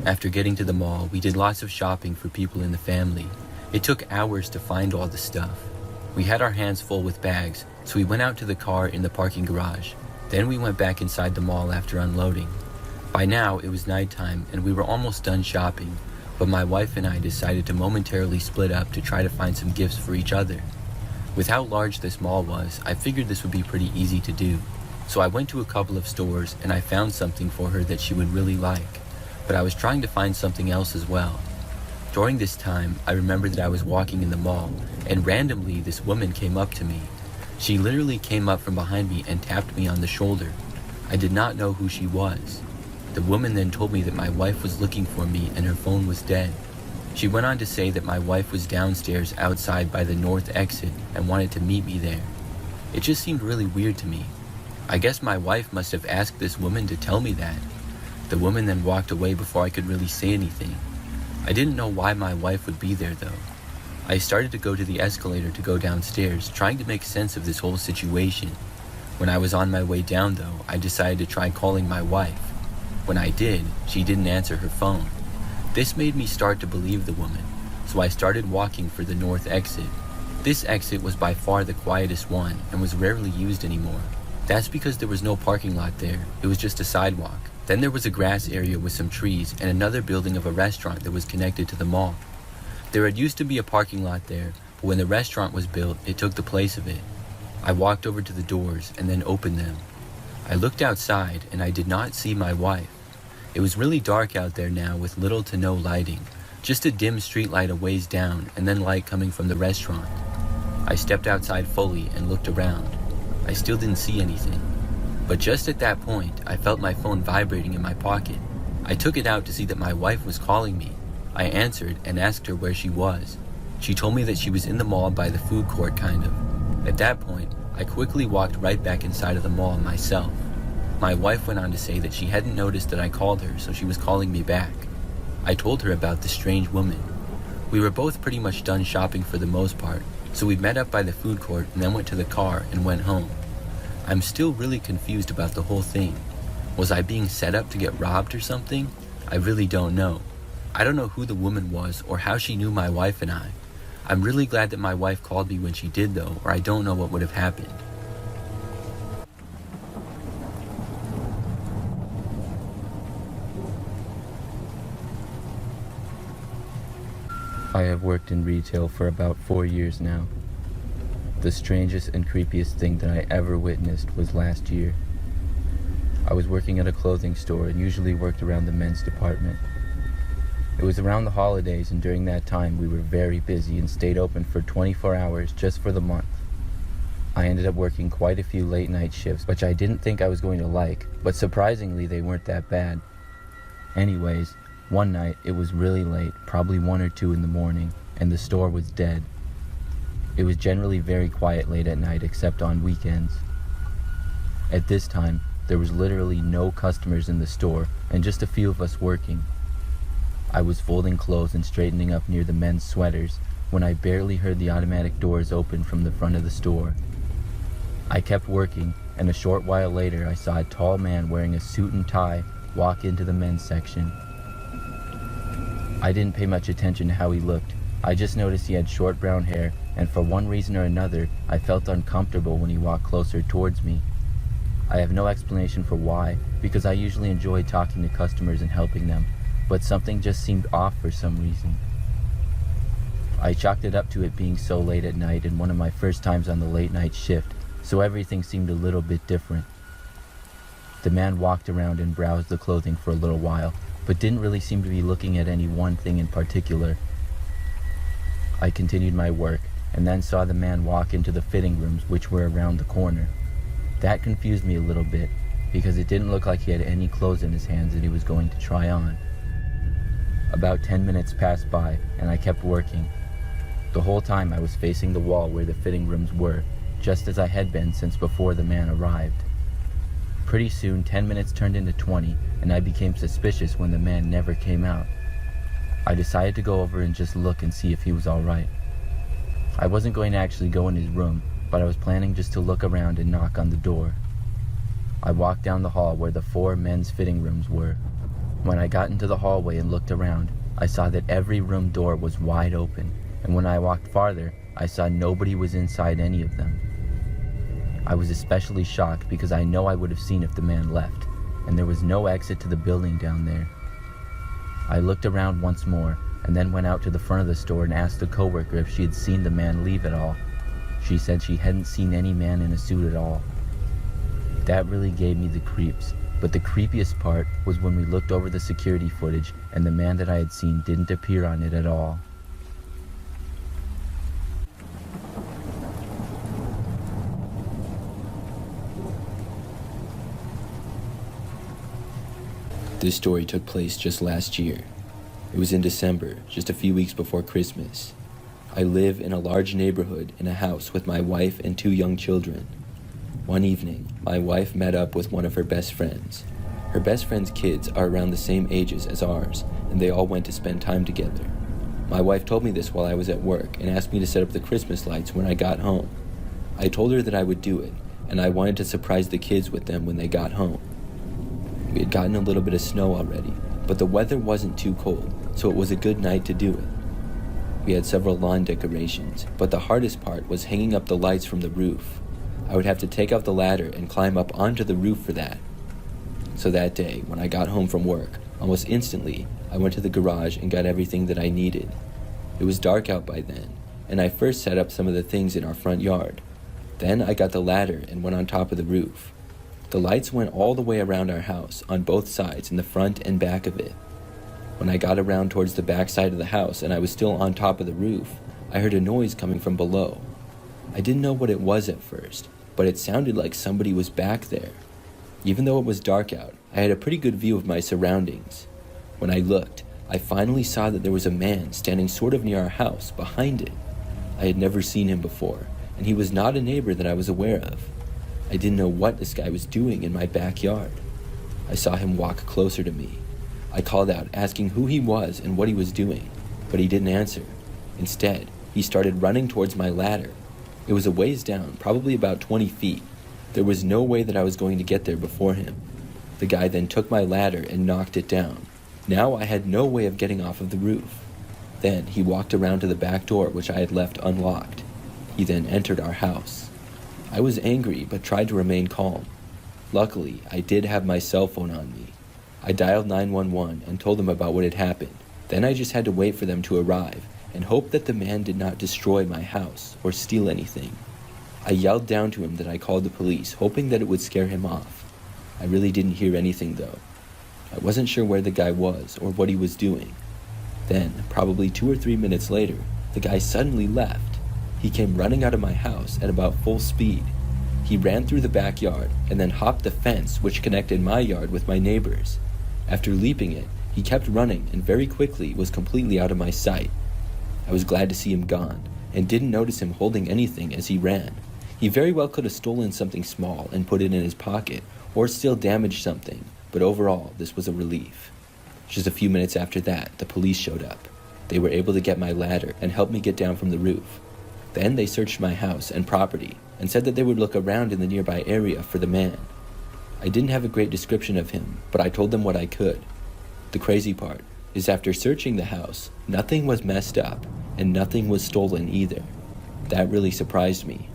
After getting to the mall, we did lots of shopping for people in the family. It took hours to find all the stuff. We had our hands full with bags, so we went out to the car in the parking garage. Then we went back inside the mall after unloading. By now, it was nighttime and we were almost done shopping, but my wife and I decided to momentarily split up to try to find some gifts for each other. With how large this mall was, I figured this would be pretty easy to do. So I went to a couple of stores and I found something for her that she would really like. But I was trying to find something else as well. During this time, I remember that I was walking in the mall and randomly this woman came up to me. She literally came up from behind me and tapped me on the shoulder. I did not know who she was. The woman then told me that my wife was looking for me and her phone was dead. She went on to say that my wife was downstairs outside by the north exit and wanted to meet me there. It just seemed really weird to me. I guess my wife must have asked this woman to tell me that. The woman then walked away before I could really say anything. I didn't know why my wife would be there though. I started to go to the escalator to go downstairs, trying to make sense of this whole situation. When I was on my way down though, I decided to try calling my wife. When I did, she didn't answer her phone. This made me start to believe the woman, so I started walking for the north exit. This exit was by far the quietest one and was rarely used anymore. That's because there was no parking lot there, it was just a sidewalk. Then there was a grass area with some trees and another building of a restaurant that was connected to the mall. There had used to be a parking lot there, but when the restaurant was built, it took the place of it. I walked over to the doors and then opened them. I looked outside and I did not see my wife. It was really dark out there now with little to no lighting, just a dim streetlight a ways down and then light coming from the restaurant. I stepped outside fully and looked around. I still didn't see anything. But just at that point, I felt my phone vibrating in my pocket. I took it out to see that my wife was calling me. I answered and asked her where she was. She told me that she was in the mall by the food court kind of. At that point, I quickly walked right back inside of the mall myself. My wife went on to say that she hadn't noticed that I called her, so she was calling me back. I told her about the strange woman. We were both pretty much done shopping for the most part, so we met up by the food court and then went to the car and went home. I'm still really confused about the whole thing. Was I being set up to get robbed or something? I really don't know. I don't know who the woman was or how she knew my wife and I. I'm really glad that my wife called me when she did though, or I don't know what would have happened. I have worked in retail for about 4 years now. The strangest and creepiest thing that I ever witnessed was last year. I was working at a clothing store and usually worked around the men's department. It was around the holidays, and during that time we were very busy and stayed open for 24 hours just for the month. I ended up working quite a few late night shifts, which I didn't think I was going to like, but surprisingly they weren't that bad. Anyways, one night it was really late, probably 1 or 2 in the morning, and the store was dead. It was generally very quiet late at night except on weekends. At this time, there was literally no customers in the store and just a few of us working. I was folding clothes and straightening up near the men's sweaters when I barely heard the automatic doors open from the front of the store. I kept working, and a short while later I saw a tall man wearing a suit and tie walk into the men's section. I didn't pay much attention to how he looked. I just noticed he had short brown hair, and for one reason or another, I felt uncomfortable when he walked closer towards me. I have no explanation for why, because I usually enjoy talking to customers and helping them, but something just seemed off for some reason. I chalked it up to it being so late at night and one of my first times on the late night shift, so everything seemed a little bit different. The man walked around and browsed the clothing for a little while, but didn't really seem to be looking at any one thing in particular. I continued my work, and then saw the man walk into the fitting rooms, which were around the corner. That confused me a little bit, because it didn't look like he had any clothes in his hands that he was going to try on. About 10 minutes passed by, and I kept working. The whole time I was facing the wall where the fitting rooms were, just as I had been since before the man arrived. Pretty soon, 10 minutes turned into 20, and I became suspicious when the man never came out. I decided to go over and just look and see if he was alright. I wasn't going to actually go in his room, but I was planning just to look around and knock on the door. I walked down the hall where the 4 men's fitting rooms were. When I got into the hallway and looked around, I saw that every room door was wide open, and when I walked farther, I saw nobody was inside any of them. I was especially shocked because I know I would have seen if the man left, and there was no exit to the building down there. I looked around once more, and then went out to the front of the store and asked a coworker if she had seen the man leave at all. She said she hadn't seen any man in a suit at all. That really gave me the creeps, but the creepiest part was when we looked over the security footage and the man that I had seen didn't appear on it at all. This story took place just last year. It was in December, just a few weeks before Christmas. I live in a large neighborhood in a house with my wife and 2 young children. One evening, my wife met up with one of her best friends. Her best friend's kids are around the same ages as ours, and they all went to spend time together. My wife told me this while I was at work and asked me to set up the Christmas lights when I got home. I told her that I would do it, and I wanted to surprise the kids with them when they got home. We had gotten a little bit of snow already, but the weather wasn't too cold, so it was a good night to do it. We had several lawn decorations, but the hardest part was hanging up the lights from the roof. I would have to take out the ladder and climb up onto the roof for that. So that day, when I got home from work, almost instantly, I went to the garage and got everything that I needed. It was dark out by then, and I first set up some of the things in our front yard. Then I got the ladder and went on top of the roof. The lights went all the way around our house, on both sides, in the front and back of it. When I got around towards the back side of the house and I was still on top of the roof, I heard a noise coming from below. I didn't know what it was at first, but it sounded like somebody was back there. Even though it was dark out, I had a pretty good view of my surroundings. When I looked, I finally saw that there was a man standing sort of near our house, behind it. I had never seen him before, and he was not a neighbor that I was aware of. I didn't know what this guy was doing in my backyard. I saw him walk closer to me. I called out, asking who he was and what he was doing, but he didn't answer. Instead, he started running towards my ladder. It was a ways down, probably about 20 feet. There was no way that I was going to get there before him. The guy then took my ladder and knocked it down. Now I had no way of getting off of the roof. Then he walked around to the back door, which I had left unlocked. He then entered our house. I was angry, but tried to remain calm. Luckily, I did have my cell phone on me. I dialed 911 and told them about what had happened. Then I just had to wait for them to arrive and hope that the man did not destroy my house or steal anything. I yelled down to him that I called the police, hoping that it would scare him off. I really didn't hear anything though. I wasn't sure where the guy was or what he was doing. Then, probably 2 or 3 minutes later, the guy suddenly left. He came running out of my house at about full speed. He ran through the backyard and then hopped the fence which connected my yard with my neighbor's. After leaping it, he kept running and very quickly was completely out of my sight. I was glad to see him gone and didn't notice him holding anything as he ran. He very well could have stolen something small and put it in his pocket or still damaged something, but overall this was a relief. Just a few minutes after that, the police showed up. They were able to get my ladder and help me get down from the roof. Then they searched my house and property and said that they would look around in the nearby area for the man. I didn't have a great description of him, but I told them what I could. The crazy part is after searching the house, nothing was messed up and nothing was stolen either. That really surprised me.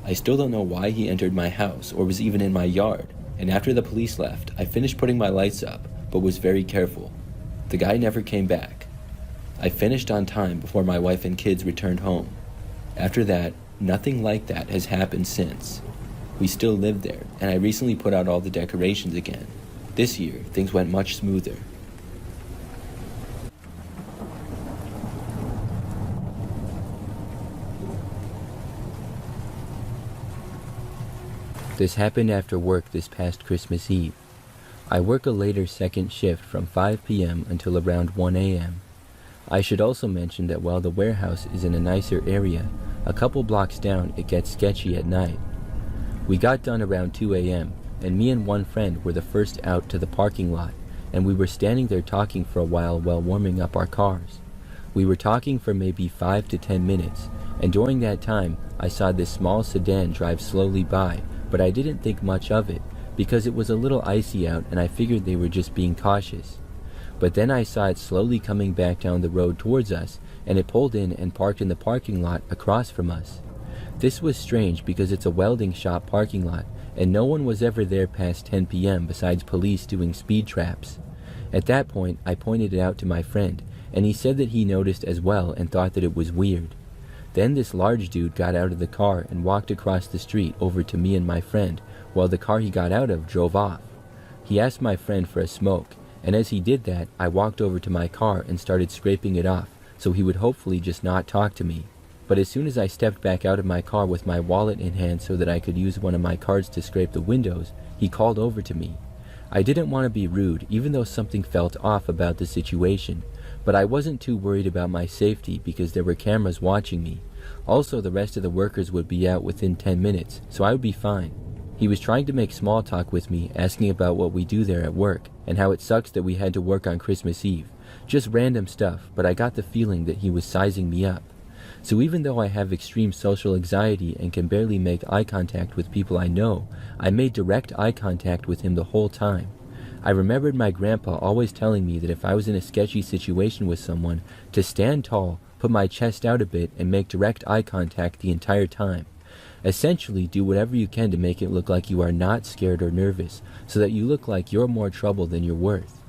I still don't know why he entered my house or was even in my yard, and after the police left, I finished putting my lights up, but was very careful. The guy never came back. I finished on time before my wife and kids returned home. After that, nothing like that has happened since. We still live there, and I recently put out all the decorations again. This year, things went much smoother. This happened after work this past Christmas Eve. I work a later second shift from 5 p.m. until around 1 a.m. I should also mention that while the warehouse is in a nicer area, a couple blocks down it gets sketchy at night. We got done around 2 a.m., and me and one friend were the first out to the parking lot, and we were standing there talking for a while warming up our cars. We were talking for maybe 5 to 10 minutes, and during that time I saw this small sedan drive slowly by, but I didn't think much of it, because it was a little icy out and I figured they were just being cautious. But then I saw it slowly coming back down the road towards us, and it pulled in and parked in the parking lot across from us. This was strange because it's a welding shop parking lot, and no one was ever there past 10 p.m. besides police doing speed traps. At that point, I pointed it out to my friend, and he said that he noticed as well and thought that it was weird. Then this large dude got out of the car and walked across the street over to me and my friend, while the car he got out of drove off. He asked my friend for a smoke, and as he did that, I walked over to my car and started scraping it off, so he would hopefully just not talk to me. But as soon as I stepped back out of my car with my wallet in hand so that I could use one of my cards to scrape the windows, he called over to me. I didn't want to be rude, even though something felt off about the situation, but I wasn't too worried about my safety because there were cameras watching me. Also, the rest of the workers would be out within 10 minutes, so I would be fine. He was trying to make small talk with me, asking about what we do there at work, and how it sucks that we had to work on Christmas Eve. Just random stuff, but I got the feeling that he was sizing me up. So even though I have extreme social anxiety and can barely make eye contact with people I know, I made direct eye contact with him the whole time. I remembered my grandpa always telling me that if I was in a sketchy situation with someone, to stand tall, put my chest out a bit, and make direct eye contact the entire time. Essentially, do whatever you can to make it look like you are not scared or nervous, so that you look like you're more trouble than you're worth.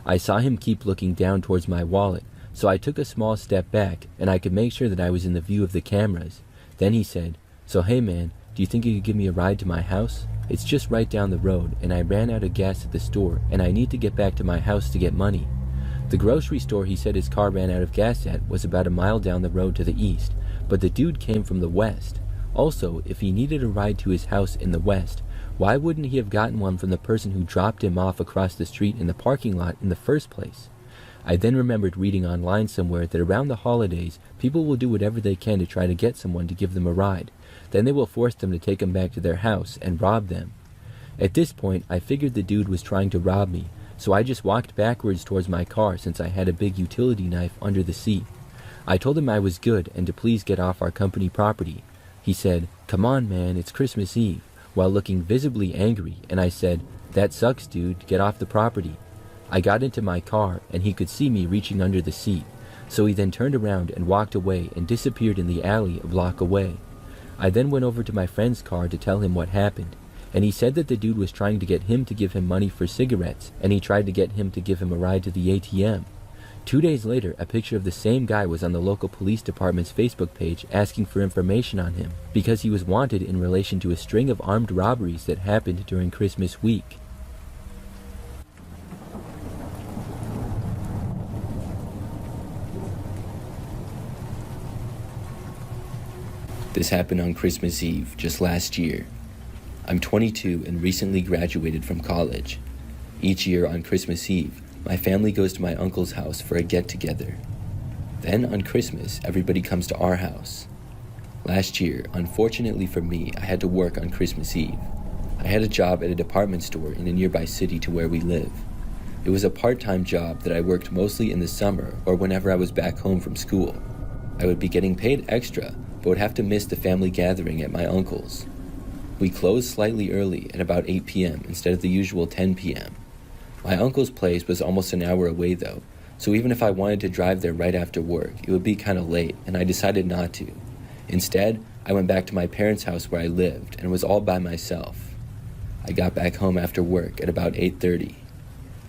I saw him keep looking down towards my wallet, so I took a small step back, and I could make sure that I was in the view of the cameras. Then he said, "So hey man, do you think you could give me a ride to my house? It's just right down the road, and I ran out of gas at the store, and I need to get back to my house to get money." The grocery store he said his car ran out of gas at was about a mile down the road to the east, but the dude came from the west. Also, if he needed a ride to his house in the west, why wouldn't he have gotten one from the person who dropped him off across the street in the parking lot in the first place? I then remembered reading online somewhere that around the holidays, people will do whatever they can to try to get someone to give them a ride. Then they will force them to take them back to their house and rob them. At this point, I figured the dude was trying to rob me, so I just walked backwards towards my car since I had a big utility knife under the seat. I told him I was good and to please get off our company property. He said, "Come on man, it's Christmas Eve," while looking visibly angry, and I said, "That sucks dude, get off the property." I got into my car and he could see me reaching under the seat, so he then turned around and walked away and disappeared in the alley a block away. I then went over to my friend's car to tell him what happened, and he said that the dude was trying to get him to give him money for cigarettes, and he tried to get him to give him a ride to the ATM. 2 days later, a picture of the same guy was on the local police department's Facebook page asking for information on him, because he was wanted in relation to a string of armed robberies that happened during Christmas week. This happened on Christmas Eve, just last year. I'm 22 and recently graduated from college. Each year on Christmas Eve, my family goes to my uncle's house for a get-together. Then on Christmas, everybody comes to our house. Last year, unfortunately for me, I had to work on Christmas Eve. I had a job at a department store in a nearby city to where we live. It was a part-time job that I worked mostly in the summer or whenever I was back home from school. I would be getting paid extra, but would have to miss the family gathering at my uncle's. We closed slightly early at about 8 p.m. instead of the usual 10 p.m. My uncle's place was almost an hour away though, so even if I wanted to drive there right after work, it would be kind of late, and I decided not to. Instead, I went back to my parents' house where I lived and was all by myself. I got back home after work at about 8:30.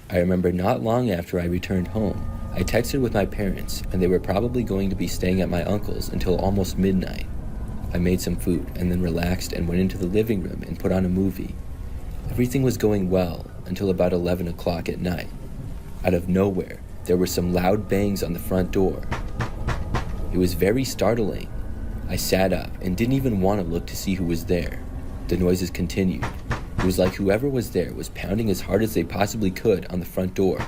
I remember not long after I returned home, I texted with my parents, and they were probably going to be staying at my uncle's until almost midnight. I made some food and then relaxed and went into the living room and put on a movie. Everything was going well until about 11 o'clock at night. Out of nowhere, there were some loud bangs on the front door. It was very startling. I sat up and didn't even want to look to see who was there. The noises continued. It was like whoever was there was pounding as hard as they possibly could on the front door.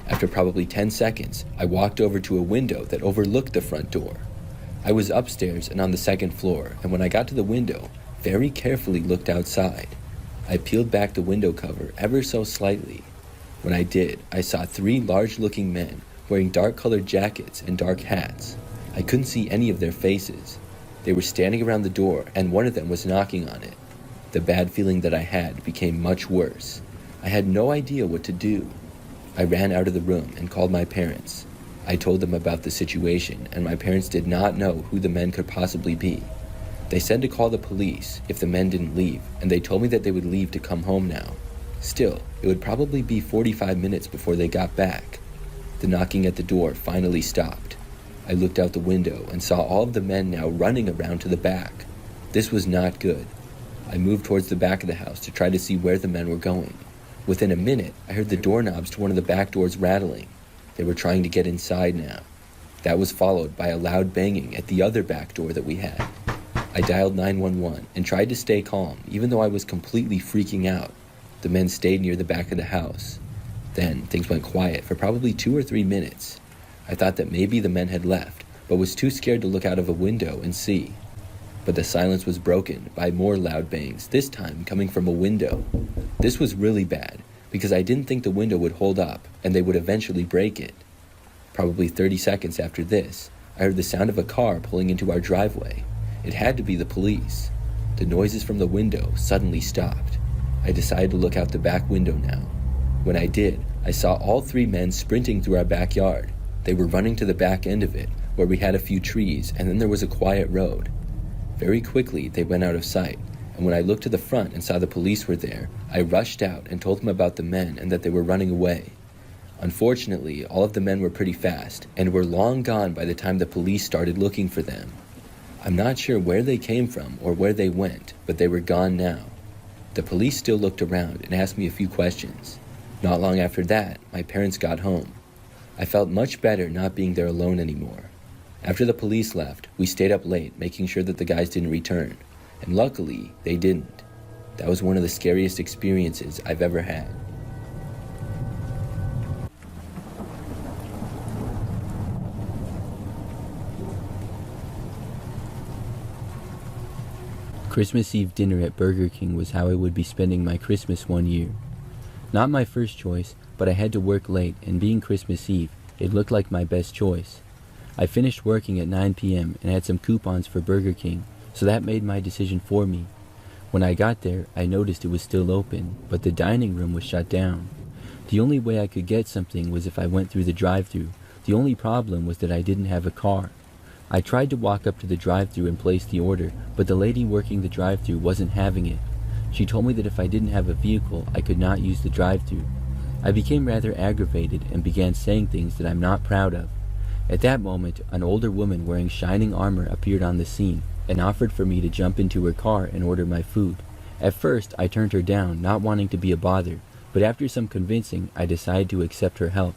After probably 10 seconds, I walked over to a window that overlooked the front door. I was upstairs and on the second floor, and when I got to the window, very carefully looked outside. I peeled back the window cover ever so slightly. When I did, I saw 3 large-looking men wearing dark-colored jackets and dark hats. I couldn't see any of their faces. They were standing around the door, and one of them was knocking on it. The bad feeling that I had became much worse. I had no idea what to do. I ran out of the room and called my parents. I told them about the situation, and my parents did not know who the men could possibly be. They said to call the police if the men didn't leave, and they told me that they would leave to come home now. Still, it would probably be 45 minutes before they got back. The knocking at the door finally stopped. I looked out the window and saw all of the men now running around to the back. This was not good. I moved towards the back of the house to try to see where the men were going. Within a minute, I heard the doorknobs to one of the back doors rattling. They were trying to get inside now. That was followed by a loud banging at the other back door that we had. I dialed 911 and tried to stay calm, even though I was completely freaking out. The men stayed near the back of the house. Then things went quiet for probably 2 or 3 minutes. I thought that maybe the men had left, but was too scared to look out of a window and see. But the silence was broken by more loud bangs, this time coming from a window. This was really bad, because I didn't think the window would hold up, and they would eventually break it. Probably 30 seconds after this, I heard the sound of a car pulling into our driveway. It had to be the police. The noises from the window suddenly stopped. I decided to look out the back window now. When I did, I saw all 3 men sprinting through our backyard. They were running to the back end of it, where we had a few trees, and then there was a quiet road. Very quickly, they went out of sight, and when I looked to the front and saw the police were there, I rushed out and told them about the men and that they were running away. Unfortunately, all of the men were pretty fast, and were long gone by the time the police started looking for them. I'm not sure where they came from or where they went, but they were gone now. The police still looked around and asked me a few questions. Not long after that, my parents got home. I felt much better not being there alone anymore. After the police left, we stayed up late making sure that the guys didn't return, and luckily, they didn't. That was one of the scariest experiences I've ever had. Christmas Eve dinner at Burger King was how I would be spending my Christmas one year. Not my first choice, but I had to work late, and being Christmas Eve, it looked like my best choice. I finished working at 9 p.m. and had some coupons for Burger King, so that made my decision for me. When I got there, I noticed it was still open, but the dining room was shut down. The only way I could get something was if I went through the drive-thru. The only problem was that I didn't have a car. I tried to walk up to the drive-thru and place the order, but the lady working the drive-thru wasn't having it. She told me that if I didn't have a vehicle, I could not use the drive-thru. I became rather aggravated and began saying things that I'm not proud of. At that moment, an older woman wearing shining armor appeared on the scene and offered for me to jump into her car and order my food. At first, I turned her down, not wanting to be a bother, but after some convincing, I decided to accept her help.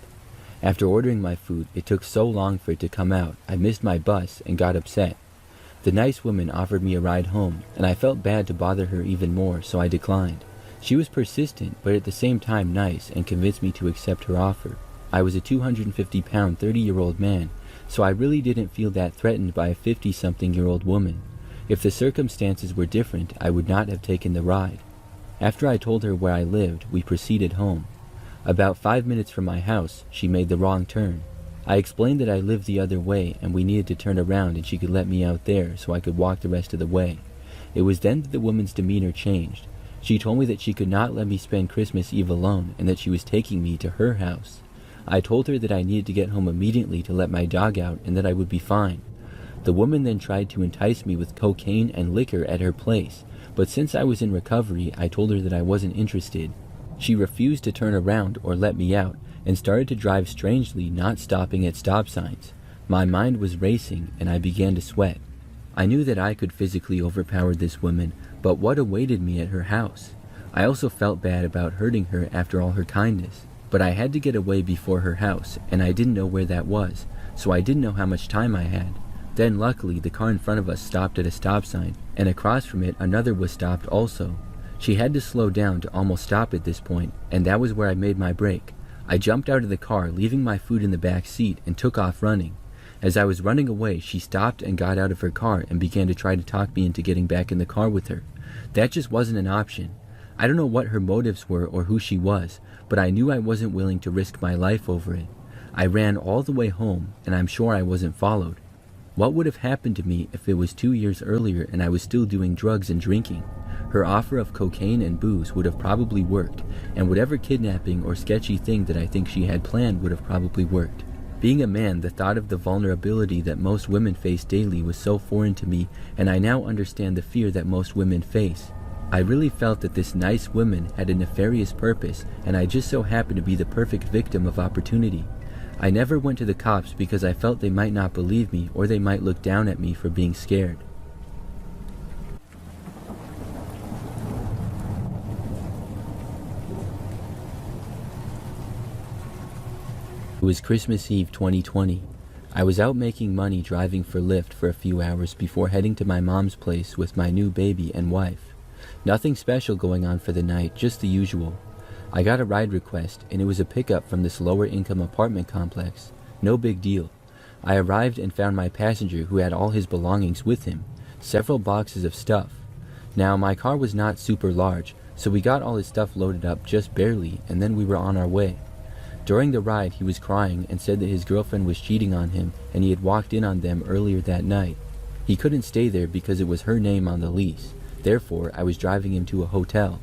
After ordering my food, it took so long for it to come out, I missed my bus and got upset. The nice woman offered me a ride home, and I felt bad to bother her even more, so I declined. She was persistent, but at the same time nice, and convinced me to accept her offer. I was a 250-pound, 30-year-old man, so I really didn't feel that threatened by a 50-something-year-old woman. If the circumstances were different, I would not have taken the ride. After I told her where I lived, we proceeded home. About 5 minutes from my house, she made the wrong turn. I explained that I lived the other way and we needed to turn around and she could let me out there so I could walk the rest of the way. It was then that the woman's demeanor changed. She told me that she could not let me spend Christmas Eve alone and that she was taking me to her house. I told her that I needed to get home immediately to let my dog out and that I would be fine. The woman then tried to entice me with cocaine and liquor at her place, but since I was in recovery, I told her that I wasn't interested. She refused to turn around or let me out and started to drive strangely, not stopping at stop signs. My mind was racing and I began to sweat. I knew that I could physically overpower this woman, but what awaited me at her house? I also felt bad about hurting her after all her kindness, but I had to get away before her house and I didn't know where that was, so I didn't know how much time I had. Then luckily the car in front of us stopped at a stop sign, and across from it another was stopped also. She had to slow down to almost stop at this point, and that was where I made my break. I jumped out of the car, leaving my food in the back seat, and took off running. As I was running away, she stopped and got out of her car and began to try to talk me into getting back in the car with her. That just wasn't an option. I don't know what her motives were or who she was, but I knew I wasn't willing to risk my life over it. I ran all the way home, and I'm sure I wasn't followed. What would have happened to me if it was 2 years earlier and I was still doing drugs and drinking? Her offer of cocaine and booze would have probably worked, and whatever kidnapping or sketchy thing that I think she had planned would have probably worked. Being a man, the thought of the vulnerability that most women face daily was so foreign to me, and I now understand the fear that most women face. I really felt that this nice woman had a nefarious purpose, and I just so happened to be the perfect victim of opportunity. I never went to the cops because I felt they might not believe me or they might look down at me for being scared. It was Christmas Eve 2020. I was out making money driving for Lyft for a few hours before heading to my mom's place with my new baby and wife. Nothing special going on for the night, just the usual. I got a ride request, and it was a pickup from this lower-income apartment complex. No big deal. I arrived and found my passenger who had all his belongings with him, several boxes of stuff. Now, my car was not super large, so we got all his stuff loaded up just barely, and then we were on our way. During the ride, he was crying and said that his girlfriend was cheating on him and he had walked in on them earlier that night. He couldn't stay there because it was her name on the lease. Therefore, I was driving him to a hotel.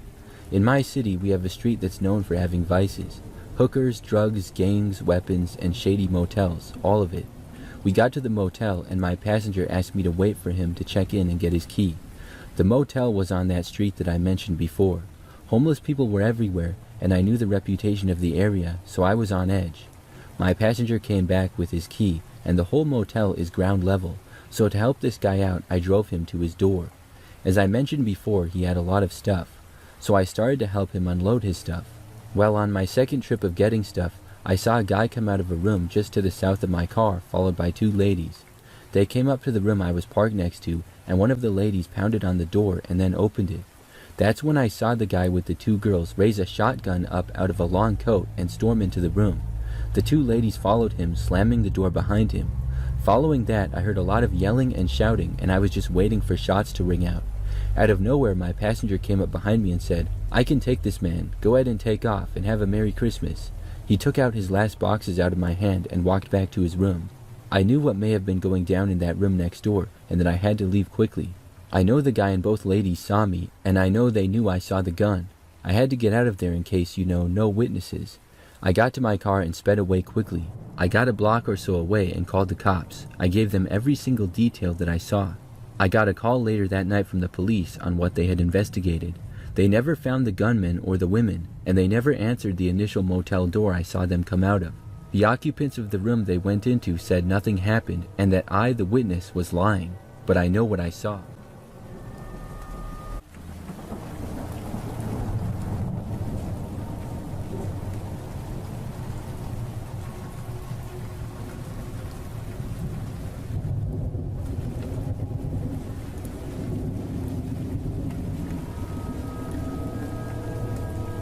In my city, we have a street that's known for having vices. Hookers, drugs, gangs, weapons, and shady motels, all of it. We got to the motel and my passenger asked me to wait for him to check in and get his key. The motel was on that street that I mentioned before. Homeless people were everywhere, and I knew the reputation of the area, so I was on edge. My passenger came back with his key, and the whole motel is ground level, so to help this guy out, I drove him to his door. As I mentioned before, he had a lot of stuff, so I started to help him unload his stuff. Well, on my second trip of getting stuff, I saw a guy come out of a room just to the south of my car, followed by two ladies. They came up to the room I was parked next to, and one of the ladies pounded on the door and then opened it. That's when I saw the guy with the two girls raise a shotgun up out of a long coat and storm into the room. The two ladies followed him, slamming the door behind him. Following that, I heard a lot of yelling and shouting, and I was just waiting for shots to ring out. Out of nowhere, my passenger came up behind me and said, "I can take this man. Go ahead and take off, and have a Merry Christmas." He took out his last boxes out of my hand and walked back to his room. I knew what may have been going down in that room next door, and that I had to leave quickly. I know the guy and both ladies saw me, and I know they knew I saw the gun. I had to get out of there in case, no witnesses. I got to my car and sped away quickly. I got a block or so away and called the cops. I gave them every single detail that I saw. I got a call later that night from the police on what they had investigated. They never found the gunmen or the women, and they never answered the initial motel door I saw them come out of. The occupants of the room they went into said nothing happened and that I, the witness, was lying, but I know what I saw.